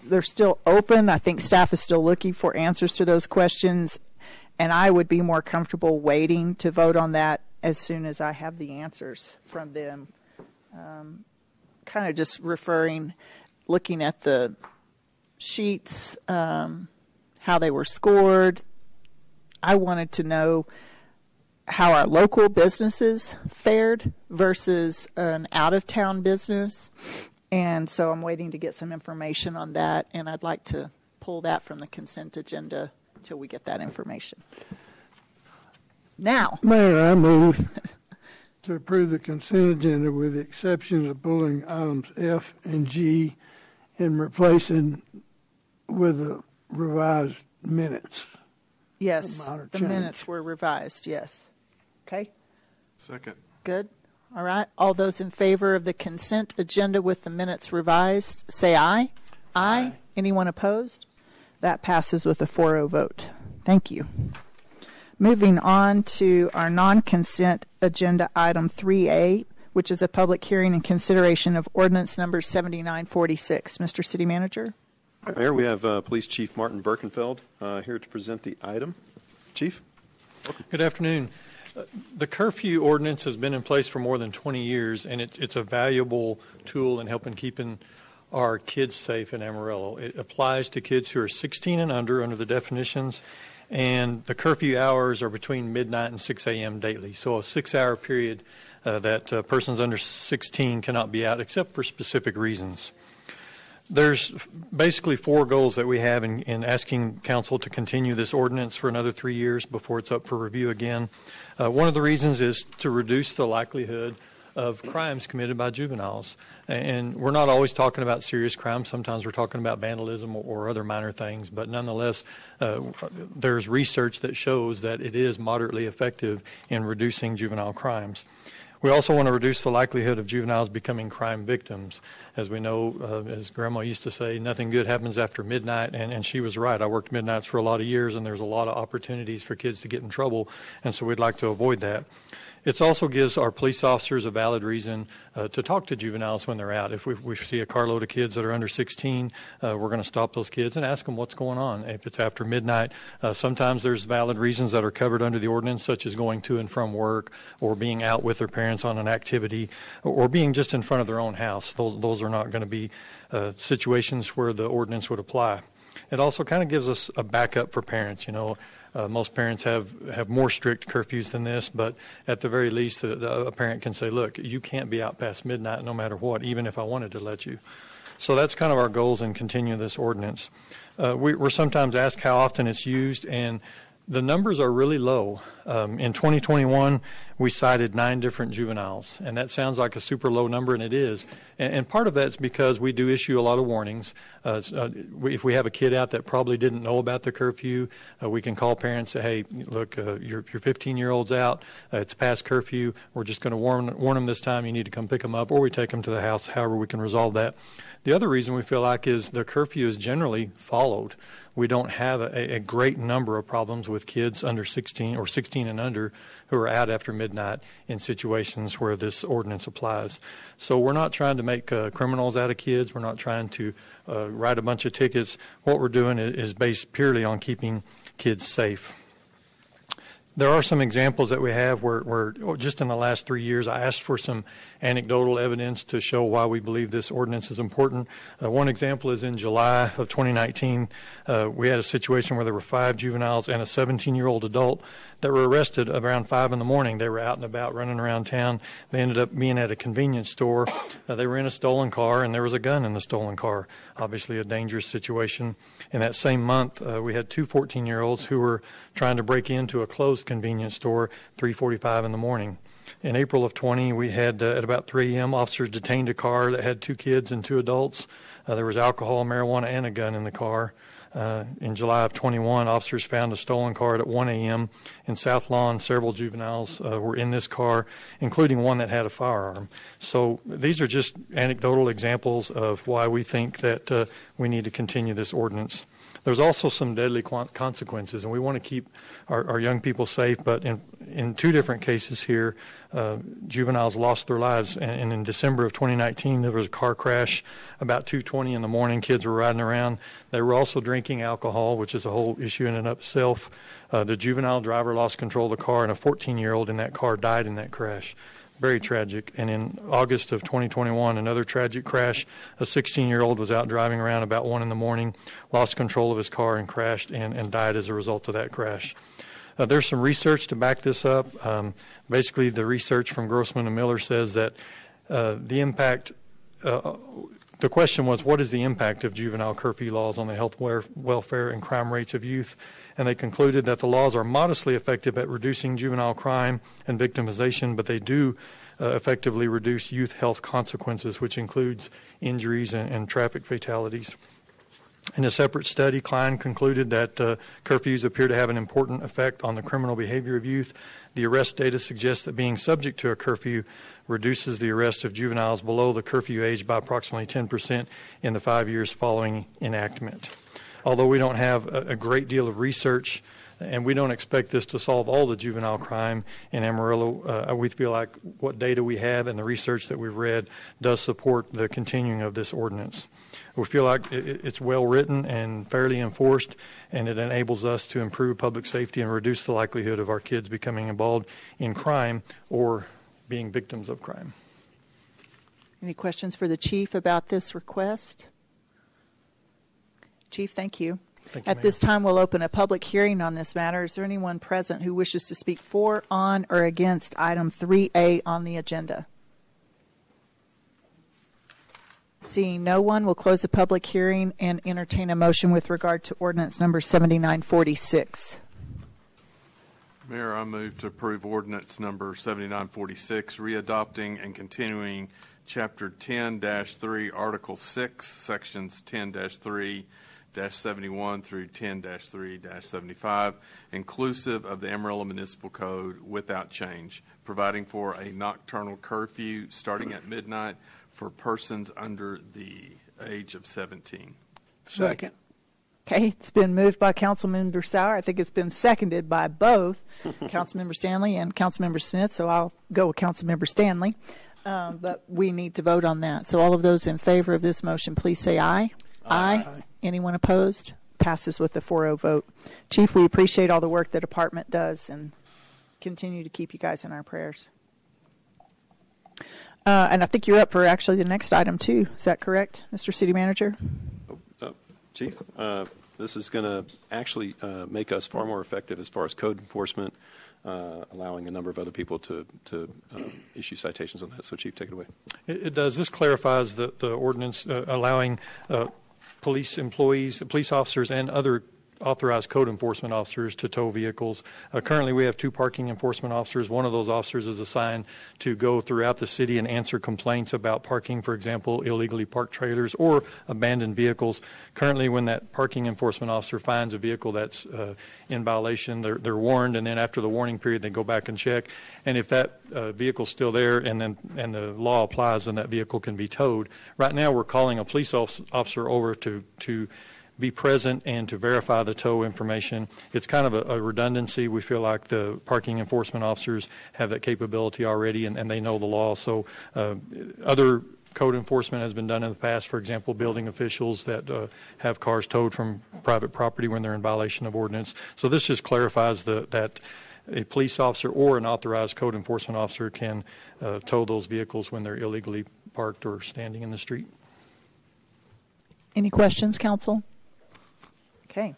they're still open. I think staff is still looking for answers to those questions, and I would be more comfortable waiting to vote on that as soon as I have the answers from them. Kind of just looking at the sheets, how they were scored. I wanted to know how our local businesses fared versus an out-of-town business. And so I'm waiting to get some information on that, and I'd like to pull that from the consent agenda until we get that information. Now, Mayor, I move to approve the consent agenda with the exception of pulling items F and G and replacing with the revised minutes. Yes, the minutes were revised, yes. Okay. Second. Good. All right. All those in favor of the consent agenda with the minutes revised, say aye. Aye. Anyone opposed? That passes with a 4-0 vote. Thank you. Moving on to our non-consent agenda item 3A, which is a public hearing and consideration of ordinance number 7946. Mr. City Manager. Mayor, we have Police Chief Martin Birkenfeld here to present the item. Chief. Welcome. Good afternoon. The curfew ordinance has been in place for more than 20 years, and it's a valuable tool in helping keeping our kids safe in Amarillo. It applies to kids who are 16 and under the definitions, and the curfew hours are between midnight and 6 a.m. daily. So a 6-hour period that persons under 16 cannot be out except for specific reasons. There's basically 4 goals that we have in asking council to continue this ordinance for another 3 years before it's up for review again. One of the reasons is to reduce the likelihood of crimes committed by juveniles. And we're not always talking about serious crimes. Sometimes we're talking about vandalism or other minor things. But nonetheless, there's research that shows that it is moderately effective in reducing juvenile crimes. We also want to reduce the likelihood of juveniles becoming crime victims. As we know, as Grandma used to say, nothing good happens after midnight, and she was right. I worked midnights for a lot of years, and there's a lot of opportunities for kids to get in trouble, and so we'd like to avoid that. It also gives our police officers a valid reason to talk to juveniles when they're out. If we see a carload of kids that are under 16, we're going to stop those kids and ask them what's going on. If it's after midnight, sometimes there's valid reasons that are covered under the ordinance, such as going to and from work or being out with their parents on an activity or being just in front of their own house. Those are not going to be situations where the ordinance would apply. It also kind of gives us a backup for parents. Most parents have more strict curfews than this, but at the very least, a parent can say, look, you can't be out past midnight no matter what, even if I wanted to let you. So that's kind of our goals in continuing this ordinance. We're sometimes asked how often it's used, and the numbers are really low. In 2021, we cited 9 different juveniles, and that sounds like a super low number, and it is. And part of that's because we do issue a lot of warnings. If we have a kid out that probably didn't know about the curfew, we can call parents and say, hey, look, your 15-year-old's out. It's past curfew. We're just going to warn them this time. You need to come pick them up, or we take them to the house, however we can resolve that. The other reason we feel like is the curfew is generally followed. We don't have a great number of problems with kids under 16 or 16 and under who are out after midnight in situations where this ordinance applies. So we're not trying to make criminals out of kids. We're not trying to write a bunch of tickets. What we're doing is based purely on keeping kids safe. There are some examples that we have where just in the last 3 years, I asked for some anecdotal evidence to show why we believe this ordinance is important. One example is in July of 2019, we had a situation where there were 5 juveniles and a 17-year-old adult that were arrested around 5 in the morning. They were out and about running around town. They ended up being at a convenience store. They were in a stolen car, and there was a gun in the stolen car. Obviously a dangerous situation. In that same month, we had 2 14-year-olds who were trying to break into a closed convenience store 3:45 in the morning. In April of 20, we had, at about 3 a.m., officers detained a car that had 2 kids and 2 adults. There was alcohol, marijuana, and a gun in the car. In July of 21, officers found a stolen car at 1 a.m. in South Lawn. Several juveniles were in this car, including one that had a firearm. So these are just anecdotal examples of why we think that we need to continue this ordinance. There's also some deadly consequences, and we want to keep our young people safe, but in 2 different cases here, juveniles lost their lives. And in December of 2019, there was a car crash about 2:20 in the morning. Kids were riding around. They were also drinking alcohol, which is a whole issue in and of itself. The juvenile driver lost control of the car, and a 14-year-old in that car died in that crash. Very tragic. And in August of 2021, another tragic crash. A 16-year-old was out driving around about 1 in the morning, lost control of his car and crashed and died as a result of that crash. There's some research to back this up. Basically, the research from Grossman and Miller says that the impact, the question was, what is the impact of juvenile curfew laws on the health, welfare, and crime rates of youth? And they concluded that the laws are modestly effective at reducing juvenile crime and victimization, but they do effectively reduce youth health consequences, which includes injuries and traffic fatalities. In a separate study, Klein concluded that curfews appear to have an important effect on the criminal behavior of youth. The arrest data suggests that being subject to a curfew reduces the arrest of juveniles below the curfew age by approximately 10% in the 5 years following enactment. Although we don't have a great deal of research, and we don't expect this to solve all the juvenile crime in Amarillo, we feel like what data we have and the research that we've read does support the continuing of this ordinance. We feel like it's well written and fairly enforced, and it enables us to improve public safety and reduce the likelihood of our kids becoming involved in crime or being victims of crime. Any questions for the chief about this request? Chief, thank you. Thank you, At this time, we'll open a public hearing on this matter. Is there anyone present who wishes to speak for, on, or against item 3A on the agenda? Seeing no one, we'll close the public hearing and entertain a motion with regard to ordinance number 7946. Mayor, I move to approve ordinance number 7946, readopting and continuing Chapter 10-3, Article 6, Sections 10-3-71 through 10-3-75, inclusive of the Amarillo Municipal Code without change, providing for a nocturnal curfew starting at midnight for persons under the age of 17. Second. Okay, it's been moved by Councilmember Sauer. I think it's been seconded by both Councilmember Stanley and Councilmember Smith, so I'll go with Councilmember Stanley. But we need to vote on that. So all of those in favor of this motion, please say aye. Aye. Anyone opposed? Passes with a 4-0 vote. Chief, we appreciate all the work the department does and continue to keep you guys in our prayers. And I think you're up for actually the next item, too. Is that correct, Mr. City Manager? Chief, this is going to actually make us far more effective as far as code enforcement, allowing a number of other people to issue citations on that. So, Chief, take it away. It does. This clarifies the ordinance allowing police employees, police officers, and other authorized code enforcement officers to tow vehicles. Currently, we have 2 parking enforcement officers. One of those officers is assigned to go throughout the city and answer complaints about parking, for example, illegally parked trailers or abandoned vehicles. Currently, when that parking enforcement officer finds a vehicle that's in violation, they're warned, and then after the warning period, they go back and check. And if that vehicle's still there and the law applies, then that vehicle can be towed. Right now, we're calling a police officer over to be present and to verify the tow information. It's kind of a redundancy. We feel like the parking enforcement officers have that capability already, and they know the law. So other code enforcement has been done in the past, for example, building officials that have cars towed from private property when they're in violation of ordinance. So this just clarifies that a police officer or an authorized code enforcement officer can tow those vehicles when they're illegally parked or standing in the street. Any questions, council? Okay.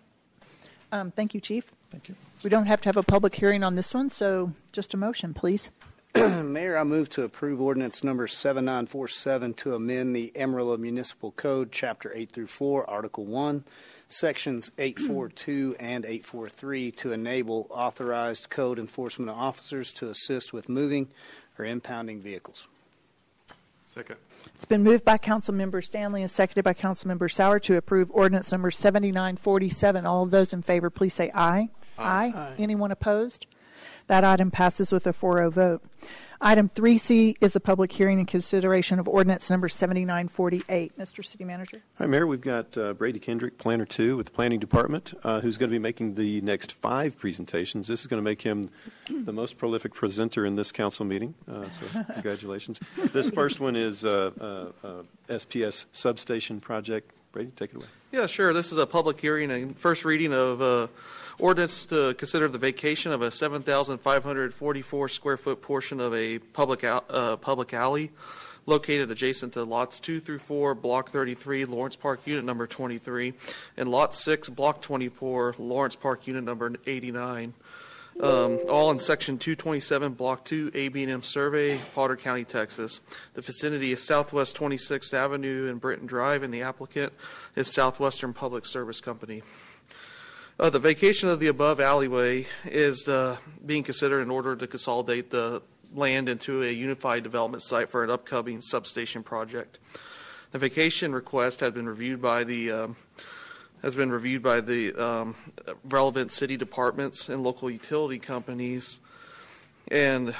Thank you, Chief. Thank you. We don't have to have a public hearing on this one, so just a motion, please. Mayor, I move to approve ordinance number 7947 to amend the Amarillo Municipal Code, Chapter 8 through 4, Article 1, Sections 842 and 843 to enable authorized code enforcement officers to assist with moving or impounding vehicles. Second. It's been moved by Councilmember Stanley and seconded by Councilmember Sauer to approve ordinance number 7947. All of those in favor, please say aye. Aye. Anyone opposed? That item passes with a 4-0 vote. Item 3C is a public hearing and consideration of ordinance number 7948. Mr. City Manager. Hi, Mayor. We've got Brady Kendrick, Planner 2 with the Planning Department, who's going to be making the next 5 presentations. This is going to make him the most prolific presenter in this council meeting, so congratulations. This first one is SPS substation project. Brady, take it away. Yeah, sure. This is a public hearing and first reading of ordinance to consider the vacation of a 7,544 square foot portion of a public alley located adjacent to lots 2 through 4, block 33, Lawrence Park unit number 23, and lot 6, block 24, Lawrence Park unit number 89. All in section 227, block 2, AB&M survey, Potter County, Texas. The vicinity is Southwest 26th Avenue and Britton Drive, and the applicant is Southwestern Public Service Company. The vacation of the above alleyway is being considered in order to consolidate the land into a unified development site for an upcoming substation project. The vacation request has been reviewed by the relevant city departments and local utility companies, and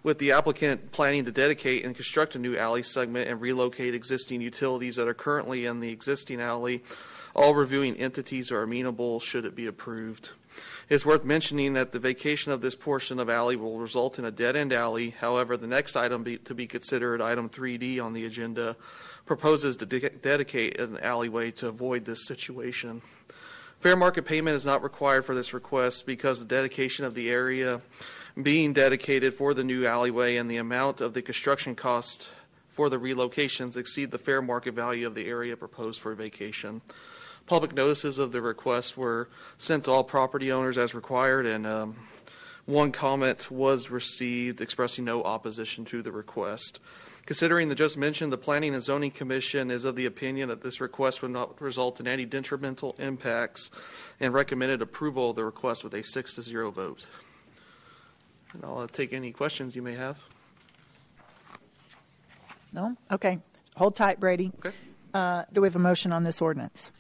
with the applicant planning to dedicate and construct a new alley segment and relocate existing utilities that are currently in the existing alley, all reviewing entities are amenable should it be approved. It's worth mentioning that the vacation of this portion of alley will result in a dead-end alley. However, the next item to be considered, item 3D on the agenda, proposes to dedicate an alleyway to avoid this situation. Fair market payment is not required for this request because the dedication of the area being dedicated for the new alleyway and the amount of the construction cost for the relocations exceed the fair market value of the area proposed for vacation. Public notices of the request were sent to all property owners as required, and one comment was received expressing no opposition to the request. Considering the just mentioned, the Planning and Zoning Commission is of the opinion that this request would not result in any detrimental impacts and recommended approval of the request with a 6-0 vote. And I'll take any questions you may have. No? Okay. Hold tight, Brady. Okay. Do we have a motion on this ordinance?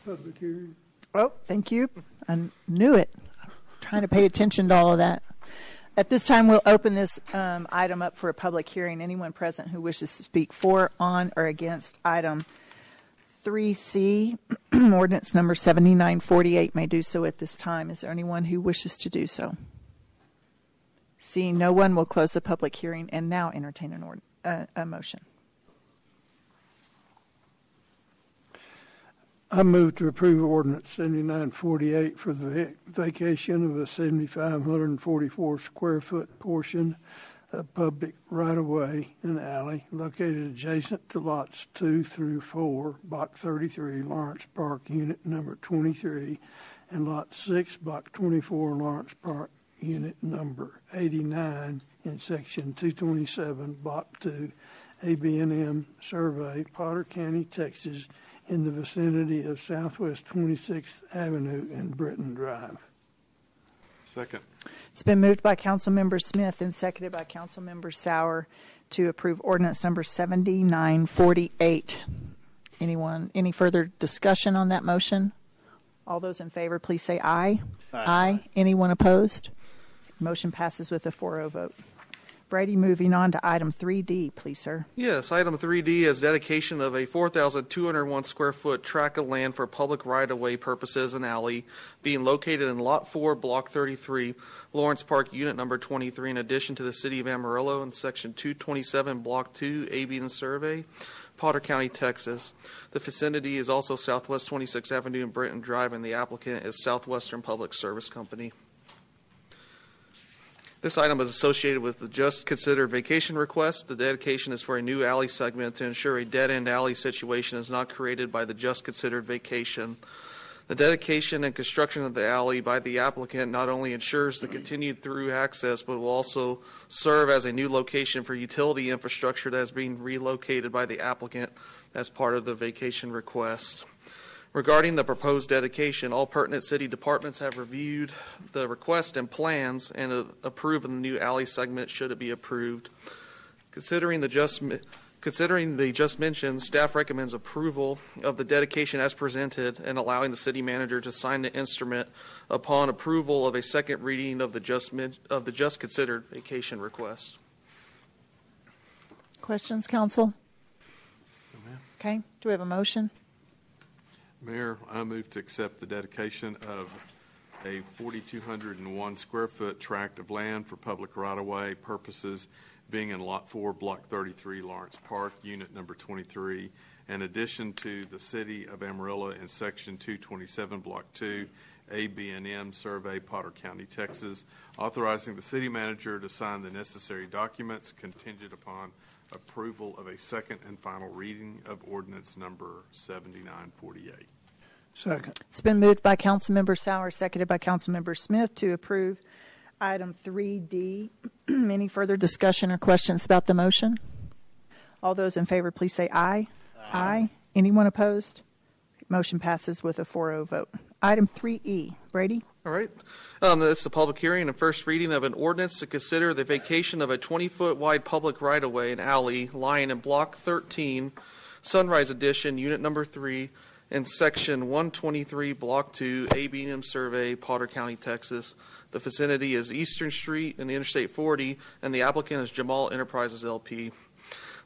Public hearing. Oh, thank you. I knew it. Trying to pay attention to all of that. At this time, we'll open this item up for a public hearing. Anyone present who wishes to speak for, on, or against item 3C, ordinance number 7948, may do so at this time. Is there anyone who wishes to do so? Seeing no one, will close the public hearing and now entertain a motion. I move to approve ordinance 7948 for the vacation of a 7,544 square foot portion of public right-of-way and alley located adjacent to lots 2 through 4, Block 33, Lawrence Park, Unit Number 23, and Lot 6, Block 24, Lawrence Park, Unit Number 89, in Section 227, Block 2, ABNM Survey, Potter County, Texas, in the vicinity of Southwest 26th Avenue and Britton Drive. Second. It's been moved by Councilmember Smith and seconded by Councilmember Sauer to approve ordinance number 7948. Any further discussion on that motion? All those in favor, please say aye. Aye. Anyone opposed? Motion passes with a 4-0 vote. Brady, moving on to item 3D, please, sir. Yes, item 3D is dedication of a 4,201 square foot tract of land for public right-of-way purposes and alley being located in Lot 4, Block 33, Lawrence Park, Unit Number 23, in addition to the City of Amarillo in Section 227, Block 2, ABN Survey, Potter County, Texas. The vicinity is also Southwest 26th Avenue and Britton Drive, and the applicant is Southwestern Public Service Company. This item is associated with the just considered vacation request. The dedication is for a new alley segment to ensure a dead-end alley situation is not created by the just considered vacation. The dedication and construction of the alley by the applicant not only ensures the continued through access, but will also serve as a new location for utility infrastructure that is being relocated by the applicant as part of the vacation request. Regarding the proposed dedication, all pertinent city departments have reviewed the request and plans and approved the new alley segment should it be approved. Considering the just mentioned, staff recommends approval of the dedication as presented and allowing the city manager to sign the instrument upon approval of a second reading of the just considered vacation request. Questions, council? Okay. Do we have a motion? Mayor, I move to accept the dedication of a 4,201 square foot tract of land for public right-of-way purposes being in Lot 4, Block 33, Lawrence Park, Unit Number 23, in addition to the City of Amarillo in Section 227, Block 2, ABNM Survey, Potter County, Texas, authorizing the city manager to sign the necessary documents contingent upon approval of a second and final reading of ordinance number 7948. Second. It's been moved by Councilmember Sauer, seconded by Councilmember Smith to approve item 3D. Any further discussion or questions about the motion? All those in favor, please say aye. Aye. Anyone opposed? Motion passes with a 4-0 vote. Item 3E. Brady? All right. This is the public hearing and first reading of an ordinance to consider the vacation of a 20-foot wide public right-of-way and alley lying in Block 13, Sunrise Edition, Unit Number 3, in Section 123, Block 2, ABNM Survey, Potter County, Texas. The vicinity is Eastern Street and Interstate 40, and the applicant is Jamal Enterprises, LP.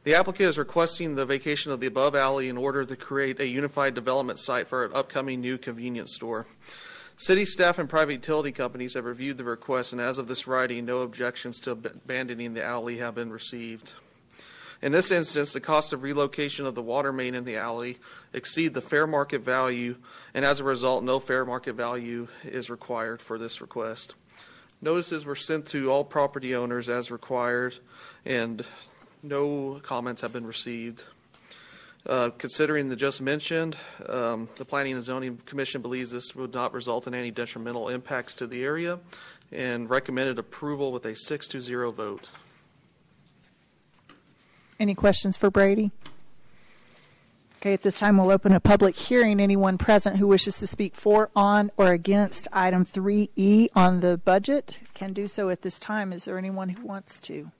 The applicant is requesting the vacation of the above alley in order to create a unified development site for an upcoming new convenience store. City staff and private utility companies have reviewed the request, and as of this writing, no objections to abandoning the alley have been received. In this instance, the cost of relocation of the water main in the alley exceed the fair market value, and as a result, no fair market value is required for this request. Notices were sent to all property owners as required, and no comments have been received. Considering the just mentioned, the Planning and Zoning Commission believes this would not result in any detrimental impacts to the area and recommended approval with a 6-0 vote. Any questions for Brady? Okay, at this time, we'll open a public hearing. Anyone present who wishes to speak for, on, or against item 3E on the budget can do so at this time. Is there anyone who wants to?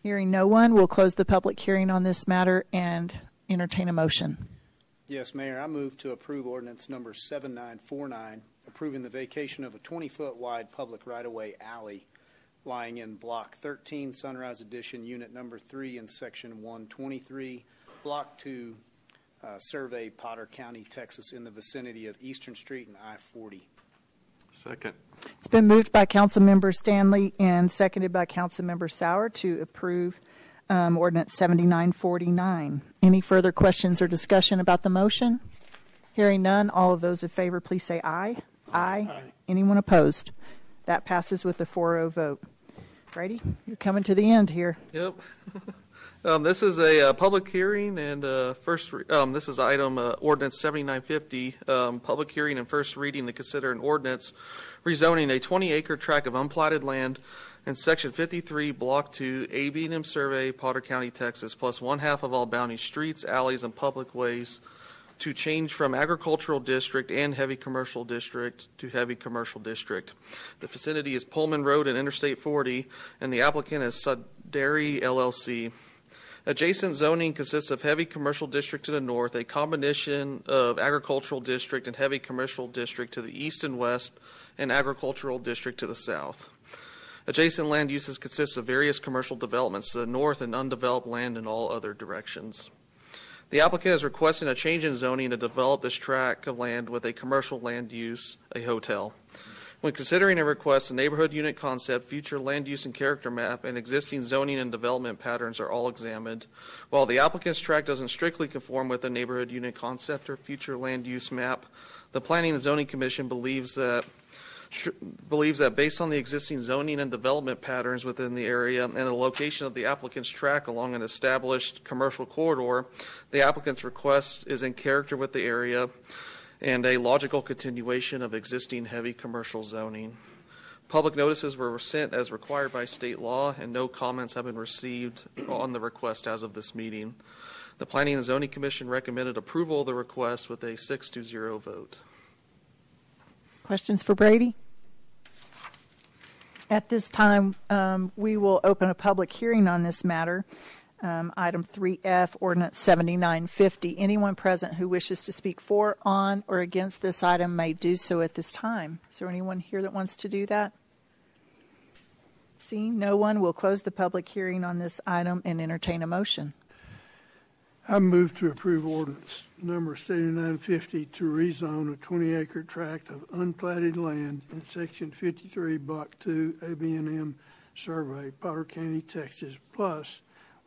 Hearing no one, we'll close the public hearing on this matter and entertain a motion. Yes, Mayor, I move to approve ordinance number 7949, approving the vacation of a 20-foot wide public right-of-way alley lying in Block 13, Sunrise Edition, Unit Number 3 in Section 123, Block 2, Survey, Potter County, Texas, in the vicinity of Eastern Street and I-40. Second. It's been moved by Councilmember Stanley and seconded by Councilmember Sauer to approve ordinance 7949. Any further questions or discussion about the motion? Hearing none, all of those in favor, please say aye. Aye. Anyone opposed? That passes with a 4-0 vote. Brady, you're coming to the end here. Yep. This is a public hearing and this is item ordinance 7950, public hearing and first reading to consider an ordinance rezoning a 20-acre tract of unplatted land in Section 53, Block 2, A.B.M. Survey, Potter County, Texas, plus 1/2 of all boundary streets, alleys, and public ways to change from agricultural district and heavy commercial district to heavy commercial district. The vicinity is Pullman Road and Interstate 40, and the applicant is Budgetary, LLC. Adjacent zoning consists of heavy commercial district to the north, a combination of agricultural district and heavy commercial district to the east and west, and agricultural district to the south. Adjacent land uses consist of various commercial developments to the north and undeveloped land in all other directions. The applicant is requesting a change in zoning to develop this tract of land with a commercial land use, a hotel. When considering a request, the neighborhood unit concept, future land use and character map, and existing zoning and development patterns are all examined. While the applicant's tract doesn't strictly conform with the neighborhood unit concept or future land use map, the Planning and Zoning Commission believes that based on the existing zoning and development patterns within the area and the location of the applicant's tract along an established commercial corridor, the applicant's request is in character with the area and a logical continuation of existing heavy commercial zoning. Public notices were sent as required by state law, and no comments have been received on the request as of this meeting. The Planning and Zoning Commission recommended approval of the request with a 6-0 vote. Questions for Brady? At this time, we will open a public hearing on this matter. Item 3F, Ordinance 7950. Anyone present who wishes to speak for, on, or against this item may do so at this time. Is there anyone here that wants to do that? Seeing no one, we'll close the public hearing on this item and entertain a motion. I move to approve ordinance number 7950 to rezone a 20-acre tract of unplatted land in Section 53, Block 2, A.B.M. Survey, Potter County, Texas, plus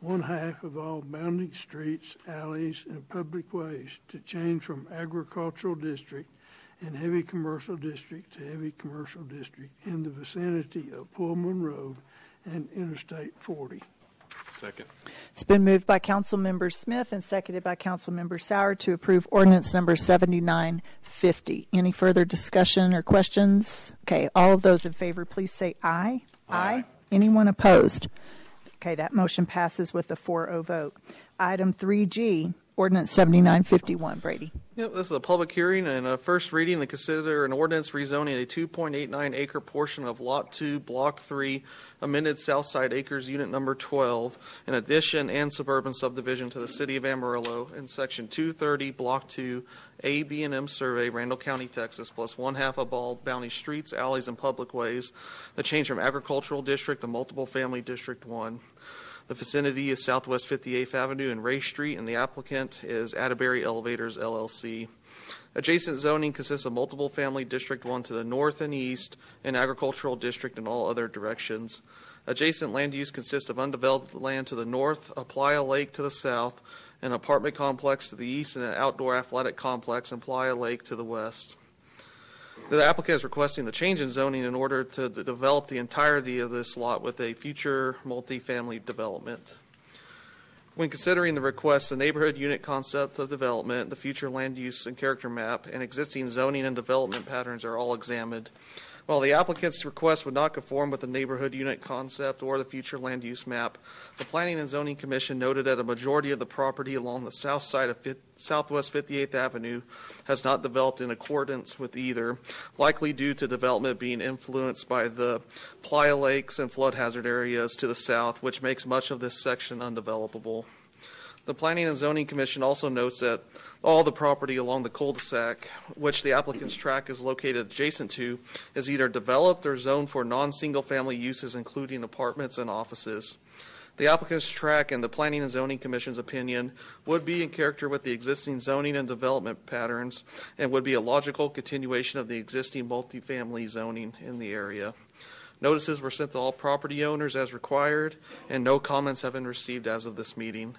1/2 of all bounding streets, alleys, and public ways to change from agricultural district and heavy commercial district to heavy commercial district in the vicinity of Pullman Road and Interstate 40. Second. It's been moved by Councilmember Smith and seconded by Councilmember Sauer to approve ordinance number 7950. Any further discussion or questions? Okay, all of those in favor, please say aye. Aye. Anyone opposed? Okay, that motion passes with a 4-0 vote. Item 3G, ordinance 7951. Brady. Yep, this is a public hearing and a first reading to consider an ordinance rezoning a 2.89 acre portion of Lot 2, Block 3, amended Southside Acres, Unit Number 12, an addition and suburban subdivision to the City of Amarillo in Section 230, Block 2, A.B.M. Survey, Randall County, Texas, plus 1/2 of all boundary streets, alleys, and public ways. The change from agricultural district to multiple family district 1. The vicinity is Southwest 58th Avenue and Ray Street, and the applicant is Atterbury Elevators, LLC. Adjacent zoning consists of multiple family District 1 to the north and east, and agricultural district in all other directions. Adjacent land use consists of undeveloped land to the north, a playa lake to the south, an apartment complex to the east, and an outdoor athletic complex and playa lake to the west. The applicant is requesting the change in zoning in order to develop the entirety of this lot with a future multifamily development. When considering the request, the neighborhood unit concept of development, the future land use and character map, and existing zoning and development patterns are all examined. While the applicant's request would not conform with the neighborhood unit concept or the future land use map, the Planning and Zoning Commission noted that a majority of the property along the south side of Southwest 58th Avenue has not developed in accordance with either, likely due to development being influenced by the playa lakes and flood hazard areas to the south, which makes much of this section undevelopable. The Planning and Zoning Commission also notes that all the property along the cul-de-sac, which the applicant's tract is located adjacent to, is either developed or zoned for non-single-family uses, including apartments and offices. The applicant's tract, in the Planning and Zoning Commission's opinion, would be in character with the existing zoning and development patterns and would be a logical continuation of the existing multifamily zoning in the area. Notices were sent to all property owners as required, and no comments have been received as of this meeting.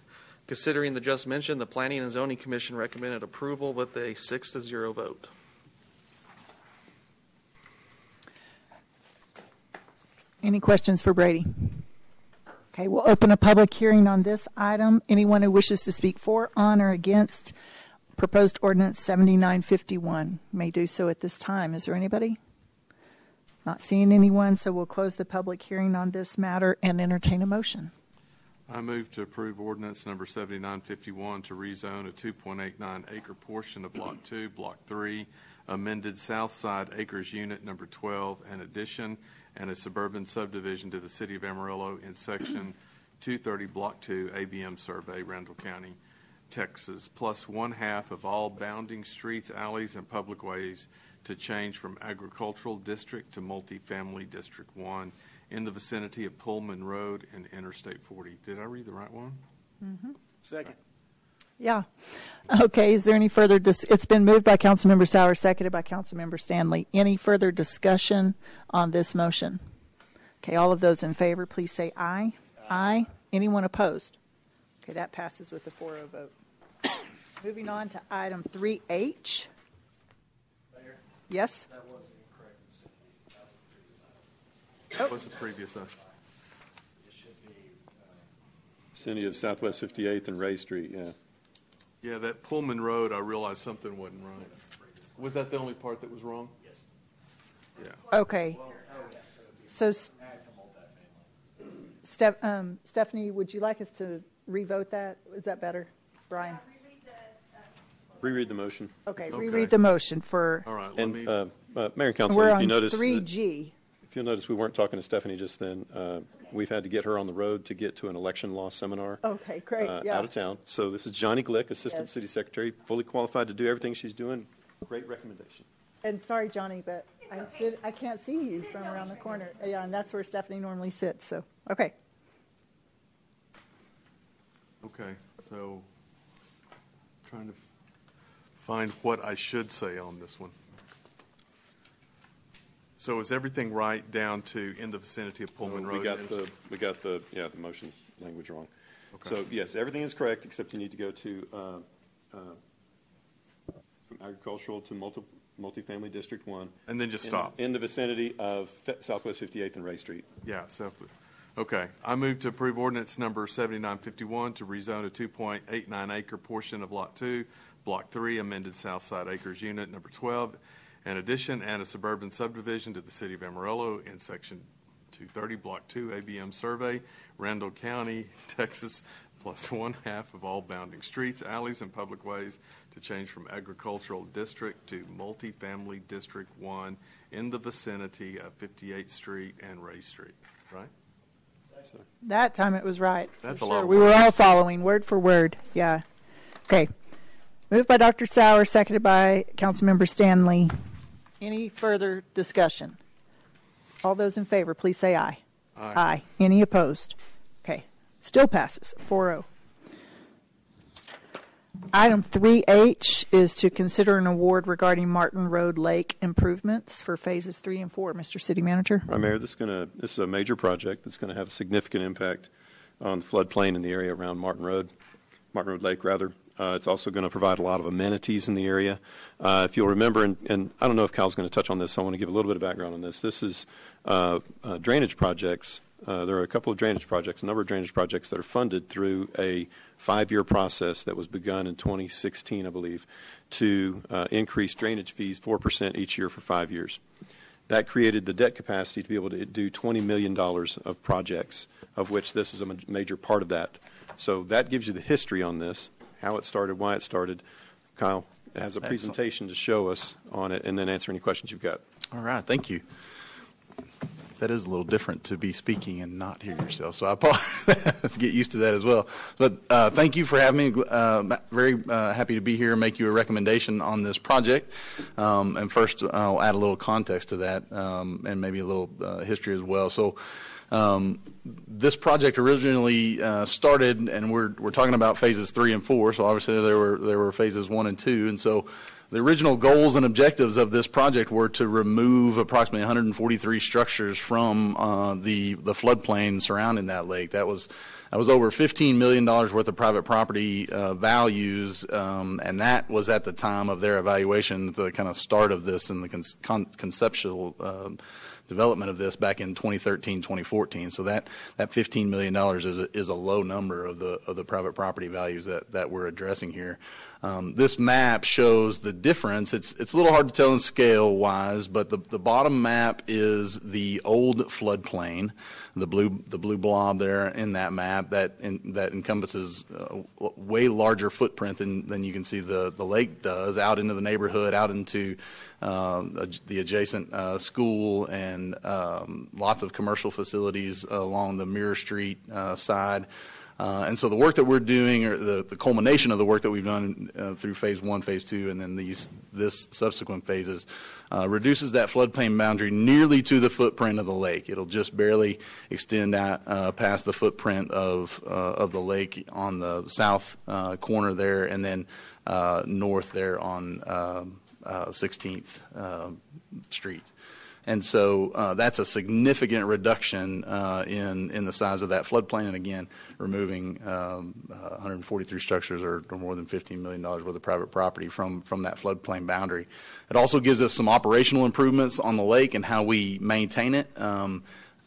Considering the just mentioned, the Planning and Zoning Commission recommended approval with a 6-0 vote. Any questions for Brady? Okay, we'll open a public hearing on this item. Anyone who wishes to speak for, on, or against proposed ordinance 7951 may do so at this time. Is there anybody? Not seeing anyone, so we'll close the public hearing on this matter and entertain a motion. I move to approve ordinance number 7951 to rezone a 2.89 acre portion of Lot 2, Block 3, amended South Side Acres Unit number 12, and addition and a suburban subdivision to the City of Amarillo in Section 230, Block 2, ABM Survey, Randall County, Texas, plus 1/2 of all bounding streets, alleys, and public ways to change from agricultural district to multifamily District 1 in the vicinity of Pullman Road and Interstate 40. Did I read the right one? Mm-hmm. Second. Yeah. Okay, is there any further it's been moved by Councilmember Sauer, seconded by Councilmember Stanley. Any further discussion on this motion? Okay, all of those in favor, please say aye. Aye. Anyone opposed? Okay, that passes with a 4-0 vote. Moving on to item 3H. Mayor? Yes? That was incorrect. What's the previous one? It should be City of Southwest 58th and Ray Street, yeah. Yeah, that Pullman Road, I realized something wasn't right. Was that the only part that was wrong? Yes. Yeah. Okay. So, Stephanie, would you like us to revote that? Is that better, Brian? Reread the motion. Okay, reread the motion for. All right. And Mayor and Council, We're if on you notice, 3G. if you'll notice, we weren't talking to Stephanie just then. We've had to get her on the road to get to an election law seminar. Okay, great. Yeah. Out of town. So this is Johnny Glick, Assistant Yes. City Secretary, fully qualified to do everything she's doing. Great recommendation. And sorry, Johnny, but I can't see you from around the corner. Yeah, and that's where Stephanie normally sits. So, okay. Okay, so trying to find what I should say on this one. So is everything right down to in the vicinity of Pullman Road? We got the motion language wrong. Okay. So yes, everything is correct except you need to go to from agricultural to multifamily District 1. And then just stop. In the vicinity of Southwest 58th and Ray Street. Yeah, okay. I move to approve ordinance number 7951 to rezone a 2.89 acre portion of Lot 2, Block 3, amended Southside Acres Unit number 12, an addition and a suburban subdivision to the City of Amarillo in Section 230, Block 2, ABM Survey, Randall County, Texas, plus 1/2 of all bounding streets, alleys, and public ways to change from agricultural district to multifamily District 1 in the vicinity of 58th Street and Ray Street. Right? That time it was right. That's for a sure. lot of We were words. all following word for word. Yeah. Okay. Moved by Dr. Sauer, seconded by Councilmember Stanley. Any further discussion? All those in favor, please say aye. Aye. Aye. Any opposed? Okay. Still passes, 4-0. Item 3H is to consider an award regarding Martin Road Lake improvements for phases 3 and 4. Mr. City Manager. Right, Mayor, this is a major project that's going to have a significant impact on the floodplain in the area around Martin Road Lake, rather. It's also going to provide a lot of amenities in the area. If you'll remember, and I don't know if Kyle's going to touch on this, so I want to give a little bit of background on this. This is drainage projects. There are a couple of drainage projects, a number of drainage projects that are funded through a 5-year process that was begun in 2016, I believe, to increase drainage fees 4% each year for 5 years. That created the debt capacity to be able to do $20 million of projects, of which this is a major part of that. So that gives you the history on this, how it started, why it started. Kyle has a presentation to show us on it, and then answer any questions you've got. All right, thank you. That is a little different to be speaking and not hear yourself, so I apologize. Get used to that as well. But thank you for having me. Very happy to be here and make you a recommendation on this project. And first, I'll add a little context to that and maybe a little history as well. So this project originally started, and we're talking about phases 3 and 4. So obviously there were phases 1 and 2, and so the original goals and objectives of this project were to remove approximately 143 structures from the floodplain surrounding that lake. That was over $15 million worth of private property values, and that was at the time of their evaluation, the kind of start of this and the conceptual development of this back in 2013, 2014. So that $15 million is a low number of the private property values that we're addressing here. This map shows the difference. It's a little hard to tell in scale wise, but the bottom map is the old floodplain, the blue blob there in that map that encompasses a way larger footprint than you can see the lake does, out into the neighborhood, out into the adjacent school, and lots of commercial facilities along the Mirror Street side. And so the work that we're doing, or the culmination of the work that we've done through phase 1, phase 2, and then this subsequent phases, reduces that floodplain boundary nearly to the footprint of the lake. It'll just barely extend out past the footprint of the lake on the south corner there, and then north there on 16th Street. And so that's a significant reduction in the size of that floodplain, and again, removing 143 structures or more than $15 million worth of private property from that floodplain boundary. It also gives us some operational improvements on the lake and how we maintain it.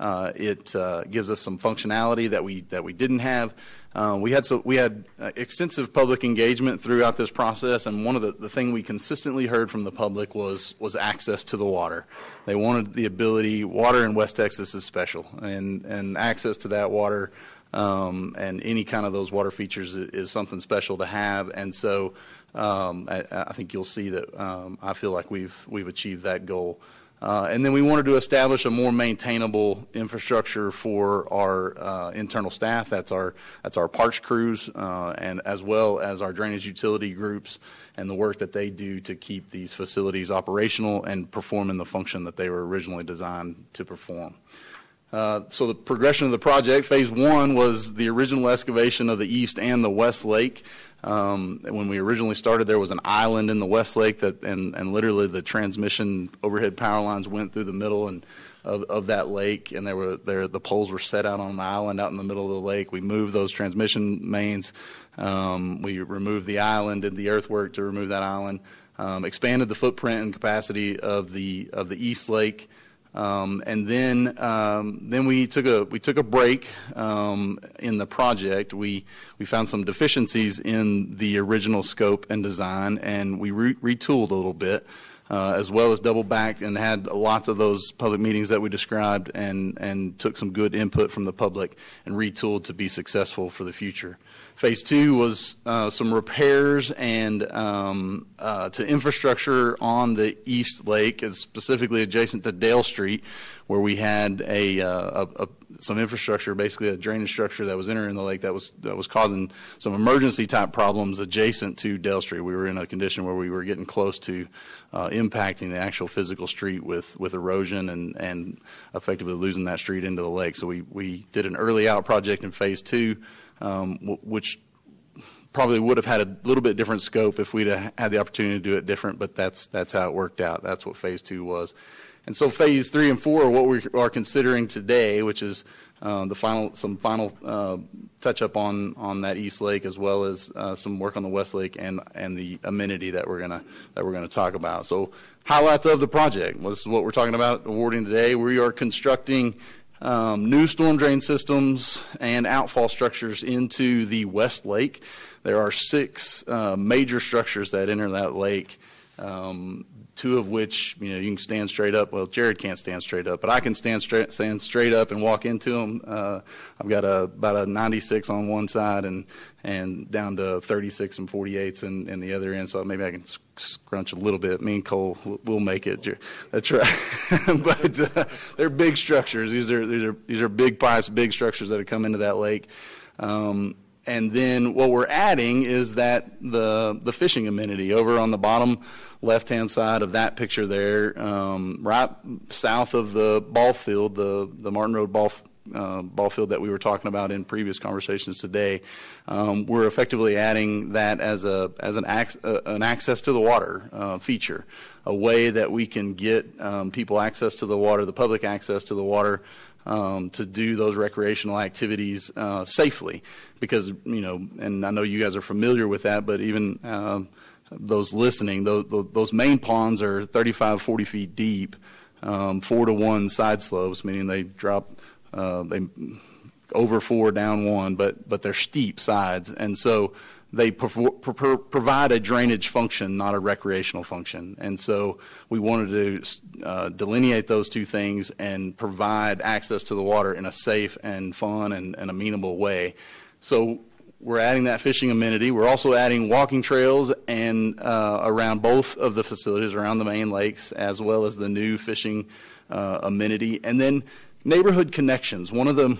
It gives us some functionality that we didn't have. We had extensive public engagement throughout this process, and one of the thing we consistently heard from the public was access to the water. They wanted the ability. Water in West Texas is special, and access to that water and any kind of those water features is something special to have. And so I think you'll see that I feel like we've achieved that goal. And then we wanted to establish a more maintainable infrastructure for our internal staff. That's our parks crews, and as well as our drainage utility groups and the work that they do to keep these facilities operational and performing the function that they were originally designed to perform. So the progression of the project, phase 1 was the original excavation of the east and the west lake. When we originally started, there was an island in the West Lake and literally the transmission overhead power lines went through the middle of that lake, and the poles were set out on an island out in the middle of the lake. We moved those transmission mains. We removed the island, did the earthwork to remove that island, expanded the footprint and capacity of the East Lake. And then we took a break in the project. We found some deficiencies in the original scope and design, and we retooled a little bit, as well as double back and had lots of those public meetings that we described, and took some good input from the public and retooled to be successful for the future. Phase 2 was some repairs and to infrastructure on the East Lake, specifically adjacent to Dale Street, where we had some infrastructure, basically a drainage structure that was entering the lake that was causing some emergency type problems adjacent to Dale Street. We were in a condition where we were getting close to impacting the actual physical street with erosion and effectively losing that street into the lake. So we did an early out project in phase 2. Which probably would have had a little bit different scope if we'd have had the opportunity to do it different, but that's how it worked out. That's what phase 2 was. And so phase 3 and 4 are what we are considering today, which is some final touch up on that East Lake, as well as some work on the West Lake and the amenity that we're gonna talk about. So highlights of the project. Well, this is what we're talking about awarding today. We are constructing new storm drain systems and outfall structures into the West Lake. There are 6 major structures that enter that lake. two of which, you can stand straight up. Well, Jared can't stand straight up, but I can stand straight up and walk into them. I've got about a 96 on one side and down to 36 and 48s in the other end, so maybe I can scrunch a little bit. Me and Cole will make it. That's right. But they're big structures. These are big pipes, big structures that have come into that lake. And then what we're adding is that the fishing amenity over on the bottom left-hand side of that picture there, right south of the ball field, the Martin Road ball field that we were talking about in previous conversations today. We're effectively adding that as an access to the water feature, a way that we can get people access to the water, the public access to the water, to do those recreational activities safely. Because, and I know you guys are familiar with that, but even those listening, those main ponds are 35, 40 feet deep, 4-to-1 side slopes, meaning they drop they over 4, down 1, but they're steep sides. And so they provide a drainage function, not a recreational function. And so we wanted to delineate those two things and provide access to the water in a safe and fun and amenable way. So we're adding that fishing amenity. We're also adding walking trails and around both of the facilities, around the main lakes, as well as the new fishing amenity. And then neighborhood connections. One of the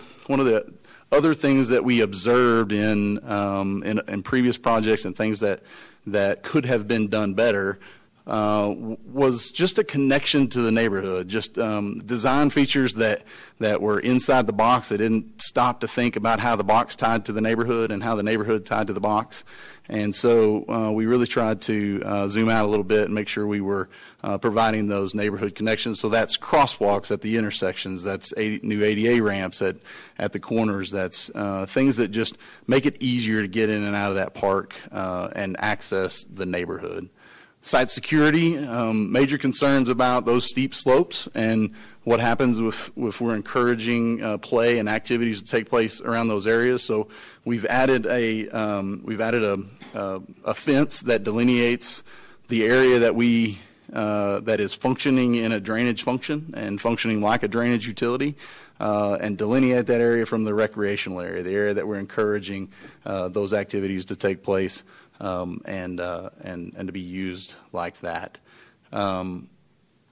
other things that we observed in previous projects and things that could have been done better was just a connection to the neighborhood, just design features that were inside the box. They didn't stop to think about how the box tied to the neighborhood and how the neighborhood tied to the box. And so we really tried to zoom out a little bit and make sure we were providing those neighborhood connections. So that's crosswalks at the intersections, that's new ADA ramps at the corners, that's things that just make it easier to get in and out of that park and access the neighborhood. Site security, major concerns about those steep slopes and what happens if we're encouraging play and activities to take place around those areas. So we've added a fence that delineates the area that is functioning in a drainage function and functioning like a drainage utility, and delineate that area from the recreational area, the area that we're encouraging those activities to take place. And to be used like that.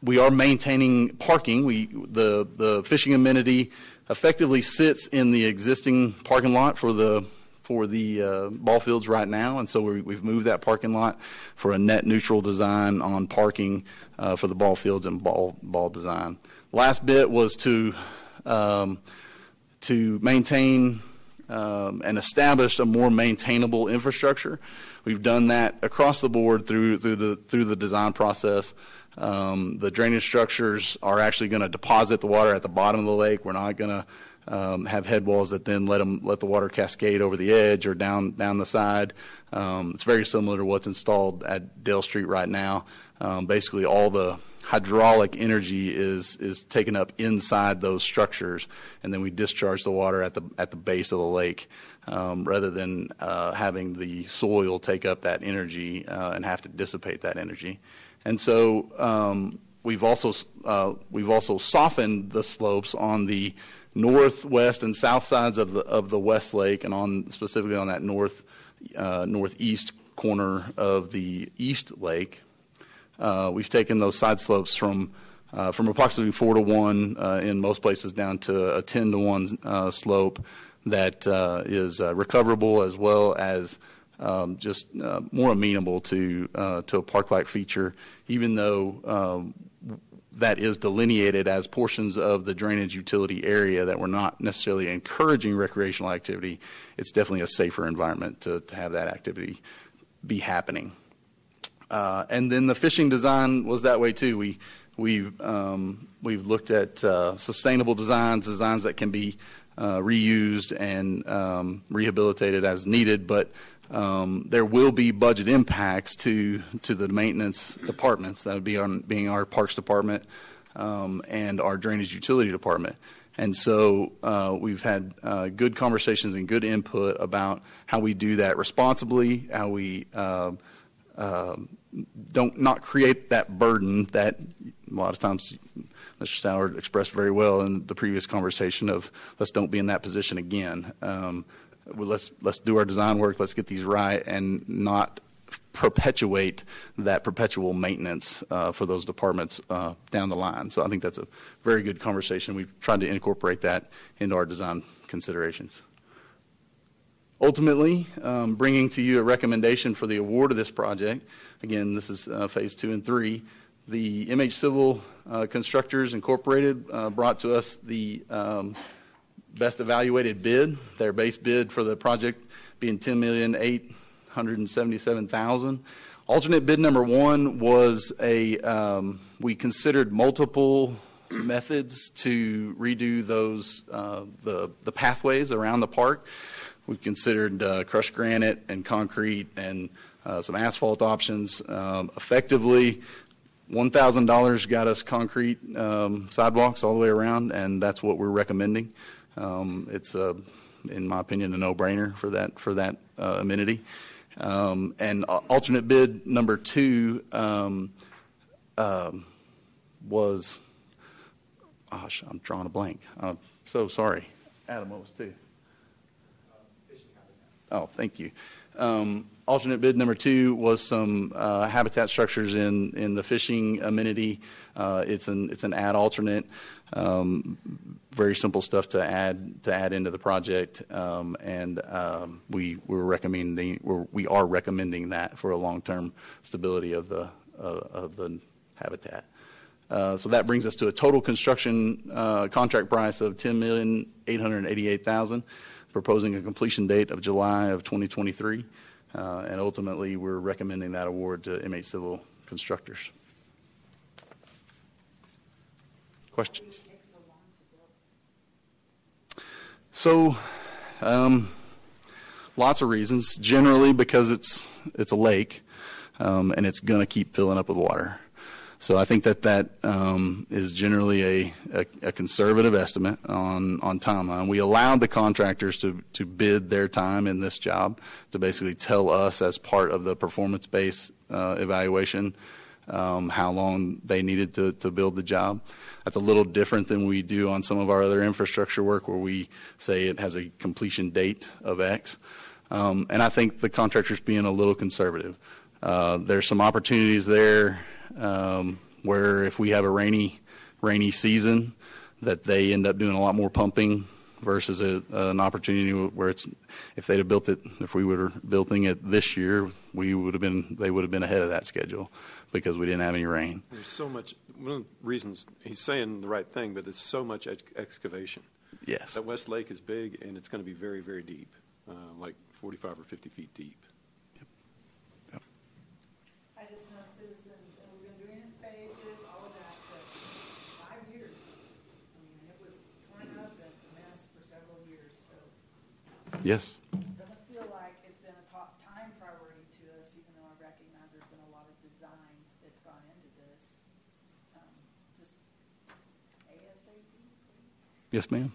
We are maintaining parking. The fishing amenity effectively sits in the existing parking lot for the ball fields right now, and so we've moved that parking lot for a net neutral design on parking for the ball fields and ball design. Last bit was to maintain and establish a more maintainable infrastructure. We've done that across the board through the design process. The drainage structures are actually going to deposit the water at the bottom of the lake. We're not going to have head walls that then let the water cascade over the edge or down the side. It's very similar to what's installed at Dale Street right now. Basically, all the hydraulic energy is taken up inside those structures, and then we discharge the water at the base of the lake, rather than having the soil take up that energy and have to dissipate that energy. And so we've also softened the slopes on the northwest and south sides of the West Lake, and specifically on that northeast corner of the East Lake. We've taken those side slopes from approximately 4-to-1 in most places down to a 10-to-1 slope that is recoverable, as well as just more amenable to a park-like feature, even though that is delineated as portions of the drainage utility area that we're not necessarily encouraging recreational activity. It's definitely a safer environment to have that activity be happening. And then the fishing design was that way too. We've looked at sustainable designs that can be reused and rehabilitated as needed, but there will be budget impacts to the maintenance departments. That would be being our Parks Department and our Drainage Utility Department. And so we've had good conversations and good input about how we do that responsibly, how we don't not create that burden that a lot of times Mr. Sauer expressed very well in the previous conversation of let's don't be in that position again. Let's do our design work, let's get these right, and not perpetuate that perpetual maintenance for those departments down the line. So I think that's a very good conversation. We've tried to incorporate that into our design considerations. Ultimately, bringing to you a recommendation for the award of this project. Again, this is phase 2 and 3. The MH Civil Constructors Incorporated brought to us the best evaluated bid. Their base bid for the project being $10,877,000. Alternate bid number 1 was we considered multiple methods to redo those the pathways around the park. We considered crushed granite and concrete and some asphalt options. Effectively, $1,000 got us concrete sidewalks all the way around, and that's what we're recommending. It's, in my opinion, a no-brainer for that amenity. And alternate bid number 2 was, gosh, I'm drawing a blank. I'm so sorry. Adam, what was 2? Oh, thank you. Alternate bid number 2 was some habitat structures in the fishing amenity. It's an add alternate. Very simple stuff to add into the project, and we are recommending that for a long-term stability of the habitat. So that brings us to a total construction contract price of $10,888,000. Proposing a completion date of July of 2023, and ultimately we're recommending that award to MH Civil Constructors. Questions? So, lots of reasons. Generally, because it's a lake, and it's going to keep filling up with water. So I think that is generally a conservative estimate on timeline. We allowed the contractors to bid their time in this job to basically tell us as part of the performance-based evaluation how long they needed to build the job. That's a little different than we do on some of our other infrastructure work where we say it has a completion date of X. And I think the contractor's being a little conservative. There's some opportunities there where if we have a rainy season, that they end up doing a lot more pumping versus an opportunity where if they'd have built it, if we would have building it this year, they would have been ahead of that schedule because we didn't have any rain. There's so much. One of the reasons he's saying the right thing, but it's so much excavation. Yes. That West Lake is big, and it's going to be very, very deep, like 45 or 50 feet deep. I just know citizens, and we've been doing it in phases, all of that, but 5 years. I mean, it was torn up and a mess for several years, so. Yes. It doesn't feel like it's been a top time priority to us, even though I recognize there's been a lot of design that's gone into this. Just ASAP, please. Yes, ma'am.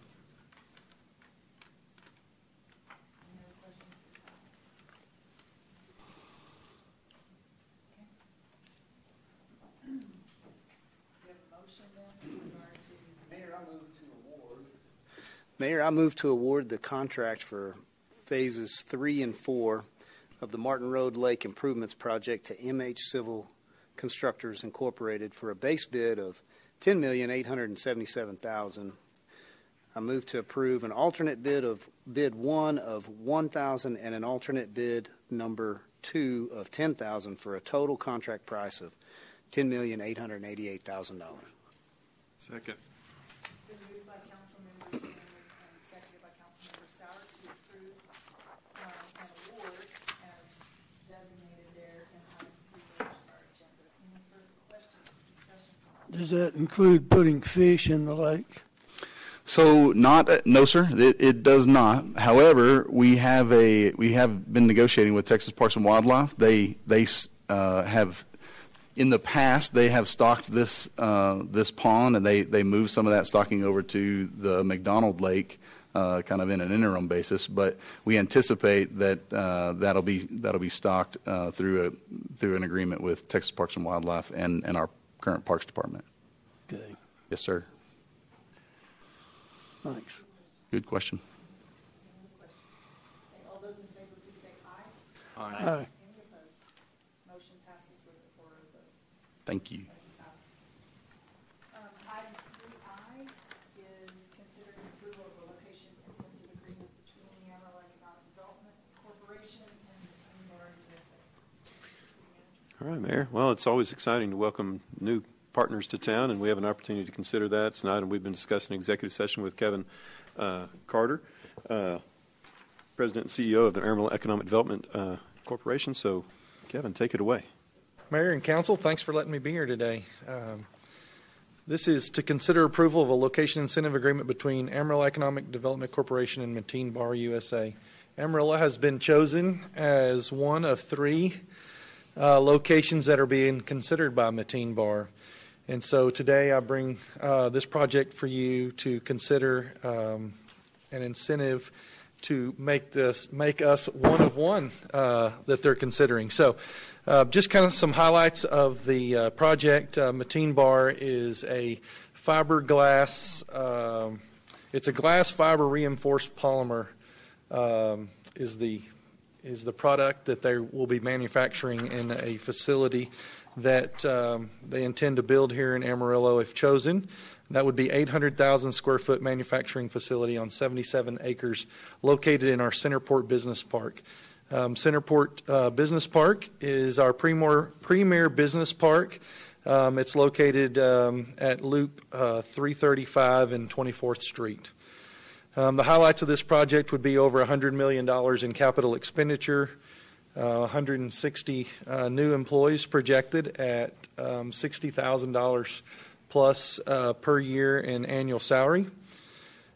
Mayor, I move to award the contract for phases 3 and 4 of the Martin Road Lake Improvements Project to MH Civil Constructors Incorporated for a base bid of $10,877,000. I move to approve an alternate bid 1 of $1,000 and an alternate bid number 2 of $10,000 for a total contract price of $10,888,000. Second. It's been moved by Councilmember Tanner and seconded by Councilmember Sauer to approve an award as designated there in item 3 of our agenda. Any further questions or discussion? Does that include putting fish in the lake? So no, sir, it does not. However, we have been negotiating with Texas Parks and Wildlife. They have, in the past, they have stocked this pond, and they moved some of that stocking over to the McDonald Lake kind of in an interim basis. But we anticipate that that'll be stocked through an agreement with Texas Parks and Wildlife and our current Parks Department. Okay. Yes, sir. Thanks. Good question. All those in favor, please say aye. Aye. Aye. Any opposed? Motion passes with a 4-0 vote. Thank you. Item 3I is considering approval of a location incentive agreement between the Amarillo Economic Development Corporation and the Team Bar USA. All right, Mayor. Well, it's always exciting to welcome new partners to town, and we have an opportunity to consider that. It's an item we've been discussing in executive session with Kevin Carter, President and CEO of the Amarillo Economic Development Corporation. So, Kevin, take it away. Mayor and Council, thanks for letting me be here today. This is to consider approval of a location incentive agreement between Amarillo Economic Development Corporation and Mateen Bar USA. Amarillo has been chosen as one of 3 locations that are being considered by Mateen Bar. And so today I bring this project for you to consider an incentive to make us one of one that they're considering. So just kind of some highlights of the project. Mateen Bar is a fiberglass, it's a glass fiber reinforced polymer is the product that they will be manufacturing in a facility that they intend to build here in Amarillo if chosen. That would be 800,000 square foot manufacturing facility on 77 acres located in our Centerport Business Park. Centerport Business Park is our premier business park. It's located at Loop 335 and 24th Street. The highlights of this project would be over $100 million in capital expenditure, 160 new employees projected at $60,000 plus per year in annual salary.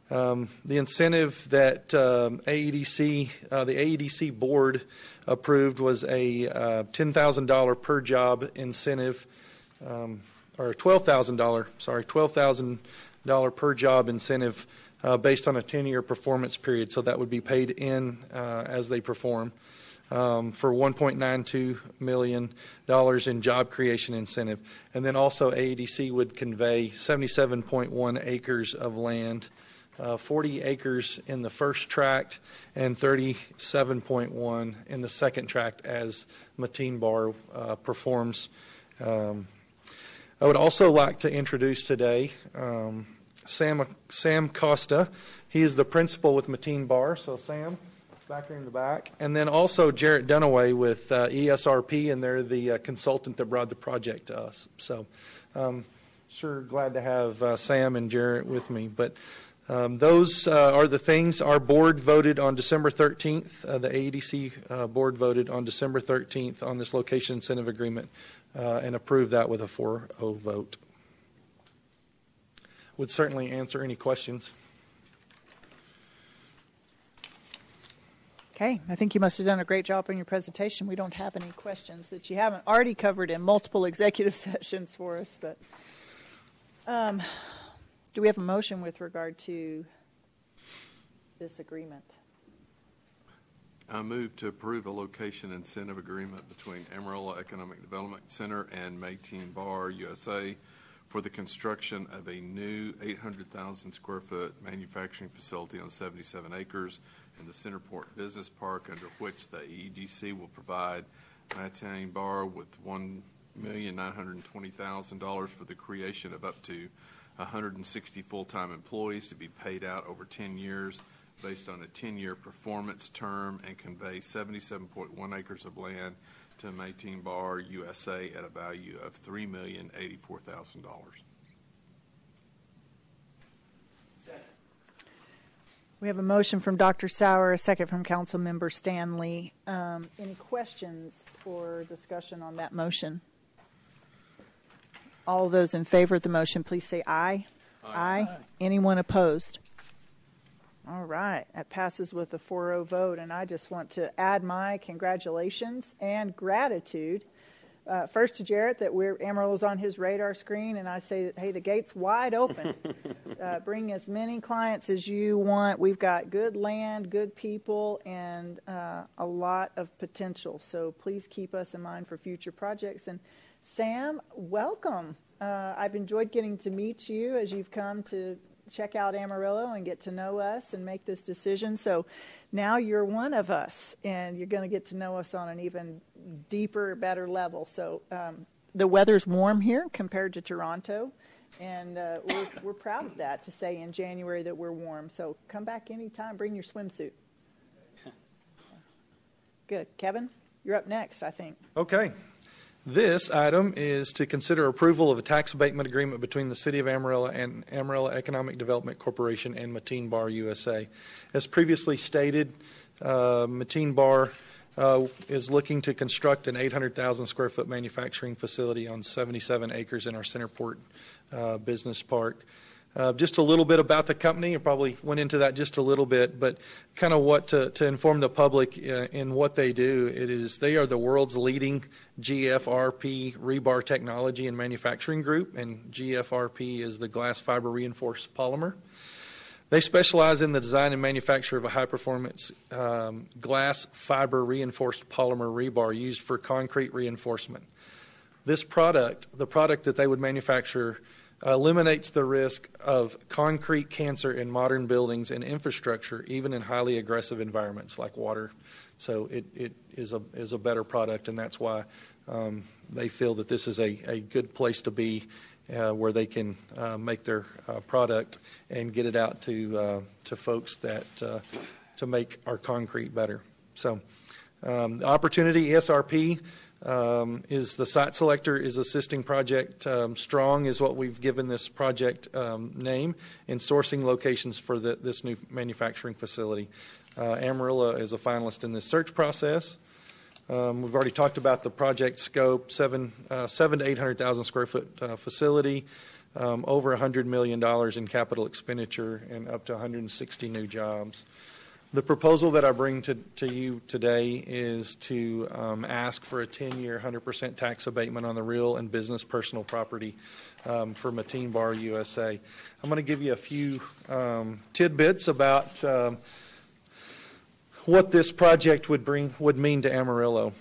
The incentive that the AEDC board approved was a $10,000 per job incentive, or $12,000 per job incentive based on a 10-year performance period. So that would be paid in as they perform. For $1.92 million in job creation incentive. And then also AEDC would convey 77.1 acres of land, 40 acres in the first tract and 37.1 in the second tract as Mateen Bar performs. I would also like to introduce today Sam Costa. He is the principal with Mateen Bar. So Sam, back here in the back. And then also Jarrett Dunaway with ESRP, and they're the consultant that brought the project to us. So sure glad to have Sam and Jarrett with me. But those are the things our board voted on December 13th. The AEDC board voted on December 13th on this location incentive agreement and approved that with a 4-0 vote. Would certainly answer any questions. Okay, I think you must have done a great job in your presentation. We don't have any questions that you haven't already covered in multiple executive sessions for us. But do we have a motion with regard to this agreement? I move to approve a location incentive agreement between Amarillo Economic Development Center and Mateen Bar USA for the construction of a new 800,000 square foot manufacturing facility on 77 acres in the Centerport Business Park, under which the EDC will provide Mateen Bar with $1,920,000 for the creation of up to 160 full-time employees to be paid out over 10 years based on a 10-year performance term, and convey 77.1 acres of land to Mateen Bar USA at a value of $3,084,000. We have a motion from Dr. Sauer, a second from Council Member Stanley. Any questions or discussion on that motion? All those in favor of the motion, please say aye. Aye. Anyone opposed? All right. That passes with a 4-0 vote. And I just want to add my congratulations and gratitude first to Jarrett that Amarillo's on his radar screen, and I say, hey, the gate's wide open. Bring as many clients as you want. We've got good land, good people, and a lot of potential. So please keep us in mind for future projects. And Sam, welcome. I've enjoyed getting to meet you as you've come to check out Amarillo and get to know us and make this decision. So now you're one of us, and you're going to get to know us on an even deeper, better level. So the weather's warm here compared to Toronto, and we're proud of that, to say in January that we're warm. So come back anytime. Bring your swimsuit. Good. Kevin, you're up next, I think. Okay. This item is to consider approval of a tax abatement agreement between the City of Amarillo and Amarillo Economic Development Corporation and Mateen Bar USA. As previously stated, Mateen Bar is looking to construct an 800,000 square foot manufacturing facility on 77 acres in our Centerport Business Park. Just a little bit about the company. I probably went into that just a little bit, but kind of what to inform the public in what they do. They are the world's leading GFRP rebar technology and manufacturing group, and GFRP is the glass fiber reinforced polymer. They specialize in the design and manufacture of a high-performance glass fiber reinforced polymer rebar used for concrete reinforcement. This product, the product that they would manufacture, eliminates the risk of concrete cancer in modern buildings and infrastructure, even in highly aggressive environments like water. So it is a better product, and that's why they feel that this is a good place to be, where they can make their product and get it out to folks that to make our concrete better. So the opportunity, ESRP, is the site selector is assisting project. Strong is what we've given this project name in sourcing locations for this new manufacturing facility. Amarillo is a finalist in this search process. We've already talked about the project scope: 700,000 to 800,000 square foot facility, over $100 million in capital expenditure, and up to 160 new jobs. The proposal that I bring to you today is to ask for a 10-year 100% tax abatement on the real and business personal property for Mateen Bar USA. I'm going to give you a few tidbits about what this project would mean to Amarillo.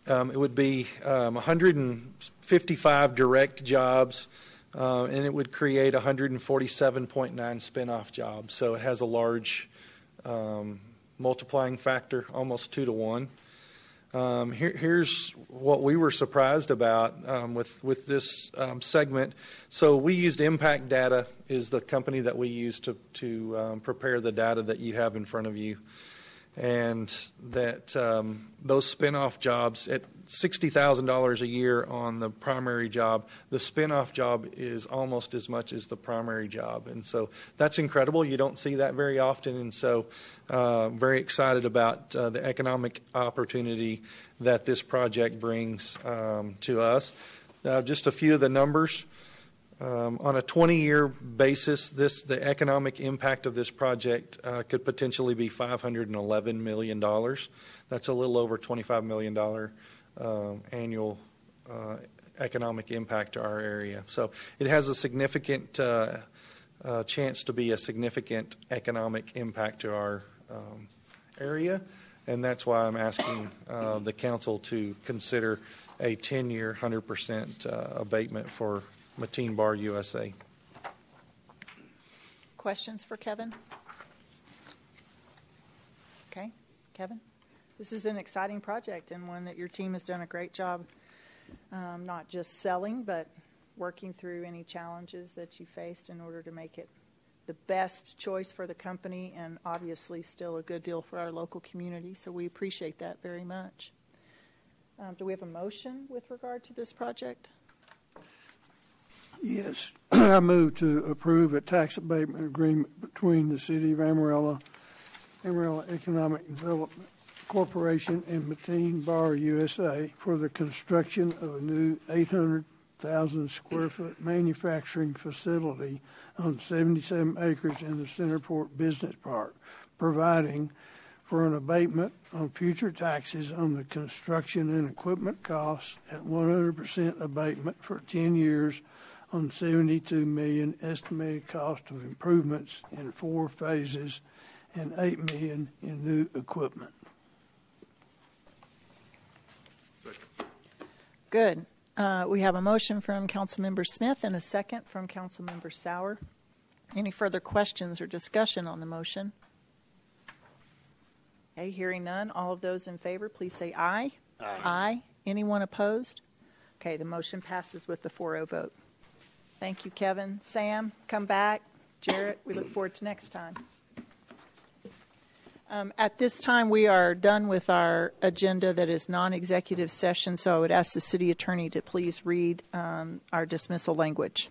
It would be 155 direct jobs, and it would create 147.9 spinoff jobs. So it has a large multiplying factor, almost 2 to 1. Here's what we were surprised about with this segment. So we used Impact Data, is the company that we use to prepare the data that you have in front of you, and that those spinoff jobs at $60,000 a year on the primary job, the spinoff job is almost as much as the primary job, and so that's incredible. You don't see that very often, and so very excited about the economic opportunity that this project brings to us. Just a few of the numbers. On a 20-year basis, the economic impact of this project could potentially be $511 million. That's a little over $25 million annual economic impact to our area. So it has a significant chance to be a significant economic impact to our area, and that's why I'm asking the council to consider a 10-year 100% abatement for Mateen Bar USA. Questions for Kevin? Okay, Kevin? This is an exciting project and one that your team has done a great job, not just selling, but working through any challenges that you faced in order to make it the best choice for the company and obviously still a good deal for our local community. So we appreciate that very much. Do we have a motion with regard to this project? Yes, I move to approve a tax abatement agreement between the City of Amarillo, Amarillo Economic Development Corporation, and Mateen Bar USA for the construction of a new 800,000 square foot manufacturing facility on 77 acres in the Centerport Business Park, providing for an abatement on future taxes on the construction and equipment costs at 100% abatement for 10 years on $72 million estimated cost of improvements in 4 phases and $8 million in new equipment. Second. Good. We have a motion from Councilmember Smith and a second from Councilmember Sauer. Any further questions or discussion on the motion? Okay, hearing none. All of those in favor, please say aye. Aye. Aye. Anyone opposed? Okay, the motion passes with the 4-0 vote. Thank you, Kevin. Sam, come back. Jarrett, we look forward to next time. At this time, we are done with our agenda that is non-executive session, so I would ask the city attorney to please read our dismissal language.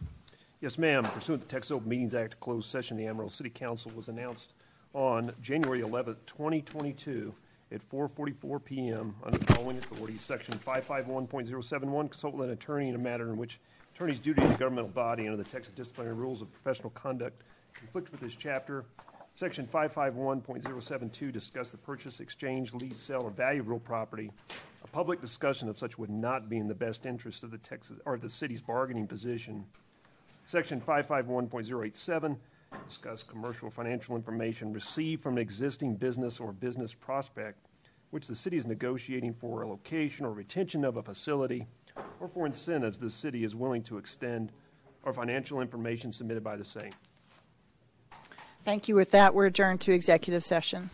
Yes, ma'am. Pursuant to Texas Open Meetings Act, a closed session, the Amarillo City Council was announced on January 11th, 2022 at 4:44 p.m. under the following authorities. Section 551.071, consult with an attorney in a matter in which attorney's duty to a governmental body under the Texas Disciplinary Rules of Professional Conduct conflict with this chapter. Section 551.072, discuss the purchase, exchange, lease, sale, or value of real property. A public discussion of such would not be in the best interest of the Texas or the city's bargaining position. Section 551.087, discuss commercial or financial information received from an existing business or business prospect, which the city is negotiating for a location or retention of a facility, or for incentives the city is willing to extend, or financial information submitted by the same. Thank you. With that, we're adjourned to executive session.